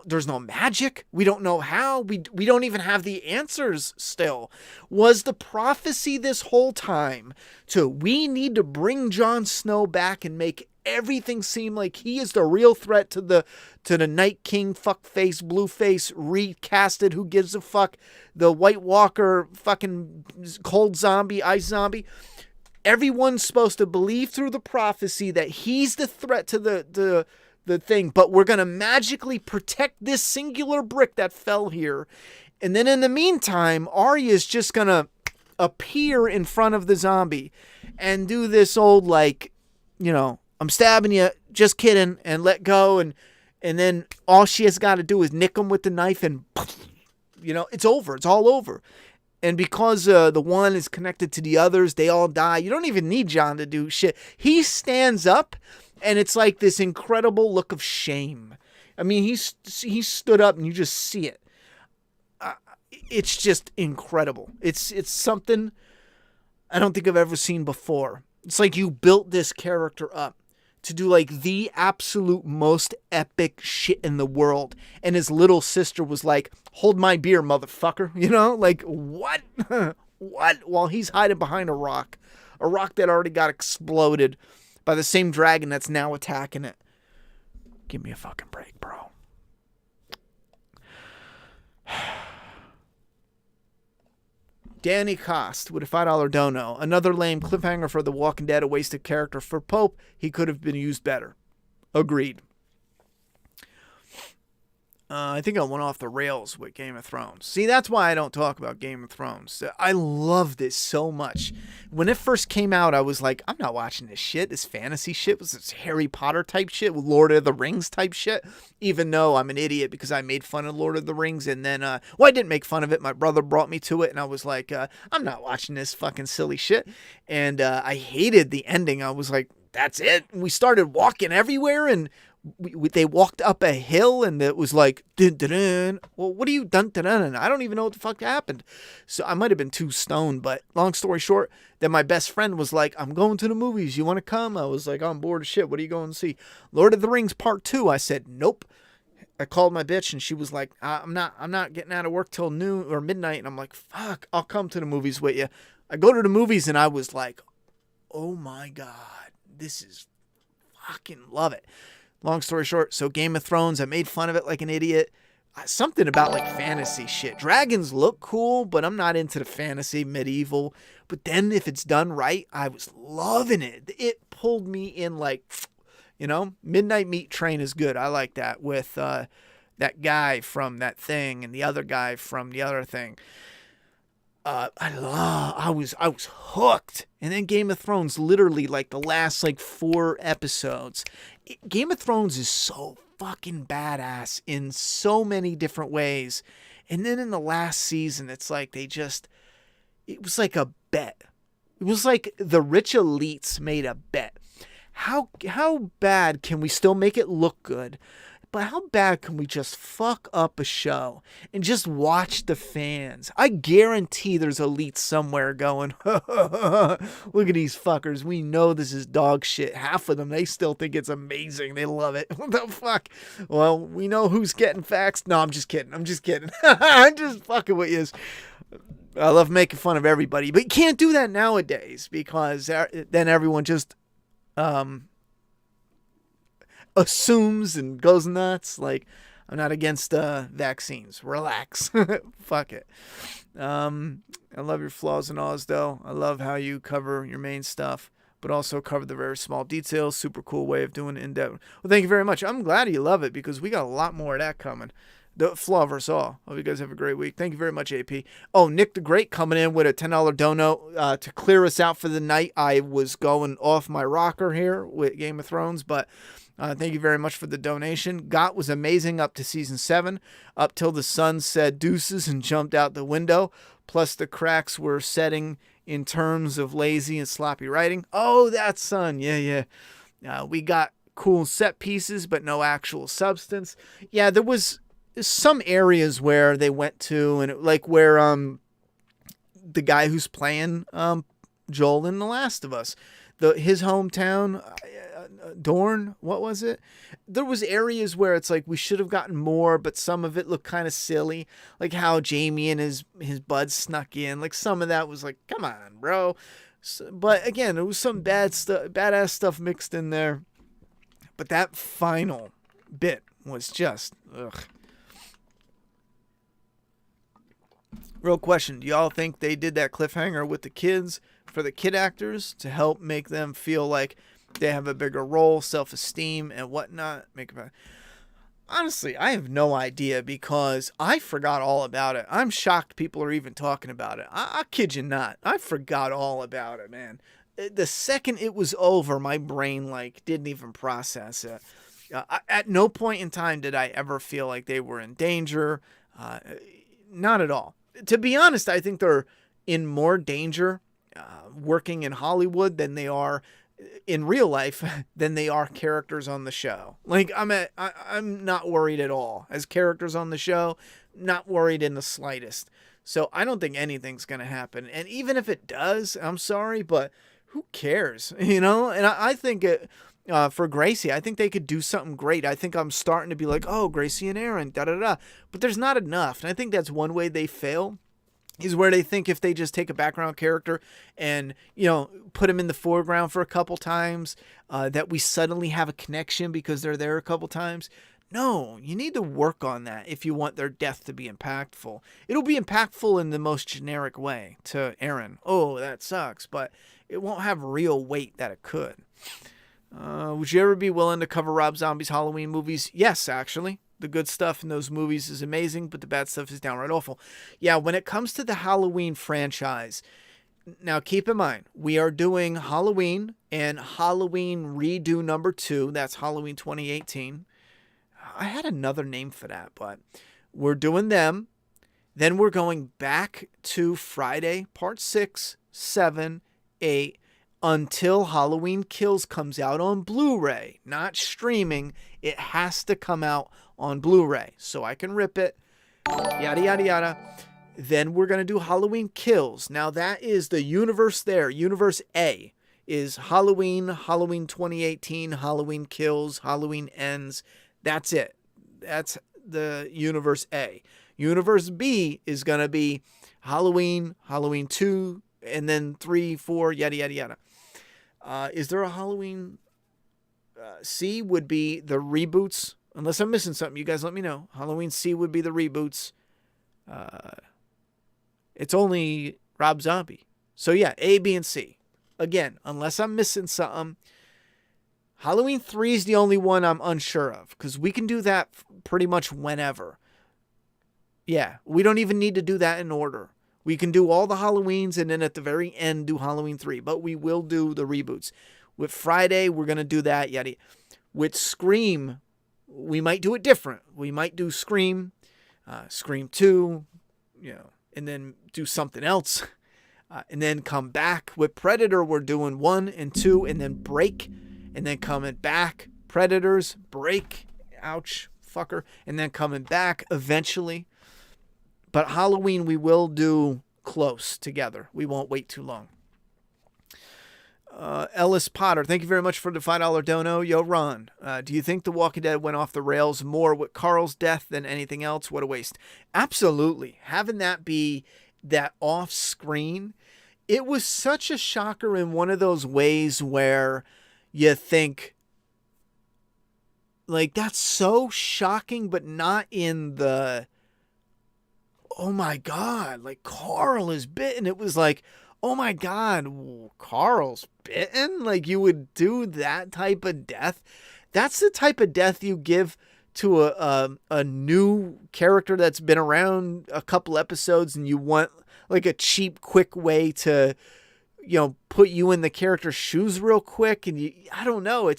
There's no magic. We don't know how. We don't even have the answers still. Was the prophecy this whole time we need to bring Jon Snow back and make everything seem like he is the real threat to the Night King, fuckface, blueface, recasted, who gives a fuck, the White Walker, fucking cold zombie, ice zombie? Everyone's supposed to believe through the prophecy that he's the threat to the thing, but we're going to magically protect this singular brick that fell here. And then in the meantime, Arya's just going to appear in front of the zombie and do this old, I'm stabbing you, just kidding, and let go. And then all she has got to do is nick him with the knife and, it's over. It's all over. And because the one is connected to the others, they all die. You don't even need Jon to do shit. He stands up, and it's like this incredible look of shame. I mean, he stood up, and you just see it. It's just incredible. It's something I don't think I've ever seen before. It's like you built this character up to do like the absolute most epic shit in the world. And his little sister was like, hold my beer, motherfucker. Like, what? What? While he's hiding behind a rock that already got exploded by the same dragon that's now attacking it. Give me a fucking break, bro. Danny Cost with a $5 dono. Another lame cliffhanger for The Walking Dead. A wasted character for Pope. He could have been used better. Agreed. I think I went off the rails with Game of Thrones. See, that's why I don't talk about Game of Thrones. I loved it so much. When it first came out, I was like, I'm not watching this shit. This fantasy shit was this Harry Potter type shit with Lord of the Rings type shit. Even though I'm an idiot because I made fun of Lord of the Rings. And then, I didn't make fun of it. My brother brought me to it. And I was like, I'm not watching this fucking silly shit. And I hated the ending. I was like, that's it. And we started walking everywhere and they walked up a hill and it was like, dun, dun, dun. Well, what are you dun, dun, dun? I don't even know what the fuck happened. So I might have been too stoned, but long story short, then my best friend was like, I'm going to the movies. You want to come? I was like, I'm bored as shit. What are you going to see? Lord of the Rings Part 2. I said, nope. I called my bitch and she was like, I'm not getting out of work till noon or midnight. And I'm like, fuck, I'll come to the movies with you. I go to the movies and I was like, oh my God, this is fucking love it. Long story short, so Game of Thrones, I made fun of it like an idiot. Something about like fantasy shit. Dragons look cool, but I'm not into the fantasy, medieval. But then if it's done right, I was loving it. It pulled me in like, Midnight Meat Train is good. I like that with that guy from that thing and the other guy from the other thing. I was hooked. And then Game of Thrones, literally like the last like 4 episodes. Game of Thrones is so fucking badass in so many different ways. And then in the last season, it's like it was like a bet. It was like the rich elites made a bet. How bad can we still make it look good? But how bad can we just fuck up a show and just watch the fans? I guarantee there's elites somewhere going, look at these fuckers. We know this is dog shit. Half of them, they still think it's amazing. They love it. What the fuck? Well, we know who's getting faxed. No, I'm just kidding. I'm just fucking with you. I love making fun of everybody. But you can't do that nowadays because then everyone just assumes and goes nuts. Like, I'm not against vaccines. Relax. Fuck it. I love your flaws and alls, though. I love how you cover your main stuff, but also cover the very small details. Super cool way of doing it in depth. Well, thank you very much. I'm glad you love it because we got a lot more of that coming. The flaw versus all. Hope you guys have a great week. Thank you very much, AP. Oh, Nick the Great coming in with a $10 dono to clear us out for the night. I was going off my rocker here with Game of Thrones, but thank you very much for the donation. Got was amazing up to season 7, up till the sun said deuces and jumped out the window. Plus the cracks were setting in terms of lazy and sloppy writing. Oh, that son. Yeah. We got cool set pieces, but no actual substance. Yeah, there was some areas where they went to, and like where the guy who's playing Joel in The Last of Us, his hometown, Dorne, what was it? There was areas where it's like we should have gotten more, but some of it looked kind of silly, like how Jamie and his bud snuck in. Like some of that was like, come on, bro. But again, it was some badass stuff mixed in there. But that final bit was just ugh. Real question, do y'all think they did that cliffhanger with the kids for the kid actors to help make them feel like they have a bigger role, self-esteem, and whatnot? Honestly, I have no idea because I forgot all about it. I'm shocked people are even talking about it. I kid you not. I forgot all about it, man. The second it was over, my brain didn't even process it. At no point in time did I ever feel like they were in danger. Not at all. To be honest, I think they're in more danger working in Hollywood than they are in real life than they are characters on the show. Like I'm not worried at all as characters on the show, not worried in the slightest. So I don't think anything's going to happen. And even if it does, I'm sorry, but who cares? And I think for Gracie, I think they could do something great. I think I'm starting to be like, oh, Gracie and Aaron, da-da-da. But there's not enough. And I think that's one way they fail, is where they think if they just take a background character and, put them in the foreground for a couple times, that we suddenly have a connection because they're there a couple times. No, you need to work on that if you want their death to be impactful. It'll be impactful in the most generic way to Aaron. Oh, that sucks. But it won't have real weight that it could. Would you ever be willing to cover Rob Zombie's Halloween movies? Yes, actually. The good stuff in those movies is amazing, but the bad stuff is downright awful. Yeah, when it comes to the Halloween franchise, now keep in mind, we are doing Halloween and Halloween Redo number 2. That's Halloween 2018. I had another name for that, but we're doing them. Then we're going back to Friday, part 6, 7, 8, until Halloween Kills comes out on Blu-ray, not streaming. It has to come out on Blu-ray so I can rip it, yada, yada, yada. Then we're going to do Halloween Kills. Now that is the universe there. Universe A is Halloween, Halloween 2018, Halloween Kills, Halloween Ends. That's it. That's the Universe A. Universe B is going to be Halloween, Halloween 2, and then 3, 4, yada, yada, yada. Is there a Halloween? C would be the reboots. Unless I'm missing something, you guys let me know. Halloween C would be the reboots. It's only Rob Zombie. So yeah, A, B, and C. Again, unless I'm missing something. Halloween 3 is the only one I'm unsure of, because we can do that pretty much whenever. Yeah, we don't even need to do that in order. We can do all the Halloweens and then at the very end do Halloween 3, but we will do the reboots. With Friday, we're going to do that, yada. With Scream, we might do it different. We might do Scream, Scream 2, and then do something else, and then come back. With Predator, we're doing 1 and 2, and then break, and then coming back. Predators, break, ouch, fucker, and then coming back eventually. But Halloween, we will do close together. We won't wait too long. Ellis Potter, thank you very much for the $5 dono. Yo, Ron, do you think The Walking Dead went off the rails more with Carl's death than anything else? What a waste. Absolutely. Having that be that off screen, it was such a shocker in one of those ways where you think, like, that's so shocking, but not in the, oh my God, like Carl is bitten. It was like, oh my God, Carl's bitten? Like, you would do that type of death? That's the type of death you give to a new character that's been around a couple episodes, and you want like a cheap, quick way to, put you in the character's shoes real quick. And I don't know.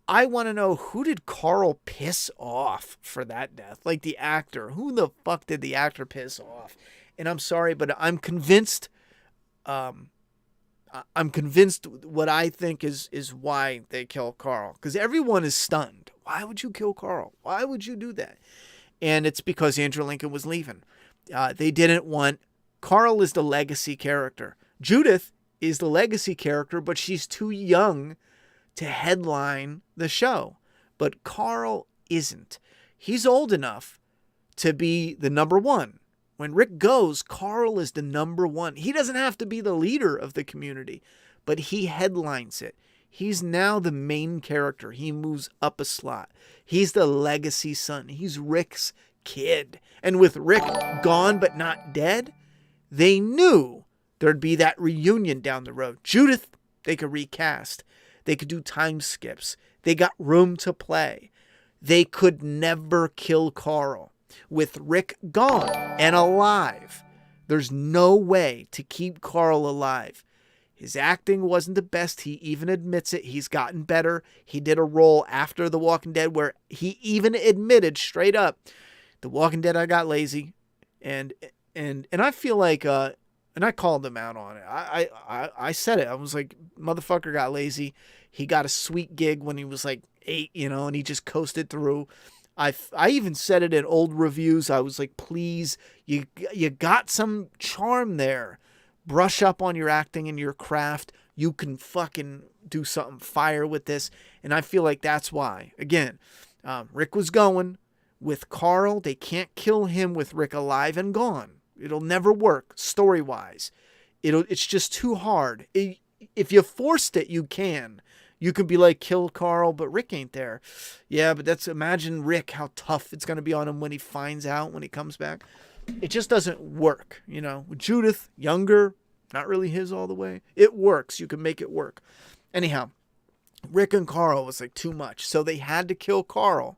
I want to know, who did Carl piss off for that death? Like the actor. Who the fuck did the actor piss off? And I'm sorry, but I'm convinced what I think is why they kill Carl. Because everyone is stunned. Why would you kill Carl? Why would you do that? And it's because Andrew Lincoln was leaving. They didn't want... Carl is the legacy character. Judith is the legacy character, but she's too young to headline the show. But Carl isn't. He's old enough to be the number one. When Rick goes, Carl is the number one. He doesn't have to be the leader of the community, but he headlines it. He's now the main character. He moves up a slot. He's the legacy son. He's Rick's kid. And with Rick gone but not dead, they knew there'd be that reunion down the road. Judith, they could recast. They could do time skips. They got room to play. They could never kill Carl. With Rick gone and alive, there's no way to keep Carl alive. His acting wasn't the best. He even admits it. He's gotten better. He did a role after The Walking Dead where he even admitted straight up, The Walking Dead, I got lazy. And I feel like, and I called him out on it. I said it. I was like, motherfucker got lazy. He got a sweet gig when he was like 8, and he just coasted through. I even said it in old reviews. I was like, please, you got some charm there. Brush up on your acting and your craft. You can fucking do something fire with this. And I feel like that's why. Again, Rick was going. With Carl, they can't kill him with Rick alive and gone. It'll never work story-wise. It's just too hard. If you forced it, you can. You could be like, kill Carl, but Rick ain't there. Yeah, but imagine Rick, how tough it's going to be on him when he finds out, when he comes back. It just doesn't work, With Judith, younger, not really his all the way. It works. You can make it work. Anyhow, Rick and Carl was like too much. So they had to kill Carl.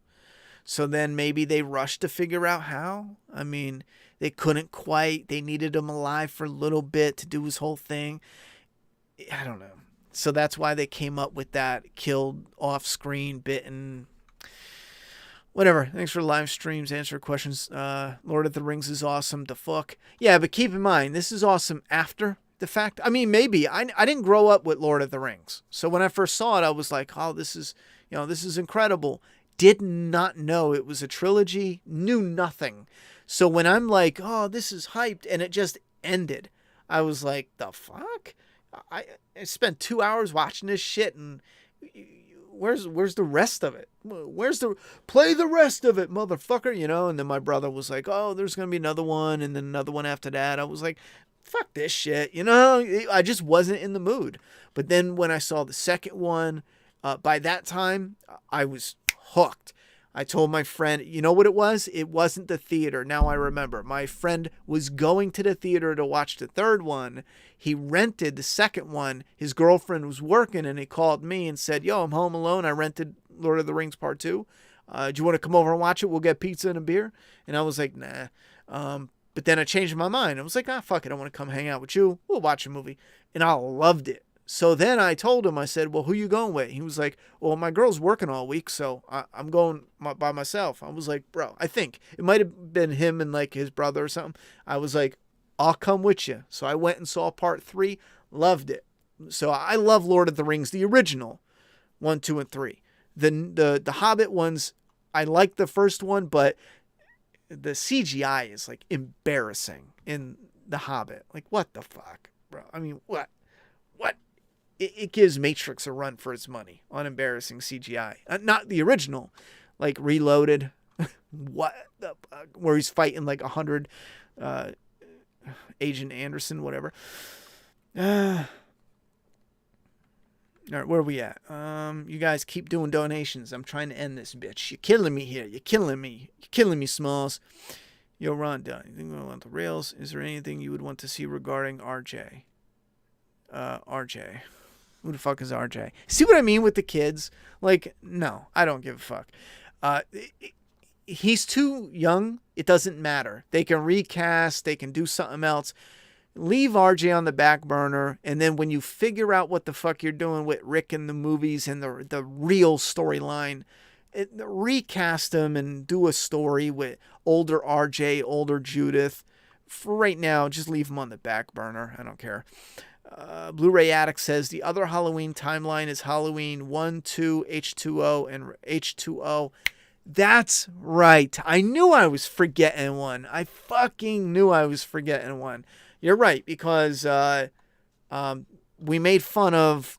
So then maybe they rushed to figure out how. I mean, they couldn't quite. They needed him alive for a little bit to do his whole thing. I don't know. So that's why they came up with that killed off screen, bitten. Whatever. Thanks for live streams. Answer questions. Lord of the Rings is awesome. The fuck. Yeah, but keep in mind, this is awesome after the fact. I mean, maybe. I didn't grow up with Lord of the Rings. So when I first saw it, I was like, oh, this is incredible. Did not know it was a trilogy. Knew nothing. So when I'm like, oh, this is hyped, and it just ended, I was like, the fuck? I spent 2 hours watching this shit, and where's the rest of it? Play the rest of it, motherfucker, And then my brother was like, oh, there's going to be another one, and then another one after that. I was like, fuck this shit, I just wasn't in the mood. But then when I saw the second one, by that time, I was hooked. I told my friend, you know what it was? It wasn't the theater. Now I remember. My friend was going to the theater to watch the third one. He rented the second one. His girlfriend was working, and he called me and said, yo, I'm home alone. I rented Lord of the Rings Part 2. Do you want to come over and watch it? We'll get pizza and a beer. And I was like, nah. But then I changed my mind. I was like, fuck it. I want to come hang out with you. We'll watch a movie. And I loved it. So then I told him, I said, well, who you going with? He was like, well, my girl's working all week, so I'm going by myself. I was like, bro, I think it might have been him and like his brother or something. I was like, I'll come with you. So I went and saw Part 3, loved it. So I love Lord of the Rings, the original 1, 2, and 3. The Hobbit ones, I like the first one, but the CGI is like embarrassing in the Hobbit. Like, what the fuck, bro? I mean, what? It gives Matrix a run for its money on embarrassing CGI. Not the original, like Reloaded. What the fuck? Where he's fighting like 100 Agent Anderson, whatever. All right, where are we at? You guys keep doing donations. I'm trying to end this bitch. You're killing me here. You're killing me. You're killing me, Smalls. Yo, Ron Dunn. You think we want the rails? Is there anything you would want to see regarding RJ? RJ. Who the fuck is RJ? See what I mean with the kids? Like, no, I don't give a fuck. He's too young. It doesn't matter. They can recast. They can do something else. Leave RJ on the back burner. And then when you figure out what the fuck you're doing with Rick in the movies and the real storyline, recast him and do a story with older RJ, older Judith. For right now, just leave him on the back burner. I don't care. Blu-ray Addict says the other Halloween timeline is Halloween 1, 2, H2O, and H2O. That's right. I knew I was forgetting one. I fucking knew I was forgetting one. You're right, because we made fun of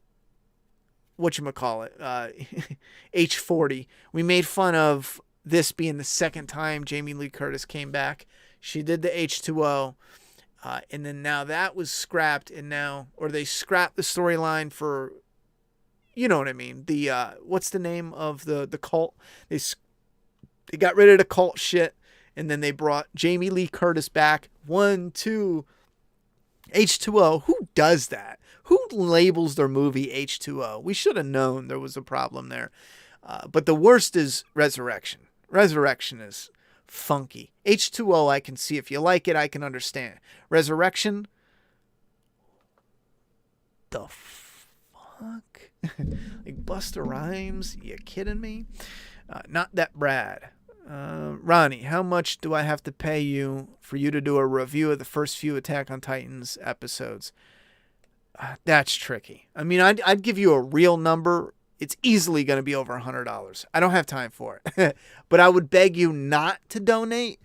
whatchamacallit, H40. We made fun of this being the second time Jamie Lee Curtis came back. She did the H2O. And then now that was scrapped, or they scrapped the storyline for, you know what I mean? The what's the name of the cult? They got rid of the cult shit, and then they brought Jamie Lee Curtis back. 1, 2, H2O. Who does that? Who labels their movie H2O? We should have known there was a problem there. But the worst is Resurrection. Resurrection is funky. H2O, I can see. If you like it, I can understand. Resurrection, the fuck? Like Busta Rhymes? You kidding me? Not that Brad. Ronnie, how much do I have to pay you for you to do a review of the first few Attack on Titans episodes? That's tricky. I mean, I'd give you a real number. It's easily going to be over $100. I don't have time for it. But I would beg you not to donate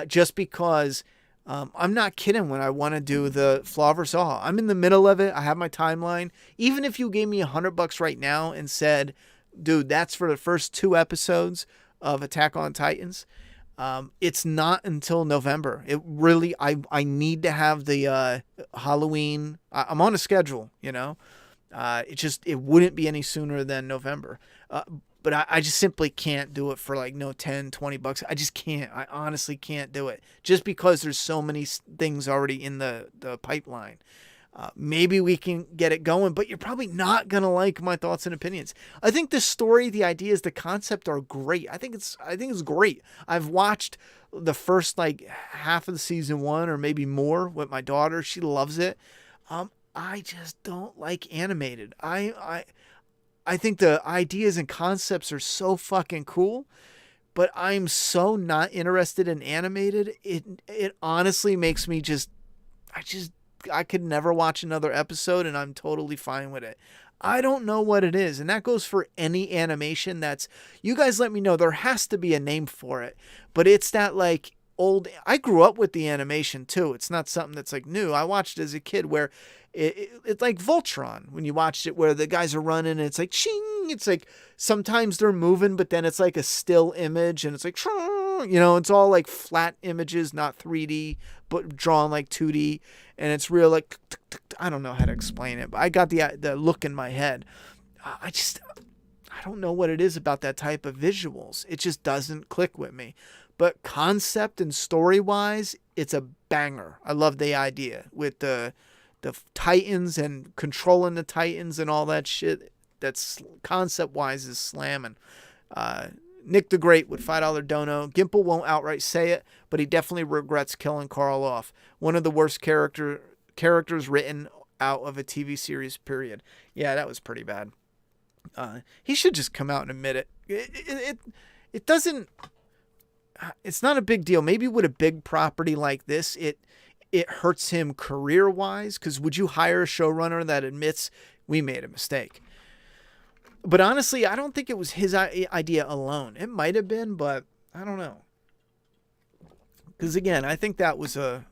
just because I'm not kidding when I want to do the Flaw vs. All. I'm in the middle of it. I have my timeline. Even if you gave me $100 right now and said, dude, that's for the first 2 episodes of Attack on Titans, it's not until November. It really, I need to have the Halloween. I'm on a schedule, it wouldn't be any sooner than November. But I just simply can't do it for like $10, $20. I just can't. I honestly can't do it just because there's so many things already in the pipeline. Maybe we can get it going, but you're probably not going to like my thoughts and opinions. I think the story, the ideas, the concept are great. I think it's great. I've watched the first like half of the season 1 or maybe more with my daughter. She loves it. I just don't like animated. I think the ideas and concepts are so fucking cool, but I'm so not interested in animated. It honestly makes me I could never watch another episode, and I'm totally fine with it. I don't know what it is, and that goes for any animation you guys let me know. There has to be a name for it, but it's that like I grew up with the animation too. It's not something that's like new. I watched it as a kid where it's like Voltron when you watched it, where the guys are running and it's like ching. It's like sometimes they're moving, but then it's like a still image and it's like, it's all like flat images, not 3D, but drawn like 2D. And it's real like, I don't know how to explain it, but I got the look in my head. I don't know what it is about that type of visuals. It just doesn't click with me. But concept and story-wise, it's a banger. I love the idea with the Titans and controlling the Titans and all that shit. That's concept-wise is slamming. Nick the Great with $5 dono. Gimple won't outright say it, but he definitely regrets killing Carl off. One of the worst characters written out of a TV series, period. Yeah, that was pretty bad. He should just come out and admit it. It doesn't... It's not a big deal. Maybe with a big property like this, it hurts him career-wise, because would you hire a showrunner that admits we made a mistake? But honestly, I don't think it was his idea alone. It might have been, but I don't know. Because again, I think that was a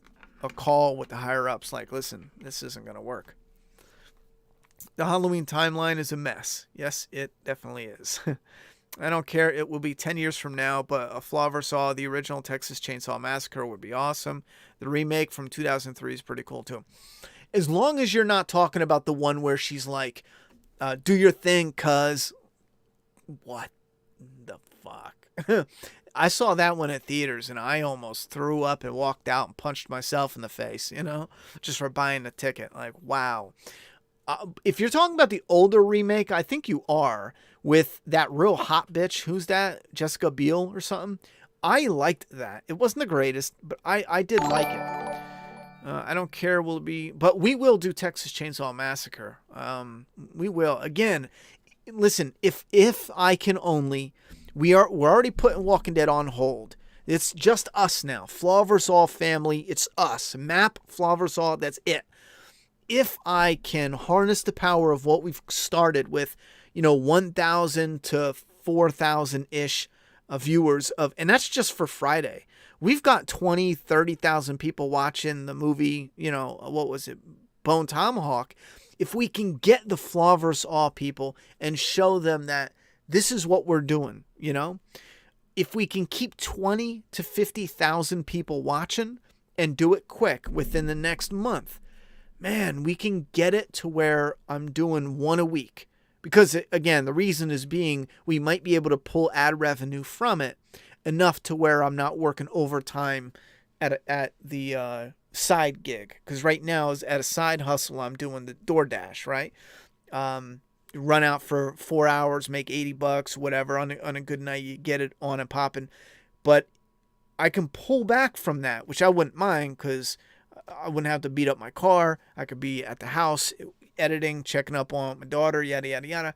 call with the higher-ups, like, listen, this isn't going to work. The Halloween timeline is a mess. Yes, it definitely is. I don't care. It will be 10 years from now, but a Flaw Saw, the original Texas Chainsaw Massacre, would be awesome. The remake from 2003 is pretty cool, too. As long as you're not talking about the one where she's like, do your thing, cuz. What the fuck? I saw that one at theaters, and I almost threw up and walked out and punched myself in the face, just for buying the ticket. Like, wow. If you're talking about the older remake, I think you are, with that real hot bitch. Who's that? Jessica Biel or something? I liked that. It wasn't the greatest, but I did like it. I don't care will it be, but we will do Texas Chainsaw Massacre. We will. Again, listen, if I can only, we're already putting Walking Dead on hold. It's just us now. Flaw vs. All family. It's us. Map, Flaw vs. All. That's it. If I can harness the power of what we've started with, 1,000 to 4,000-ish viewers and that's just for Friday. We've got 20, 30,000 people watching the movie, what was it? Bone Tomahawk. If we can get the Flaw vs. All people and show them that this is what we're doing, if we can keep 20 to 50,000 people watching and do it quick within the next month, man, we can get it to where I'm doing one a week. Because, again, the reason is being we might be able to pull ad revenue from it enough to where I'm not working overtime at the side gig. Because right now, is at a side hustle, I'm doing the DoorDash, right? Run out for 4 hours, make $80, whatever. On a good night, you get it on and popping. But I can pull back from that, which I wouldn't mind because I wouldn't have to beat up my car. I could be at the house editing, checking up on my daughter, yada, yada, yada.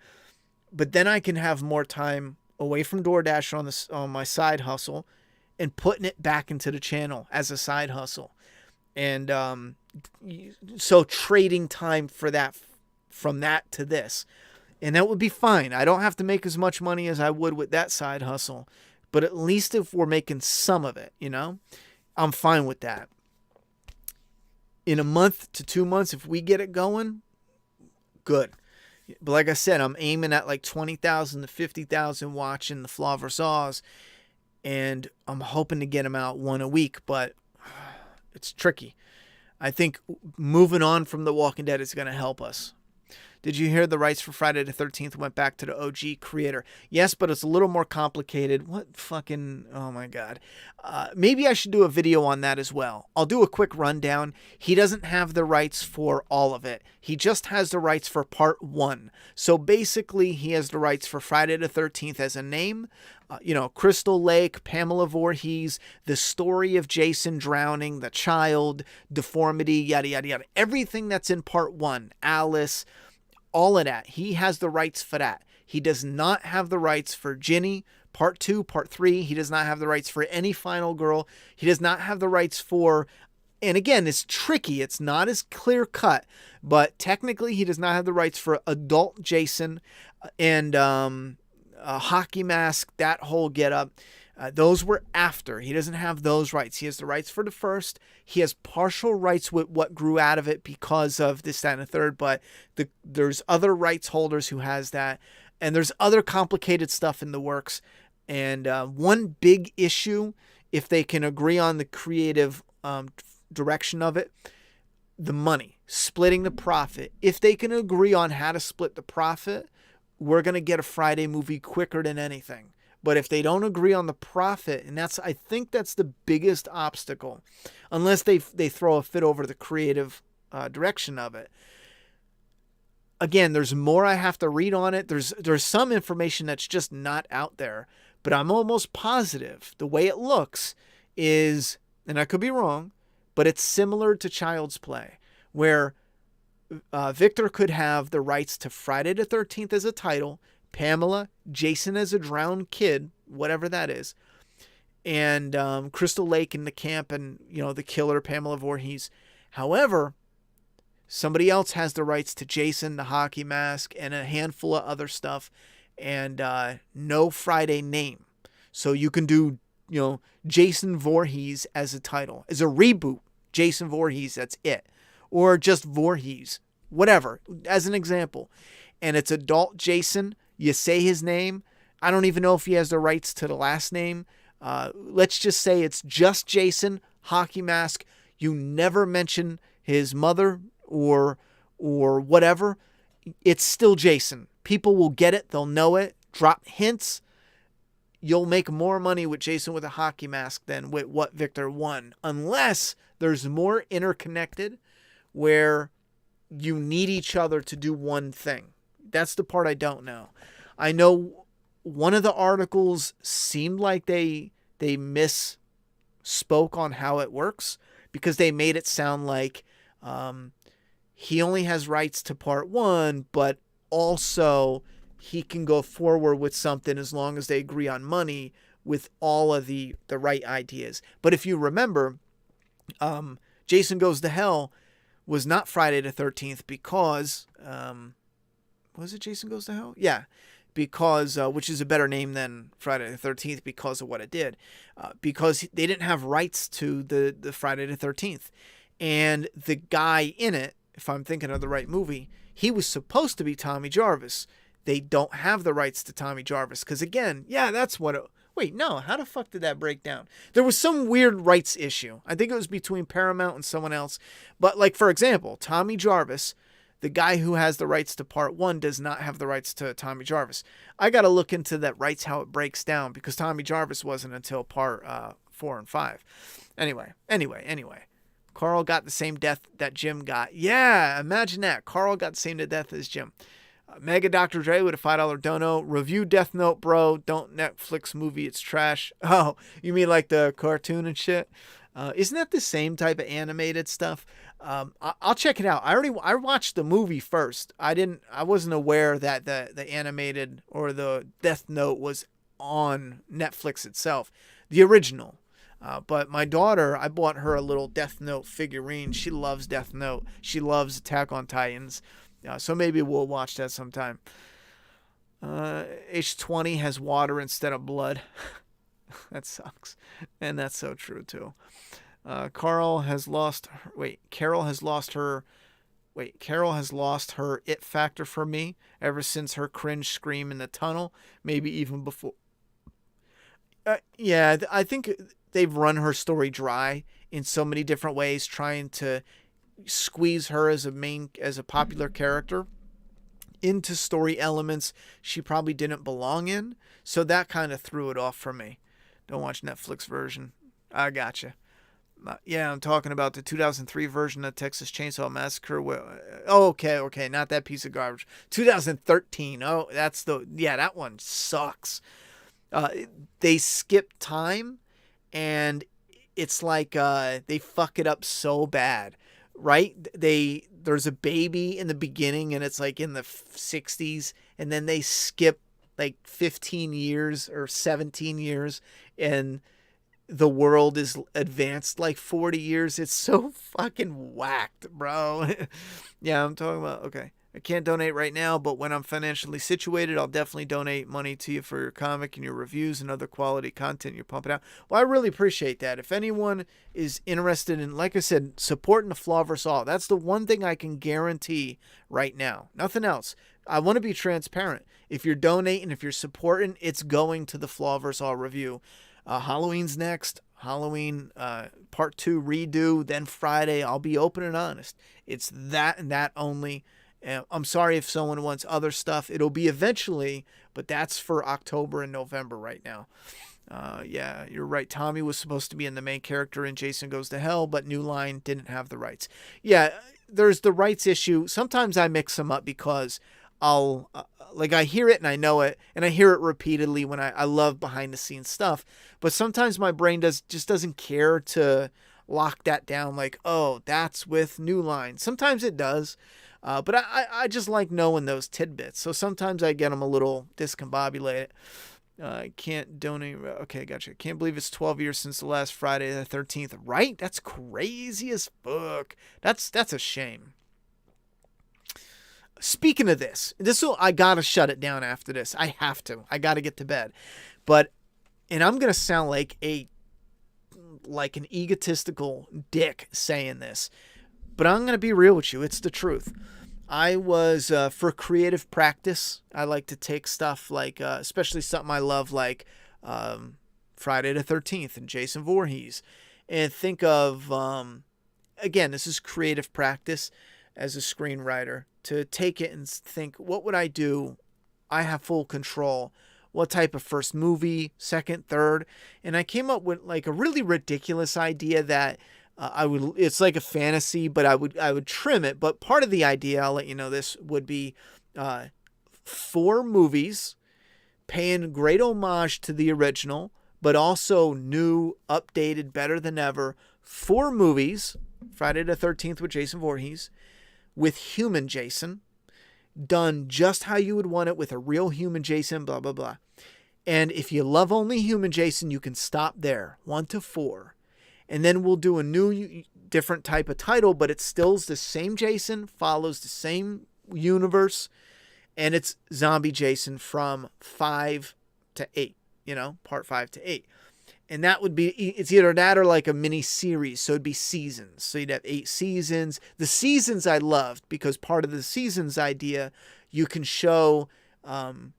But then I can have more time away from DoorDash on my side hustle and putting it back into the channel as a side hustle. And so trading time for that, from that to this. And that would be fine. I don't have to make as much money as I would with that side hustle. But at least if we're making some of it, I'm fine with that. In a month to 2 months, if we get it going, good. But like I said, I'm aiming at like 20,000 to 50,000 watching the Flaw vs. Oz, and I'm hoping to get them out one a week, but it's tricky. I think moving on from The Walking Dead is going to help us. Did you hear the rights for Friday the 13th went back to the OG creator? Yes, but it's a little more complicated. What fucking, oh my God. Maybe I should do a video on that as well. I'll do a quick rundown. He doesn't have the rights for all of it. He just has the rights for part 1. So basically, he has the rights for Friday the 13th as a name, Crystal Lake, Pamela Voorhees, the story of Jason drowning, the child, deformity, yada, yada, yada. Everything that's in part 1, Alice, all of that. He has the rights for that. He does not have the rights for Ginny, part 2, part 3. He does not have the rights for any final girl. He does not have the rights for, and again, it's tricky. It's not as clear cut, but technically he does not have the rights for adult Jason and a hockey mask, that whole getup. Those were after. He doesn't have those rights. He has the rights for the first. He has partial rights with what grew out of it because of this, that, and the third. But there's other rights holders who has that. And there's other complicated stuff in the works. And one big issue, if they can agree on the creative direction of it, the money, splitting the profit. If they can agree on how to split the profit, we're going to get a Friday movie quicker than anything. But if they don't agree on the profit, and I think that's the biggest obstacle, unless they throw a fit over the creative direction of it. Again, there's more I have to read on it. There's some information that's just not out there, but I'm almost positive the way it looks is, and I could be wrong, but it's similar to Child's Play, where Victor could have the rights to Friday the 13th as a title, Pamela, Jason as a drowned kid, whatever that is, and Crystal Lake in the camp and, the killer, Pamela Voorhees. However, somebody else has the rights to Jason, the hockey mask, and a handful of other stuff, and no Friday name. So you can do, Jason Voorhees as a title. As a reboot, Jason Voorhees, that's it. Or just Voorhees, whatever, as an example. And it's adult Jason. You say his name. I don't even know if he has the rights to the last name. Let's just say it's just Jason, hockey mask. You never mention his mother or whatever. It's still Jason. People will get it. They'll know it. Drop hints. You'll make more money with Jason with a hockey mask than with what Victor won. Unless there's more interconnected where you need each other to do one thing. That's the part I don't know. I know one of the articles seemed like they misspoke on how it works because they made it sound like he only has rights to part 1, but also he can go forward with something as long as they agree on money with all of the right ideas. But if you remember, Jason Goes to Hell was not Friday the 13th because... was it Jason Goes to Hell? Yeah, because which is a better name than Friday the 13th because of what it did. Because they didn't have rights to the Friday the 13th. And the guy in it, if I'm thinking of the right movie, he was supposed to be Tommy Jarvis. They don't have the rights to Tommy Jarvis. Because again, yeah, that's what it... Wait, no, how the fuck did that break down? There was some weird rights issue. I think it was between Paramount and someone else. But like, for example, Tommy Jarvis... The guy who has the rights to part 1 does not have the rights to Tommy Jarvis. I got to look into that rights, how it breaks down, because Tommy Jarvis wasn't until part 4 and 5. Anyway. Carl got the same death that Jim got. Yeah, imagine that. Carl got the same death as Jim. Mega Dr. Dre with a $5 dono. Review Death Note, bro. Don't Netflix movie. It's trash. Oh, you mean like the cartoon and shit? Isn't that the same type of animated stuff? I'll check it out. I watched the movie first. I wasn't aware that the animated or the Death Note was on Netflix itself, the original. But my daughter, I bought her a little Death Note figurine. She loves Death Note. She loves Attack on Titans. So maybe we'll watch that sometime. H20 has water instead of blood. That sucks. And that's so true too. Carol has lost her it factor for me ever since her cringe scream in the tunnel, maybe even before. Yeah, I think they've run her story dry in so many different ways, trying to squeeze her as a popular character. into story elements she probably didn't belong in. So that kind of threw it off for me. Don't watch Netflix version. I gotcha. Yeah, I'm talking about the 2003 version of Texas Chainsaw Massacre. Okay, not that piece of garbage. 2013. Oh, that one sucks. They skip time, and it's like they fuck it up so bad, right? There's a baby in the beginning, and it's like in the 60s, and then they skip like 15 years or 17 years, and the world is advanced like 40 years. It's so fucking whacked, bro. Yeah, I'm talking about, okay. I can't donate right now, but when I'm financially situated, I'll definitely donate money to you for your comic and your reviews and other quality content you're pumping out. Well, I really appreciate that. If anyone is interested in, like I said, supporting the Flaw vs. All, that's the one thing I can guarantee right now. Nothing else. I want to be transparent. If you're donating, if you're supporting, it's going to the Flaw vs. All review. Halloween's next. Halloween part 2 redo. Then Friday, I'll be open and honest. It's that and that only. I'm sorry if someone wants other stuff. It'll be eventually, but that's for October and November right now. Yeah, you're right. Tommy was supposed to be in the main character in Jason Goes to Hell, but New Line didn't have the rights. Yeah, there's the rights issue. Sometimes I mix them up because I'll I hear it and I know it, and I hear it repeatedly when I love behind the scenes stuff. But sometimes my brain just doesn't care to lock that down. Like, oh, that's with New Line. Sometimes it does. But I just like knowing those tidbits. So sometimes I get them a little discombobulated. I can't donate. Okay, gotcha. Can't believe it's 12 years since the last Friday the 13th. Right? That's crazy as fuck. That's a shame. Speaking of this I gotta shut it down after this. I have to. I gotta get to bed. And I'm gonna sound like an egotistical dick saying this. But I'm going to be real with you. It's the truth. I was, for creative practice, I like to take stuff like, especially something I love like Friday the 13th and Jason Voorhees. And think of, again, this is creative practice as a screenwriter. To take it and think, what would I do? I have full control. What type of first movie, second, third? And I came up with like a really ridiculous idea that it's like a fantasy, but I would trim it. But part of the idea, I'll let you know this, would be 4 movies paying great homage to the original, but also new, updated, better than ever. 4 movies, Friday the 13th with Jason Voorhees, with human Jason, done just how you would want it with a real human Jason, blah, blah, blah. And if you love only human Jason, you can stop there, 1 to 4. And then we'll do a new, different type of title, but it still's the same Jason, follows the same universe, and it's Zombie Jason from 5 to 8, part 5 to 8. And that would be, it's either that or like a mini series, so it'd be seasons. So you'd have 8 seasons. The seasons I loved because part of the seasons idea, you can show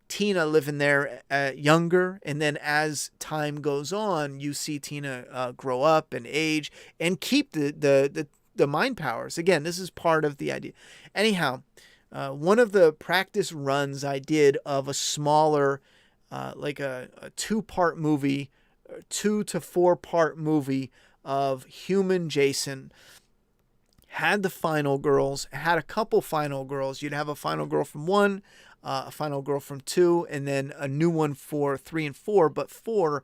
Tina living there younger, and then as time goes on, you see Tina grow up and age and keep the mind powers. Again, this is part of the idea. Anyhow, one of the practice runs I did of a smaller, like a 2-part movie, 2 to 4 part movie of human Jason. Had the final girls, had a couple final girls. You'd have a final girl from 1, a final girl from 2, and then a new one for 3 and 4. But 4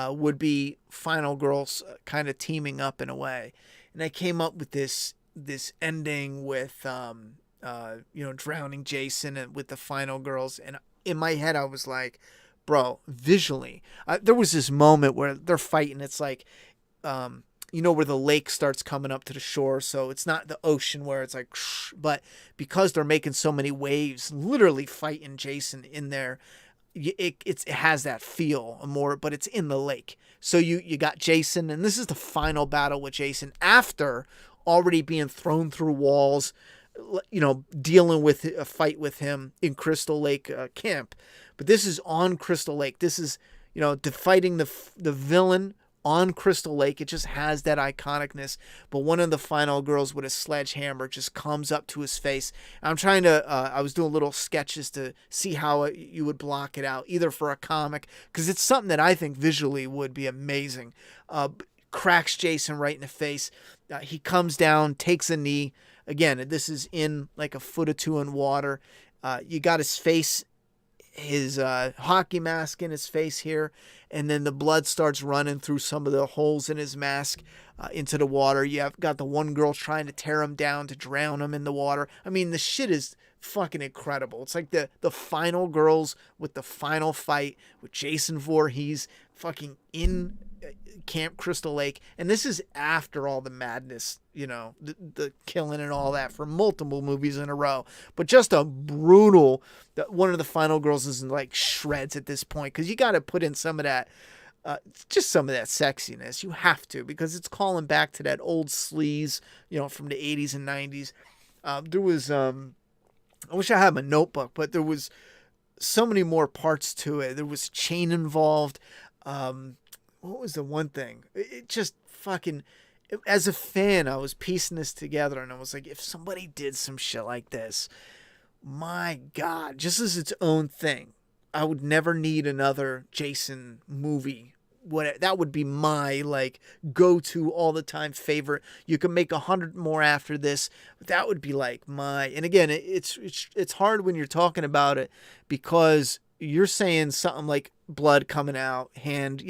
would be final girls kind of teaming up in a way. And I came up with this ending with, drowning Jason and with the final girls. And in my head, I was like, bro, visually, there was this moment where they're fighting. It's like, where the lake starts coming up to the shore. So it's not the ocean where it's like, but because they're making so many waves, literally fighting Jason in there, it has that feel more, but it's in the lake. So you got Jason, and this is the final battle with Jason after already being thrown through walls, dealing with a fight with him in Crystal Lake camp. But this is on Crystal Lake. This is, fighting the villain on Crystal Lake. It just has that iconicness. But one of the final girls with a sledgehammer just comes up to his face. I'm trying to, I was doing little sketches to see how you would block it out, either for a comic, because it's something that I think visually would be amazing. Cracks Jason right in the face. He comes down, takes a knee. Again, this is in like a foot or two in water. You got his face, his hockey mask in his face here, and then the blood starts running through some of the holes in his mask into the water. You have got the one girl trying to tear him down to drown him in the water. I mean, the shit is fucking incredible. It's like the final girls with the final fight with Jason Voorhees fucking in Camp Crystal Lake, and this is after all the madness, the killing and all that for multiple movies in a row. But just a brutal. One of the final girls is in like shreds at this point, because you got to put in some of that, just some of that sexiness. You have to, because it's calling back to that old sleaze, from the 80s and 90s. There was, I wish I had my notebook, but there was so many more parts to it. There was chain involved. What was the one thing? It just fucking, as a fan, I was piecing this together, and I was like, if somebody did some shit like this, my God, just as its own thing, I would never need another Jason movie. That would be my like go-to all the time favorite. You can make 100 more after this, but that would be like my. And again, it's hard when you're talking about it, because you're saying something like blood coming out, hand,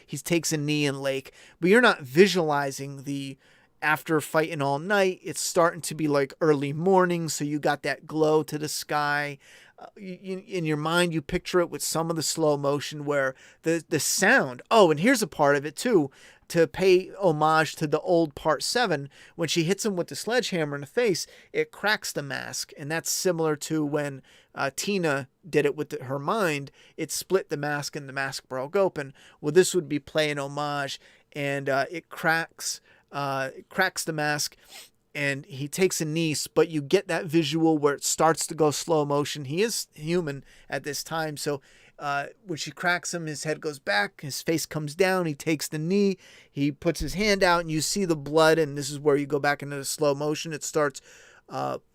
he takes a knee in lake, but you're not visualizing the after fighting all night. It's starting to be like early morning, so you got that glow to the sky. In your mind, you picture it with some of the slow motion where the sound. Oh, and here's a part of it too, to pay homage to the old part 7. When she hits him with the sledgehammer in the face, it cracks the mask. And that's similar to when Tina did it with her mind. It split the mask and the mask broke open. Well, this would be playing homage, and it cracks the mask. And he takes a knee, but you get that visual where it starts to go slow motion. He is human at this time. So when she cracks him, his head goes back, his face comes down, he takes the knee, he puts his hand out, and you see the blood. And this is where you go back into the slow motion. It starts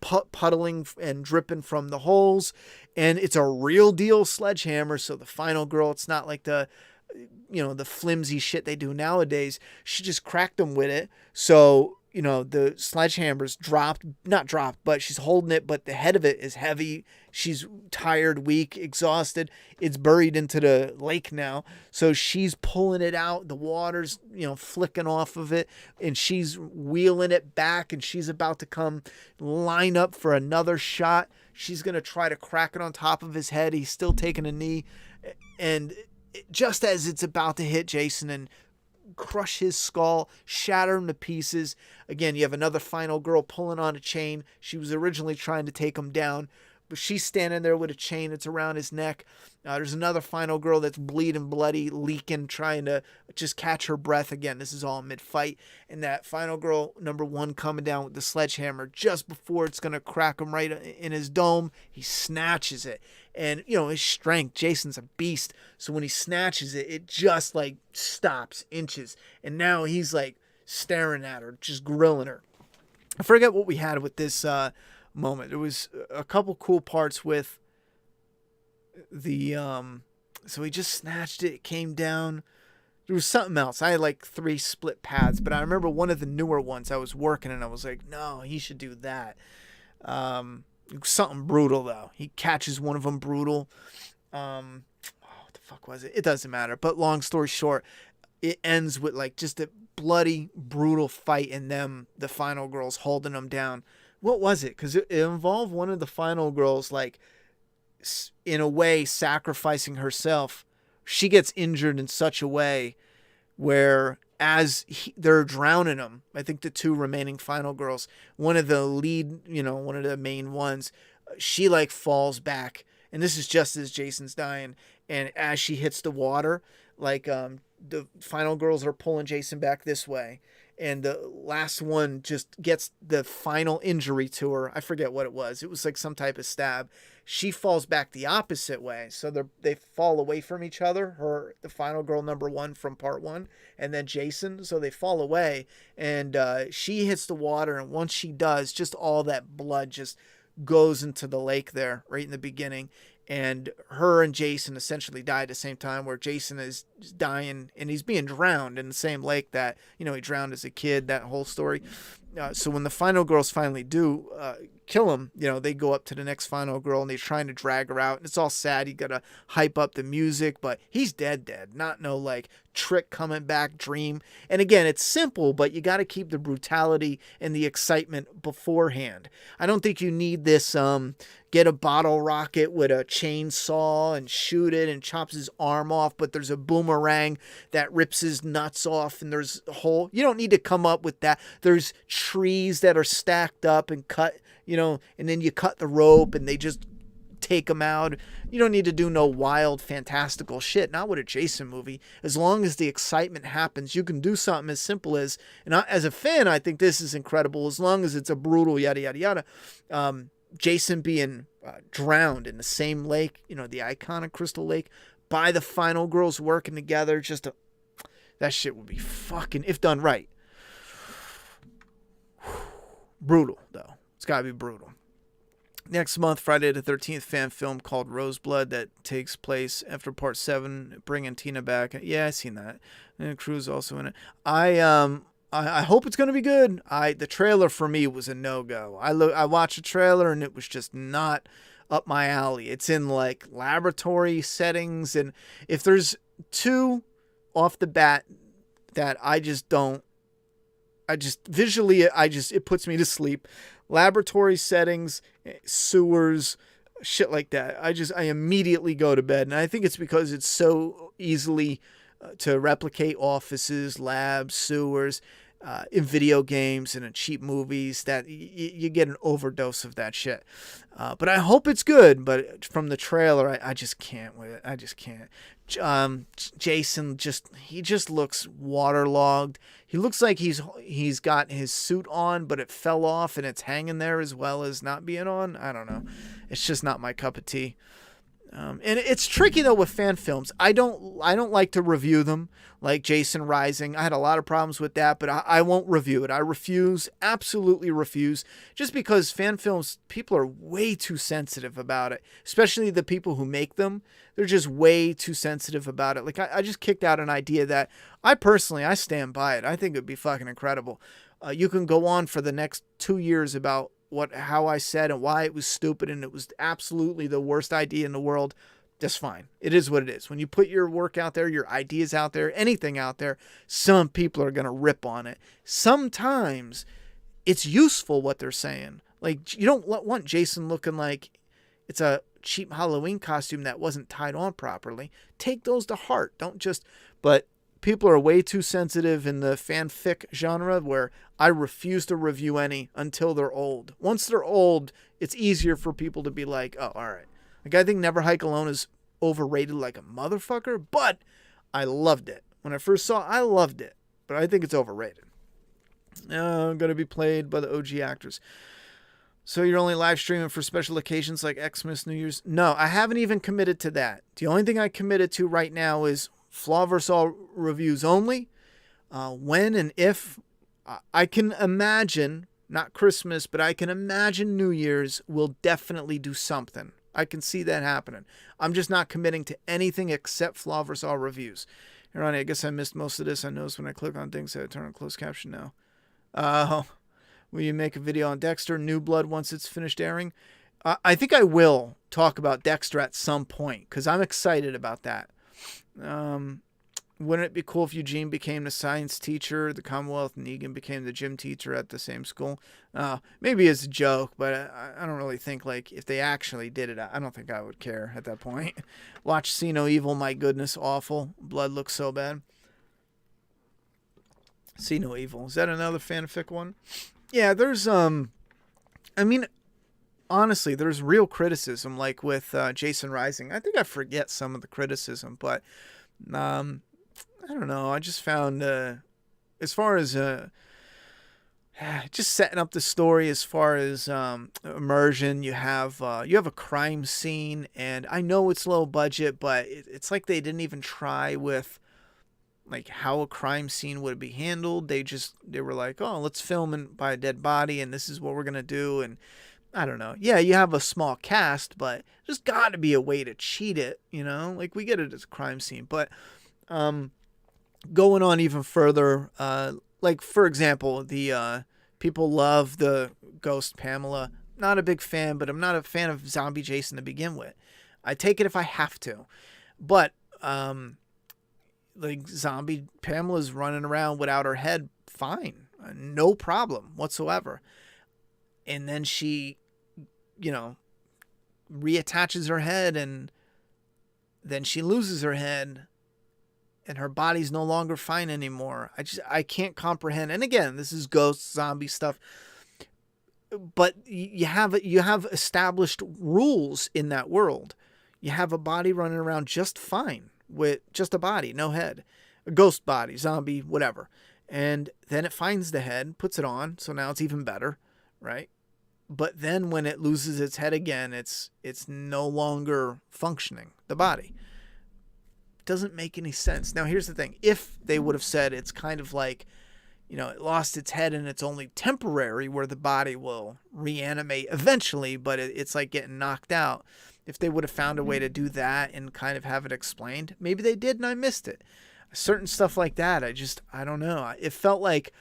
puddling and dripping from the holes. And it's a real deal sledgehammer. So the final girl, it's not like the flimsy shit they do nowadays. She just cracked him with it. So the sledgehammer's not dropped, but she's holding it, but the head of it is heavy. She's tired, weak, exhausted. It's buried into the lake now. So she's pulling it out. The water's, flicking off of it, and she's wheeling it back, and she's about to come line up for another shot. She's going to try to crack it on top of his head. He's still taking a knee. And just as it's about to hit Jason and crush his skull, shatter him to pieces. Again, you have another final girl pulling on a chain. She was originally trying to take him down, but she's standing there with a chain that's around his neck. There's another final girl that's bleeding, bloody, leaking, trying to just catch her breath. Again, this is all mid-fight. And that final girl, number 1, coming down with the sledgehammer just before it's going to crack him right in his dome, he snatches it. And, his strength, Jason's a beast. So when he snatches it, it just like stops inches. And now he's like staring at her, just grilling her. I forget what we had with this moment. There was a couple cool parts with the, so he just snatched it, it came down. There was something else. I had like 3 split pads, but I remember one of the newer ones I was working, and I was like, no, he should do that. Something brutal though. He catches one of them brutal. What the fuck was it? It doesn't matter. But long story short, it ends with like just a bloody, brutal fight, and the final girls holding them down. What was it? Because it involved one of the final girls, like in a way, sacrificing herself. She gets injured in such a way where they're drowning him. I think the 2 remaining final girls, one of the lead, one of the main ones, she like falls back, and this is just as Jason's dying. And as she hits the water, like the final girls are pulling Jason back this way, and the last one just gets the final injury to her. I forget what it was. It was like some type of stab. She falls back the opposite way, so they fall away from each other. The final girl number 1 from part 1, and then Jason. So they fall away, and she hits the water, and once she does, just all that blood just goes into the lake there right in the beginning. And her and Jason essentially die at the same time, where Jason is dying and he's being drowned in the same lake that, he drowned as a kid, that whole story. So when the final girls finally do kill him, they go up to the next final girl and they're trying to drag her out. And it's all sad. You got to hype up the music, but he's dead. Not no like trick coming back dream. And again, it's simple, but you got to keep the brutality and the excitement beforehand. I don't think you need this get a bottle rocket with a chainsaw and shoot it and chops his arm off, but there's a boomerang that rips his nuts off and there's a hole. You don't need to come up with that. There's trees that are stacked up and cut, and then you cut the rope and they just take them out. You don't need to do no wild, fantastical shit. Not with a Jason movie. As long as the excitement happens, you can do something as simple as, and as a fan, I think this is incredible, as long as it's a brutal yada, yada, yada. Jason being drowned in the same lake, the iconic Crystal Lake, by the final girls working together. That shit would be fucking, if done right. Brutal, though. It's gotta be brutal. Next month, Friday the 13th fan film called Roseblood that takes place after part 7, bringing Tina back. Yeah, I seen that. And Cruz also in it. I hope it's going to be good. The trailer for me was a no-go. I watched the trailer and it was just not up my alley. It's in like laboratory settings, and if there's 2 off the bat that it puts me to sleep. Laboratory settings, sewers, shit like that. I immediately go to bed, and I think it's because it's so easily to replicate offices, labs, sewers, in video games and in cheap movies, that you get an overdose of that shit. But I hope it's good. But from the trailer, I just can't with it. I just can't. Jason he just looks waterlogged. He looks like he's got his suit on, but it fell off and it's hanging there as well as not being on. I don't know. It's just not my cup of tea. And it's tricky though with fan films. I don't like to review them, like Jason Rising. I had a lot of problems with that, but I won't review it. I refuse, absolutely refuse, just because fan films, people are way too sensitive about it, especially the people who make them. They're just way too sensitive about it. Like I just kicked out an idea that I stand by it. I think it'd be fucking incredible. You can go on for the next 2 years about how I said and why it was stupid and it was absolutely the worst idea in the world. That's fine. It is what it is. When you put your work out there, your ideas out there, anything out there, some people are going to rip on it. Sometimes it's useful what they're saying. Like, you don't want Jason looking like it's a cheap Halloween costume that wasn't tied on properly. Take those to heart. Don't just, but people are way too sensitive in the fanfic genre where I refuse to review any until they're old. Once they're old, it's easier for people to be like, oh, all right. Like, I think Never Hike Alone is overrated like a motherfucker, but I loved it. When I first saw it, I loved it, but I think it's overrated. Going to be played by the OG actors. So you're only live streaming for special occasions like Xmas, New Year's? No, I haven't even committed to that. The only thing I committed to right now is Flaw vs. All reviews only. When and if I can imagine, not Christmas, but I can imagine New Year's will definitely do something. I can see that happening. I'm just not committing to anything except Flaw vs. All reviews. Here on, I guess I missed most of this. I noticed when I click on things that I turn on closed caption now. Will you make a video on Dexter, New Blood, once it's finished airing? I think I will talk about Dexter at some point because I'm excited about that. Wouldn't it be cool if Eugene became the science teacher, the Commonwealth, and Negan became the gym teacher at the same school? Maybe it's a joke, but I don't really think, like, if they actually did it, I don't think I would care at that point. Watch See No Evil, my goodness, awful. Blood looks so bad. See No Evil. Is that another fanfic one? Yeah, there's, honestly, there's real criticism, like with Jason Rising. I think I forget some of the criticism, but I don't know. I just found as far as just setting up the story, as far as immersion, you have a crime scene, and I know it's low budget, but it's like they didn't even try with like how a crime scene would be handled. They were like, oh, let's film by a dead body, and this is what we're gonna do. And I don't know. Yeah, you have a small cast, but there's got to be a way to cheat it, you know? Like, we get it as a crime scene, but going on even further, like, for example, the people love the Ghost Pamela. Not a big fan, but I'm not a fan of Zombie Jason to begin with. I take it if I have to. But, like, Zombie Pamela's running around without her head, fine. No problem whatsoever. And then she, reattaches her head, and then she loses her head, and her body's no longer fine anymore. I can't comprehend. And again, this is ghost zombie stuff, but you have established rules in that world. You have a body running around just fine with just a body, no head, a ghost body, zombie, whatever. And then it finds the head, puts it on, so now it's even better, right? But then when it loses its head again, it's no longer functioning, the body. It doesn't make any sense. Now, here's the thing. If they would have said it's kind of like, it lost its head and it's only temporary, where the body will reanimate eventually, but it's like getting knocked out. If they would have found a way to do that and kind of have it explained, maybe they did and I missed it. Certain stuff like that, I don't know. It felt like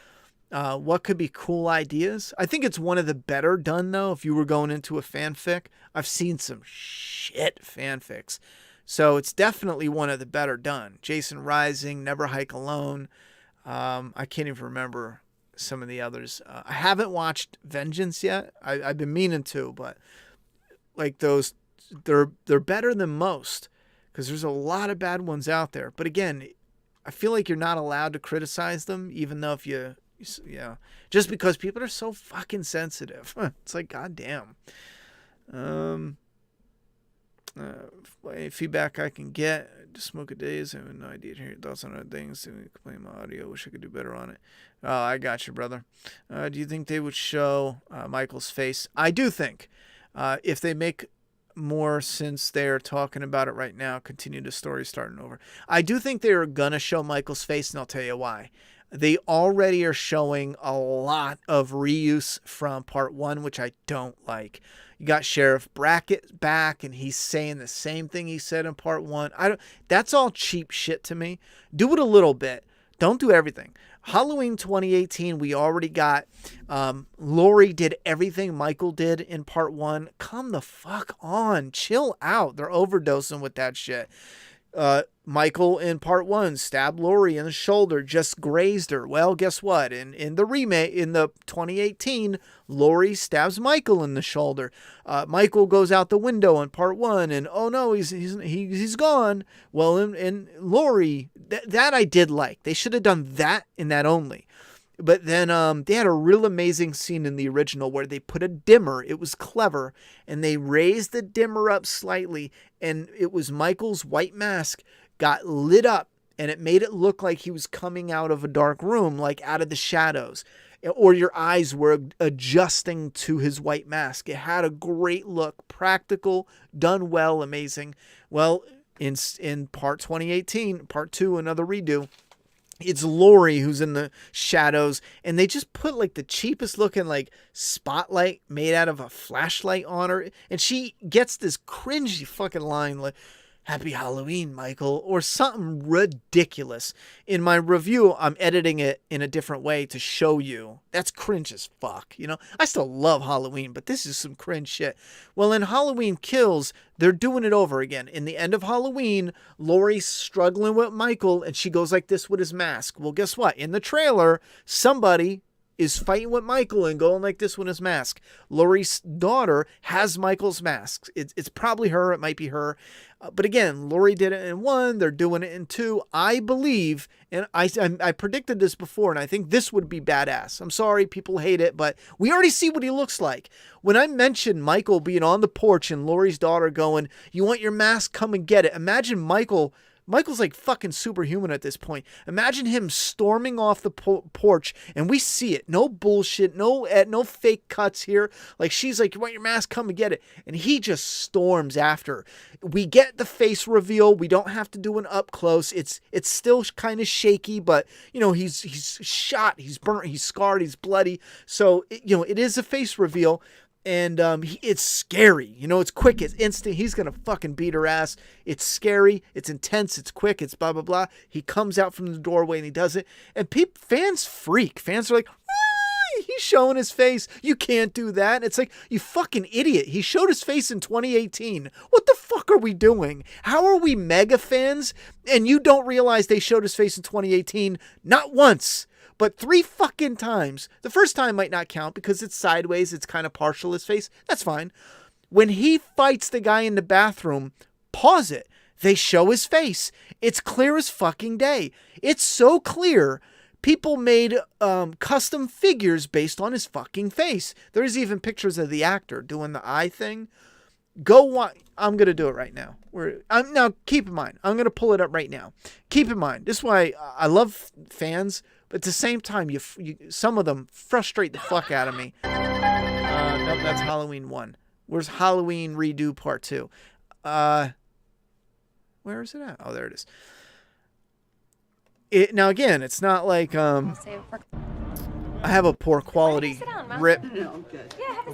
what could be cool ideas. I think it's one of the better done, though, if you were going into a fanfic. I've seen some shit fanfics. So it's definitely one of the better done. Jason Rising, Never Hike Alone. I can't even remember some of the others. I haven't watched Vengeance yet. I've been meaning to, but like those, they're better than most, because there's a lot of bad ones out there. But again, I feel like you're not allowed to criticize them, even though just because people are so fucking sensitive. It's like, goddamn. Feedback I can get. Just smoke a days. I have no idea to hear your thoughts on other things. Complain my audio. Wish I could do better on it. Oh, I got you, brother. Do you think they would show Michael's face? I do think. If they make more, since they're talking about it right now, continue the story starting over. I do think they're going to show Michael's face, and I'll tell you why. They already are showing a lot of reuse from part 1, which I don't like. You got Sheriff Brackett back, and he's saying the same thing he said in part 1. That's all cheap shit to me. Do it a little bit. Don't do everything. Halloween 2018, we already got Laurie did everything Michael did in part 1. Come the fuck on. Chill out. They're overdosing with that shit. Michael in part 1 stabbed Laurie in the shoulder, just grazed her. Well, guess what? In the remake, in the 2018, Laurie stabs Michael in the shoulder. Michael goes out the window in part 1, and oh no, he's gone. Well, in Laurie, that I did like. They should have done that in that only. But then they had a real amazing scene in the original where they put a dimmer. It was clever. And they raised the dimmer up slightly. And it was Michael's white mask got lit up. And it made it look like he was coming out of a dark room, like out of the shadows. Or your eyes were adjusting to his white mask. It had a great look. Practical, done well, amazing. Well, in part 2018, part 2, another redo. It's Laurie who's in the shadows, and they just put like the cheapest looking like spotlight made out of a flashlight on her, and she gets this cringy fucking line like, "Happy Halloween, Michael," or something ridiculous. In my review, I'm editing it in a different way to show you. That's cringe as fuck, I still love Halloween, but this is some cringe shit. Well, in Halloween Kills, they're doing it over again. In the end of Halloween, Laurie's struggling with Michael, and she goes like this with his mask. Well, guess what? In the trailer, somebody is fighting with Michael and going like this with his mask. Laurie's daughter has Michael's mask. It's probably her. It might be her. But again, Laurie did it in 1. They're doing it in 2. I believe, and I predicted this before, and I think this would be badass. I'm sorry, people hate it, but we already see what he looks like. When I mentioned Michael being on the porch and Laurie's daughter going, "You want your mask? Come and get it." Imagine Michael Michael's like fucking superhuman at this point. Imagine him storming off the porch, and we see it. No bullshit, no fake cuts here. Like, she's like, "You want your mask? Come and get it." And he just storms after. We get the face reveal. We don't have to do an up close. It's still kind of shaky, but he's shot, he's burnt, he's scarred, he's bloody. So it is a face reveal. And it's scary. It's quick. It's instant. He's going to fucking beat her ass. It's scary. It's intense. It's quick. It's blah, blah, blah. He comes out from the doorway and he does it. And fans freak. Fans are like, he's showing his face. You can't do that. It's like, you fucking idiot. He showed his face in 2018. What the fuck are we doing? How are we mega fans? And you don't realize they showed his face in 2018 not once, but 3 fucking times. The first time might not count because it's sideways. It's kind of partial his face. That's fine. When he fights the guy in the bathroom, pause it. They show his face. It's clear as fucking day. It's so clear. People made custom figures based on his fucking face. There's even pictures of the actor doing the eye thing. Go watch. I'm going to do it right now. Now, keep in mind, I'm going to pull it up right now. Keep in mind, this is why I love fans, but at the same time, some of them frustrate the fuck out of me. Nope, that's Halloween 1. Where's Halloween Redo Part 2? Where is it at? Oh, there it is. Now, again, it's not like I have a poor quality rip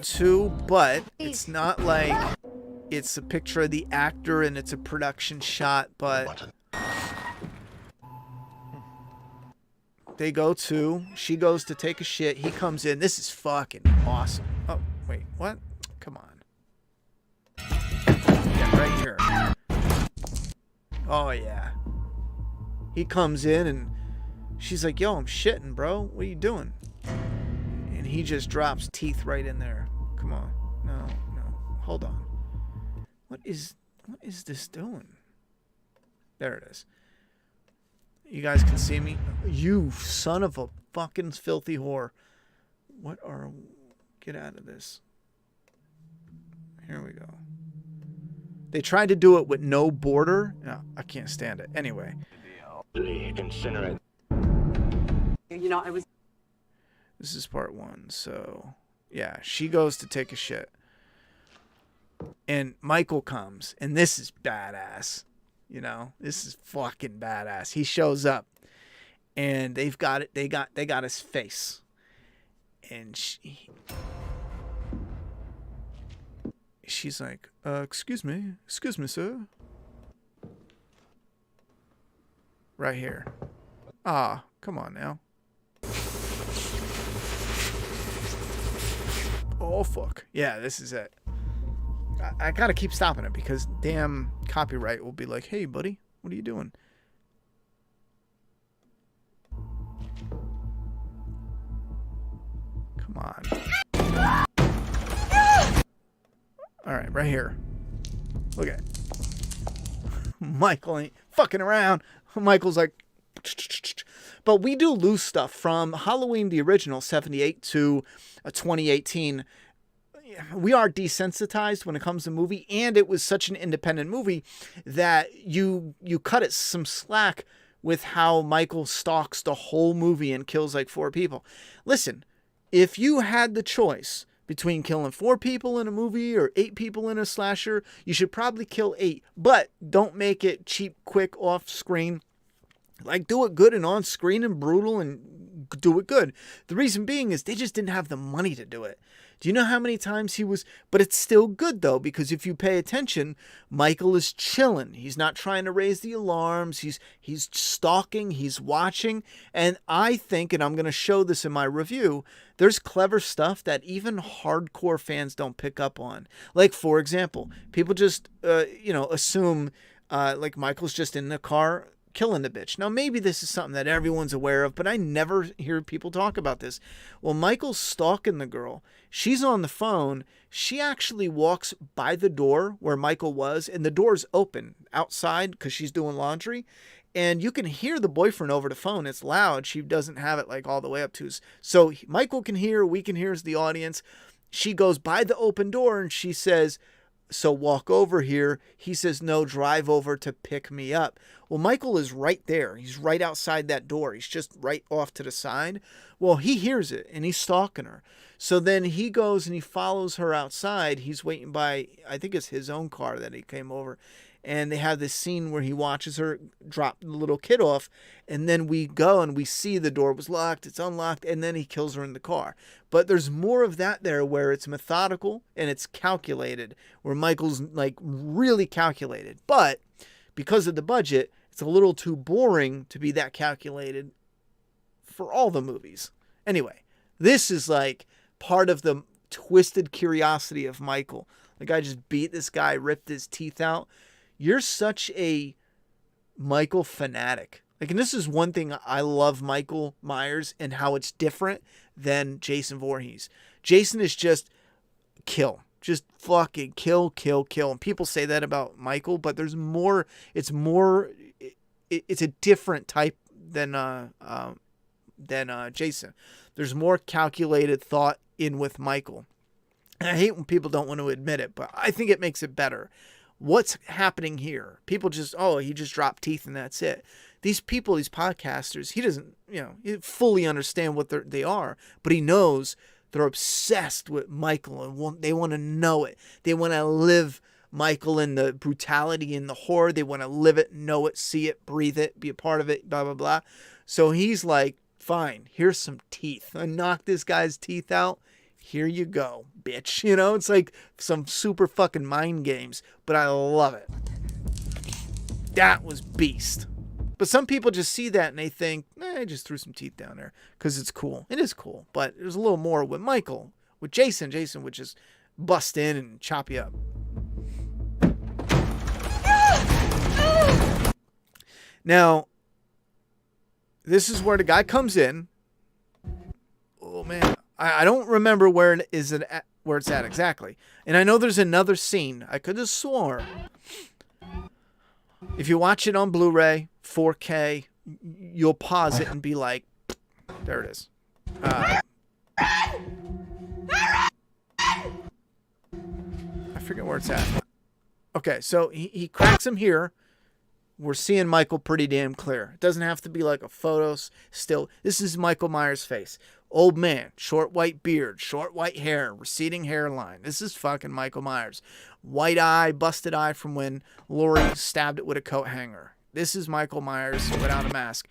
too, but it's not like it's a picture of the actor and it's a production shot, but she goes to take a shit, he comes in. This is fucking awesome. Oh, wait, what? Come on. Yeah, right here. Oh, yeah. He comes in and she's like, "Yo, I'm shitting, bro. What are you doing?" And he just drops teeth right in there. Come on. No. Hold on. What is this doing? There it is. You guys can see me? You son of a fucking filthy whore. Get out of this. Here we go. They tried to do it with no border. No, I can't stand it. Anyway. Incinerate. This is part 1. So, yeah, she goes to take a shit. And Michael comes, and this is badass. This is fucking badass. He shows up, and they've got it. They got his face, and she's like, excuse me, sir." Right here. Ah, come on now. Oh, fuck. Yeah, this is it. I gotta keep stopping it because damn copyright will be like, "Hey, buddy, what are you doing?" Come on. All right, right here. Look at it. Michael ain't fucking around. Michael's like, but we do lose stuff from Halloween, the original 78 to 2018. We are desensitized when it comes to movie, and it was such an independent movie that you cut it some slack with how Michael stalks the whole movie and kills like 4 people. Listen, if you had the choice between killing 4 people in a movie or 8 people in a slasher, you should probably kill 8, but don't make it cheap, quick, off screen. Like, do it good and on screen and brutal and do it good. The reason being is they just didn't have the money to do it. Do you know how many times he was... But it's still good, though, because if you pay attention, Michael is chilling. He's not trying to raise the alarms. He's stalking. He's watching. And I think, and I'm going to show this in my review, there's clever stuff that even hardcore fans don't pick up on. Like, for example, people just, assume, like, Michael's just in the car killing the bitch. Now, maybe this is something that everyone's aware of, but I never hear people talk about this. Well, Michael's stalking the girl. She's on the phone. She actually walks by the door where Michael was, and the door's open outside because she's doing laundry. And you can hear the boyfriend over the phone. It's loud. She doesn't have it like all the way up to his. So Michael can hear, we can hear as the audience. She goes by the open door and she says, So walk over here. He says, no, drive over to pick me up. Well, Michael is right there. He's right outside that door. He's just right off to the side. Well, he hears it and he's stalking her. So then he goes and he follows her outside. He's waiting by, I think it's his own car that he came over. And they have this scene where he watches her drop the little kid off. And then we go and we see the door was locked. It's unlocked. And then he kills her in the car. But there's more of that there where it's methodical and it's calculated. Where Michael's like really calculated. But because of the budget, it's a little too boring to be that calculated for all the movies. Anyway, this is like part of the twisted curiosity of Michael. The guy just beat this guy, ripped his teeth out. You're such a Michael fanatic. Like, and this is one thing I love Michael Myers and how it's different than Jason Voorhees. Jason is just kill. Just fucking kill, kill, kill. And people say that about Michael, but there's more. It's more. It's a different type than Jason. There's more calculated thought in with Michael. And I hate when people don't want to admit it, but I think it makes it better. What's happening here? People just, oh, he just dropped teeth and that's it. These people, these podcasters, he doesn't, fully understand what they are, but he knows they're obsessed with Michael and they want to know it. They want to live Michael and the brutality and the horror. They want to live it, know it, see it, breathe it, be a part of it, blah, blah, blah. So he's like, fine, here's some teeth. I knocked this guy's teeth out. Here you go, bitch. It's like some super fucking mind games, but I love it. That was beast. But some people just see that and they think, I just threw some teeth down there because it's cool. It is cool, but there's a little more with Michael. With Jason would just bust in and chop you up. Now, this is where the guy comes in. Oh, man. I don't remember where it's at exactly. And I know there's another scene. I could have swore. If you watch it on Blu-ray, 4K, you'll pause it and be like, there it is. I forget where it's at. Okay, so he cracks him here. We're seeing Michael pretty damn clear. It doesn't have to be like a photo still. This is Michael Myers' face. Old man, short white beard, short white hair, receding hairline. This is fucking Michael Myers. White eye, busted eye from when Laurie stabbed it with a coat hanger. This is Michael Myers without a mask.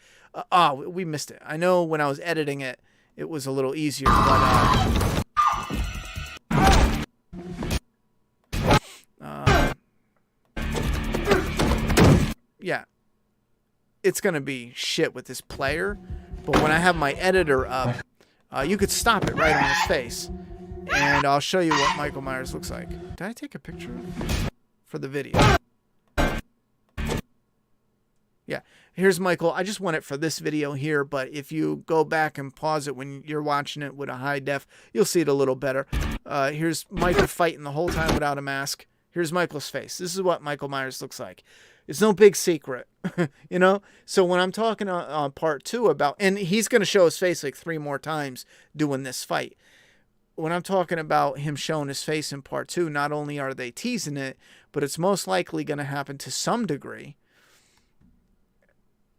We missed it. I know when I was editing it, it was a little easier, but yeah, it's going to be shit with this player. But when I have my editor up, you could stop it right on his face. And I'll show you what Michael Myers looks like. Did I take a picture for the video? Yeah, here's Michael. I just want it for this video here, but if you go back and pause it when you're watching it with a high def, you'll see it a little better. Here's Michael fighting the whole time without a mask. Here's Michael's face. This is what Michael Myers looks like. It's no big secret, So when I'm talking on part 2 about, and he's going to show his face like 3 more times doing this fight. When I'm talking about him showing his face in part 2, not only are they teasing it, but it's most likely going to happen to some degree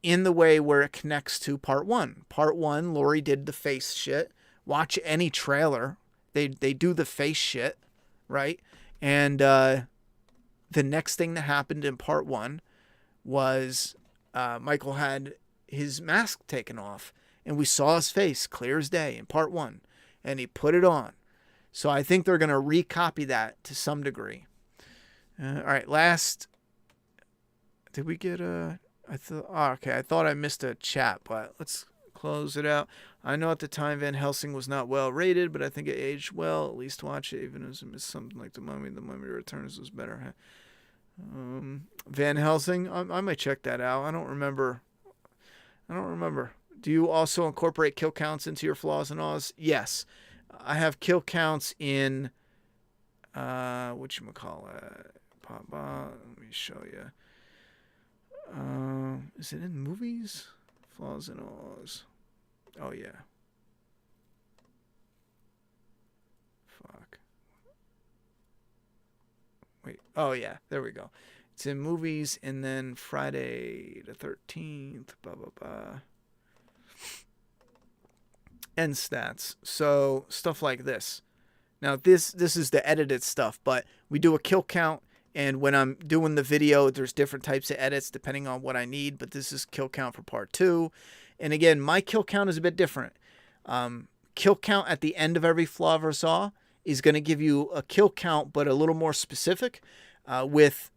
in the way where it connects to part 1. Part 1, Laurie did the face shit. Watch any trailer. They do the face shit, right? And, the next thing that happened in part 1 was Michael had his mask taken off and we saw his face clear as day in part 1 and he put it on. So I think they're going to recopy that to some degree. All right. Last, did we get I thought I missed a chat, but let's close it out. I know at the time Van Helsing was not well rated, but I think it aged well. At least watch it, even if it's something like The Mummy. The Mummy Returns was better. Van Helsing, I might check that out. I don't remember. Do you also incorporate kill counts into your flaws and alls? Yes. I have kill counts in, whatchamacallit? Let me show you. Is it in movies? Flaws and alls. Oh, yeah. Fuck. Wait. Oh, yeah. There we go. It's in movies, and then Friday the 13th. Blah, blah, blah. End stats. So, stuff like this. Now, this is the edited stuff, but we do a kill count, and when I'm doing the video, there's different types of edits depending on what I need, but this is kill count for part 2. And again, my kill count is a bit different. Kill count at the end of every Flaw vs. Awe is going to give you a kill count, but a little more specific. With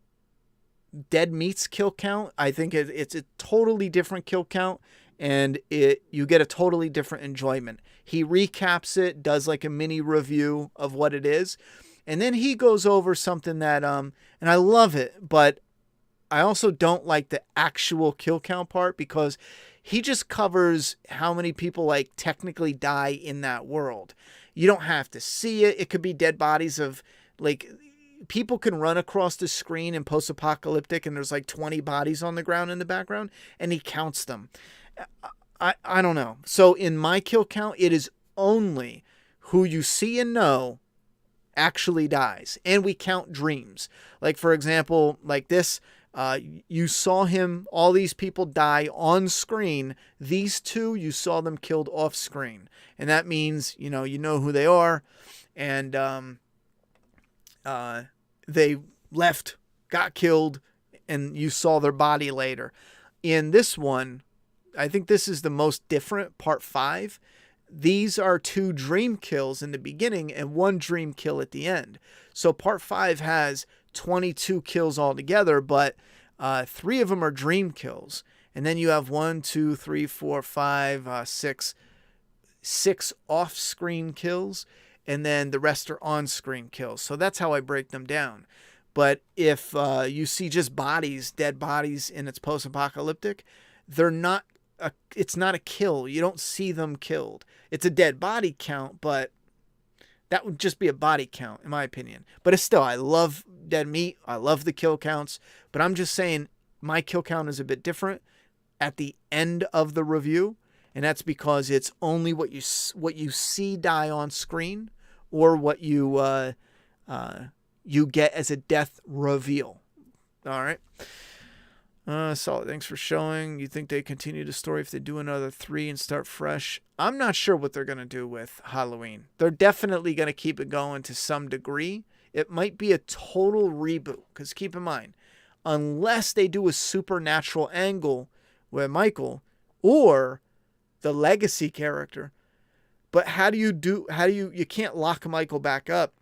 Dead Meat's kill count, I think it's a totally different kill count, and you get a totally different enjoyment. He recaps it, does like a mini review of what it is, and then he goes over something that, and I love it, but I also don't like the actual kill count part, because he just covers how many people like technically die in that world. You don't have to see it. It could be dead bodies of like, people can run across the screen in post-apocalyptic and there's like 20 bodies on the ground in the background and he counts them. I don't know. So in my kill count, it is only who you see and know actually dies. And we count dreams. Like, for example, like this, you saw him, all these people die on screen. These two, you saw them killed off screen. And that means, you know who they are. And they left, got killed, and you saw their body later. In this one, I think this is the most different, part 5. These are 2 dream kills in the beginning and 1 dream kill at the end. So part 5 has 22 kills altogether, but 3 of them are dream kills. And then you have 1, 2, 3, 4, 5, 6 off-screen kills, and then the rest are on-screen kills. So that's how I break them down. But if you see just bodies, dead bodies in its post-apocalyptic, it's not a kill. You don't see them killed. It's a dead body count, but that would just be a body count, in my opinion. But it's still, I love Dead Meat. I love the kill counts. But I'm just saying my kill count is a bit different at the end of the review. And that's because it's only what you see die on screen, or what you get as a death reveal. All right. Solid. Thanks for showing. You think they continue the story if they do another 3 and start fresh? I'm not sure what they're going to do with Halloween. They're definitely going to keep it going to some degree. It might be a total reboot, because keep in mind, unless they do a supernatural angle with Michael or the legacy character. But you can't lock Michael back up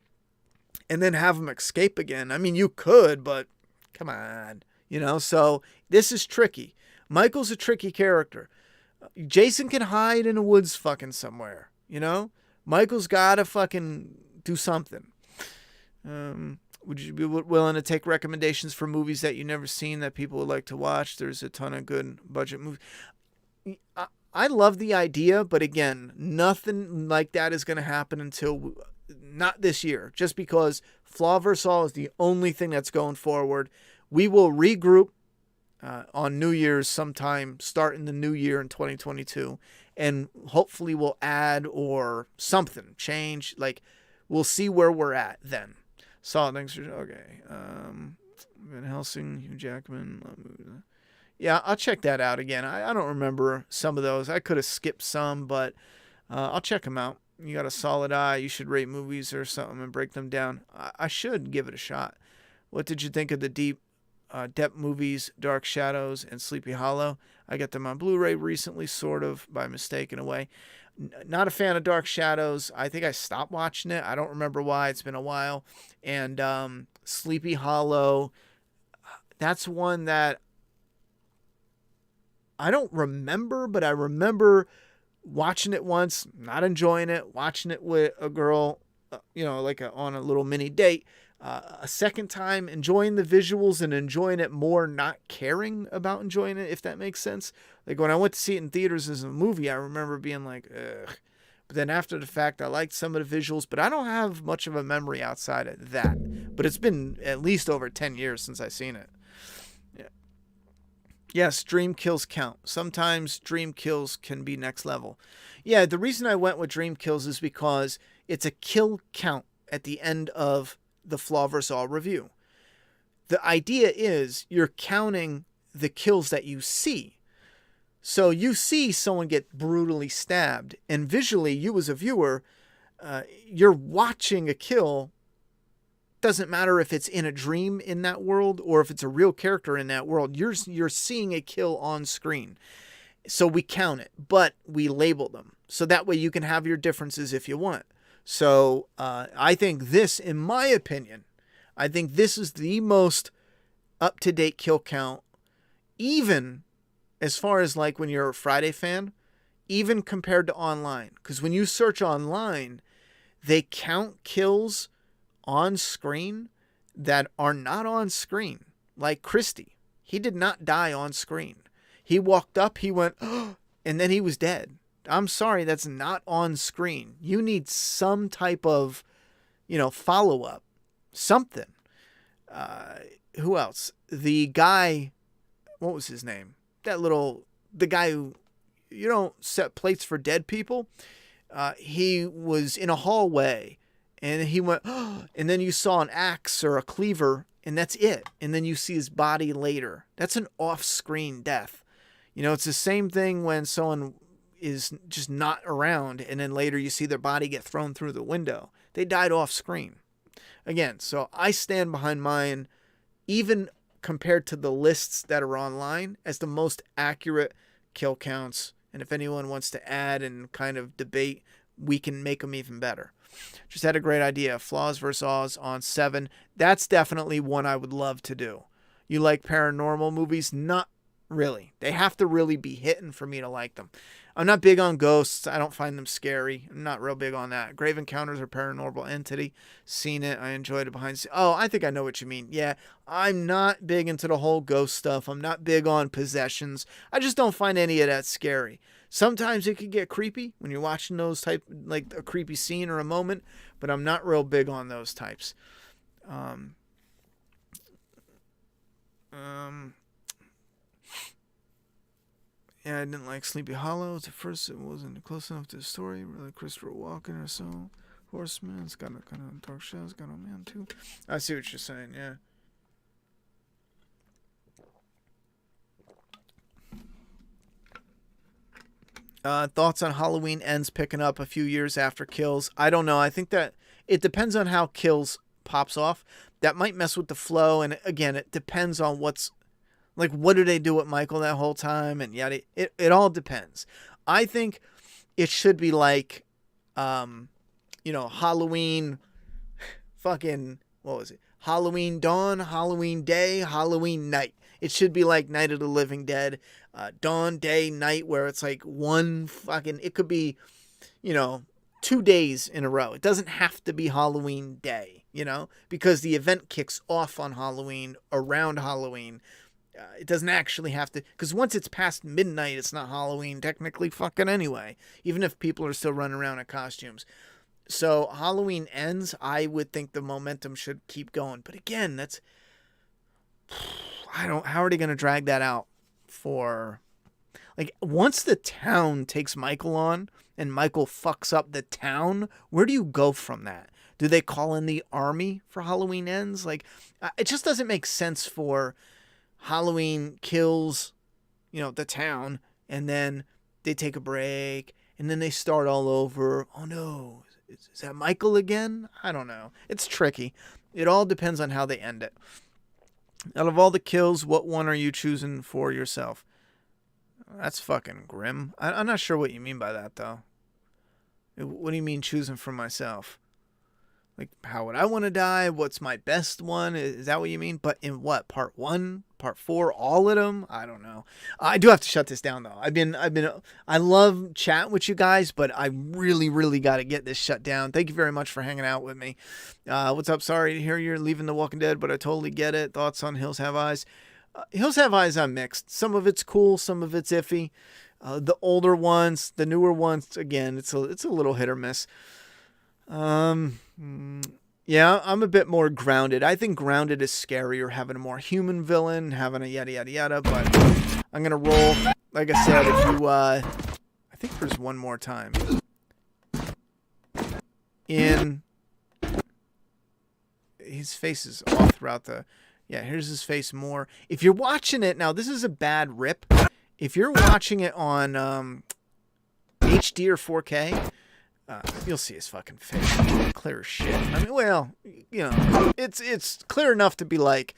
and then have him escape again. I mean, you could, but come on. So this is tricky. Michael's a tricky character. Jason can hide in the woods fucking somewhere, Michael's got to fucking do something. Would you be willing to take recommendations for movies that you've never seen that people would like to watch? There's a ton of good budget movies. I love the idea, but again, nothing like that is going to happen until not this year, just because Flaw vs. Awe is the only thing that's going forward. We will regroup on New Year's sometime, starting the new year in 2022, and hopefully we'll add or something, change. Like, we'll see where we're at then. Solid, thanks for, okay. Van Helsing, Hugh Jackman. Yeah, I'll check that out again. I don't remember some of those. I could have skipped some, but I'll check them out. You got a solid eye. You should rate movies or something and break them down. I should give it a shot. What did you think of the depth movies, Dark Shadows and Sleepy Hollow? I got them on Blu-ray recently, sort of by mistake in a way. Not a fan of Dark Shadows. I think I stopped watching it. I don't remember why. It's been a while. And Sleepy Hollow, that's one that I don't remember, but I remember watching it once, not enjoying it, watching it with a girl, on a little mini date. A second time, enjoying the visuals and enjoying it more, not caring about enjoying it, if that makes sense. Like, when I went to see it in theaters as a movie, I remember being like, ugh. But then after the fact, I liked some of the visuals, but I don't have much of a memory outside of that. But it's been at least over 10 years since I've seen it. Yeah. Yes, dream kills count. Sometimes dream kills can be next level. Yeah, the reason I went with dream kills is because it's a kill count at the end of the Flaw vs. Awe review. the idea is you're counting the kills that you see. So you see someone get brutally stabbed, and visually, you as a viewer, you're watching a kill. Doesn't matter if it's in a dream in that world or if it's a real character in that world. You're seeing a kill on screen. So we count it, but we label them. So that way you can have your differences if you want. So I think this, in my opinion, I think this is the most up-to-date kill count, even as far as like when you're a Friday fan, even compared to online. Because when you search online, they count kills on screen that are not on screen. Like Christie. He did not die on screen. He walked up, he went, oh, and then he was dead. I'm sorry, that's not on screen. You need some type of, follow-up. Something. Who else? The guy, what was his name? The guy who, set plates for dead people. He was in a hallway and he went, oh, and then you saw an axe or a cleaver and that's it. And then you see his body later. That's an off-screen death. It's the same thing when someone is just not around and then later you see their body get thrown through the window. They died off screen. Again, so I stand behind mine, even compared to the lists that are online, as the most accurate kill counts. And if anyone wants to add and kind of debate, we can make them even better. Just had a great idea. Flaws vs. Oz on 7. That's definitely one I would love to do. You like paranormal movies? Not really. They have to really be hitting for me to like them. I'm not big on ghosts. I don't find them scary. I'm not real big on that. Grave Encounters or Paranormal Entity. Seen it. I enjoyed it behind the scenes. Oh, I think I know what you mean. Yeah, I'm not big into the whole ghost stuff. I'm not big on possessions. I just don't find any of that scary. Sometimes it can get creepy when you're watching those type, like a creepy scene or a moment, but I'm not real big on those types. Yeah, I didn't like Sleepy Hollow. At first, it wasn't close enough to the story. Really, Christopher Walken or so. Horseman. It's got a kind of dark shadow. It's got a man too. I see what you're saying. Yeah. Thoughts on Halloween Ends picking up a few years after Kills? I don't know. I think that it depends on how Kills pops off. That might mess with the flow. And again, it depends on what's. Like, what do they do with Michael that whole time? And yada. It all depends. I think it should be like, Halloween, fucking, what was it? Halloween Dawn, Halloween Day, Halloween Night. It should be like Night of the Living Dead, Dawn, Day, Night, where it's like one fucking, it could be, 2 days in a row. It doesn't have to be Halloween Day, because the event kicks off on Halloween, around Halloween. It doesn't actually have to, because once it's past midnight, it's not Halloween technically fucking anyway, even if people are still running around in costumes. So Halloween Ends, I would think the momentum should keep going. But again, how are they going to drag that out for, like, once the town takes Michael on and Michael fucks up the town, where do you go from that? Do they call in the army for Halloween Ends? Like, it just doesn't make sense for Halloween kills, the town, and then they take a break, and then they start all over. Oh no, is that Michael again? I don't know. It's tricky. It all depends on how they end it. Out of all the kills, what one are you choosing for yourself? That's fucking grim. I'm not sure what you mean by that, though. What do you mean choosing for myself? Like, how would I want to die? What's my best one? Is that what you mean? But in what? Part 1? Part 4? All of them? I don't know. I do have to shut this down, though. I love chatting with you guys, but I really, really got to get this shut down. Thank you very much for hanging out with me. What's up? Sorry to hear you're leaving The Walking Dead, but I totally get it. Thoughts on Hills Have Eyes? Hills Have Eyes, I'm mixed. Some of it's cool. Some of it's iffy. The older ones, the newer ones, again, it's a little hit or miss. Yeah, I'm a bit more grounded. I think grounded is scarier, having a more human villain, having a yada yada yada, but I'm gonna roll. Like I said, if you I think there's one more time. His face is all throughout the Yeah, here's his face more. If you're watching it, now this is a bad rip. If you're watching it on HD or 4K, you'll see his fucking face. Clear as shit. I mean, well, you know, it's clear enough to be like,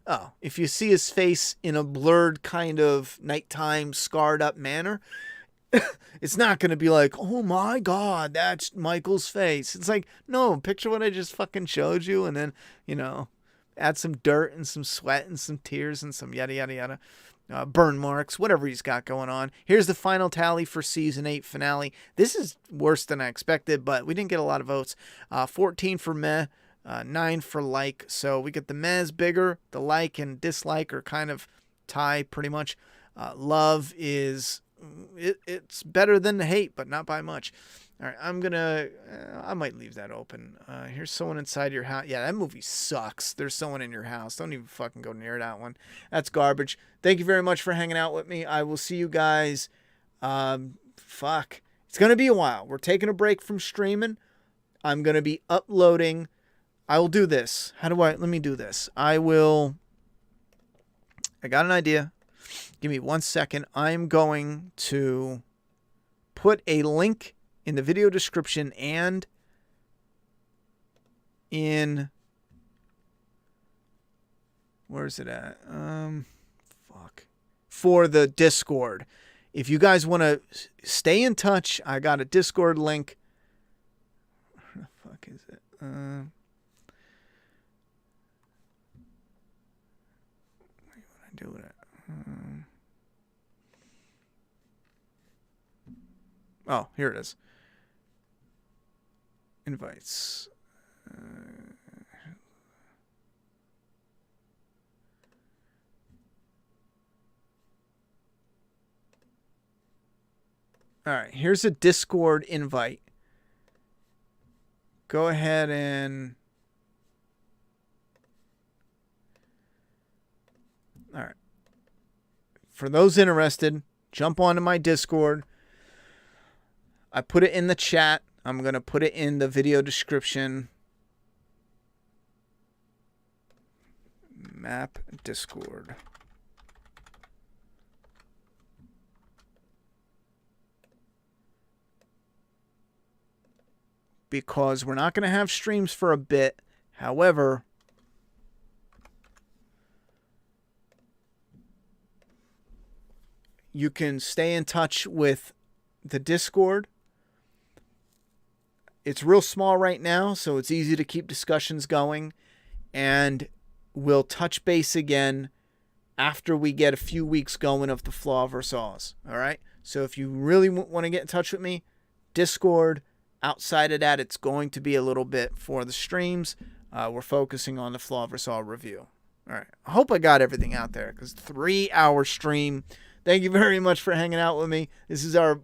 oh, if you see his face in a blurred kind of nighttime scarred up manner, it's not going to be like, oh my God, that's Michael's face. It's like, no, picture what I just fucking showed you, and then, you know, add some dirt and some sweat and some tears and some yada, yada, yada. Burn marks, whatever he's got going on. Here's the final tally for season 8 finale. This is worse than I expected, but we didn't get a lot of votes. 14 for meh, 9 for like. So we get the meh's bigger. The like and dislike are kind of tie pretty much. Love is, it's better than the hate, but not by much. All right, I might leave that open. Here's someone inside your house. Yeah, that movie sucks. There's someone in your house. Don't even fucking go near that one. That's garbage. Thank you very much for hanging out with me. I will see you guys. It's going to be a while. We're taking a break from streaming. I'm going to be uploading. I will do this. Let me do this. I got an idea. Give me 1 second. I'm going to put a link in the video description and in, where's it at? For the Discord. If you guys want to stay in touch, I got a Discord link. Where the fuck is it? What do I do with it? Oh, here it is. Invites. All right, here's a Discord invite. Go ahead and... All right. For those interested, jump onto my Discord. I put it in the chat. I'm going to put it in the video description. Map Discord. Because we're not going to have streams for a bit. However, you can stay in touch with the Discord. It's real small right now, so it's easy to keep discussions going. And we'll touch base again after we get a few weeks going of the Flaw vs. Oz. All right? So if you really want to get in touch with me, Discord. Outside of that, it's going to be a little bit for the streams. We're focusing on the Flaw vs. Oz review. All right. I hope I got everything out there, because 3-hour stream. Thank you very much for hanging out with me. This is our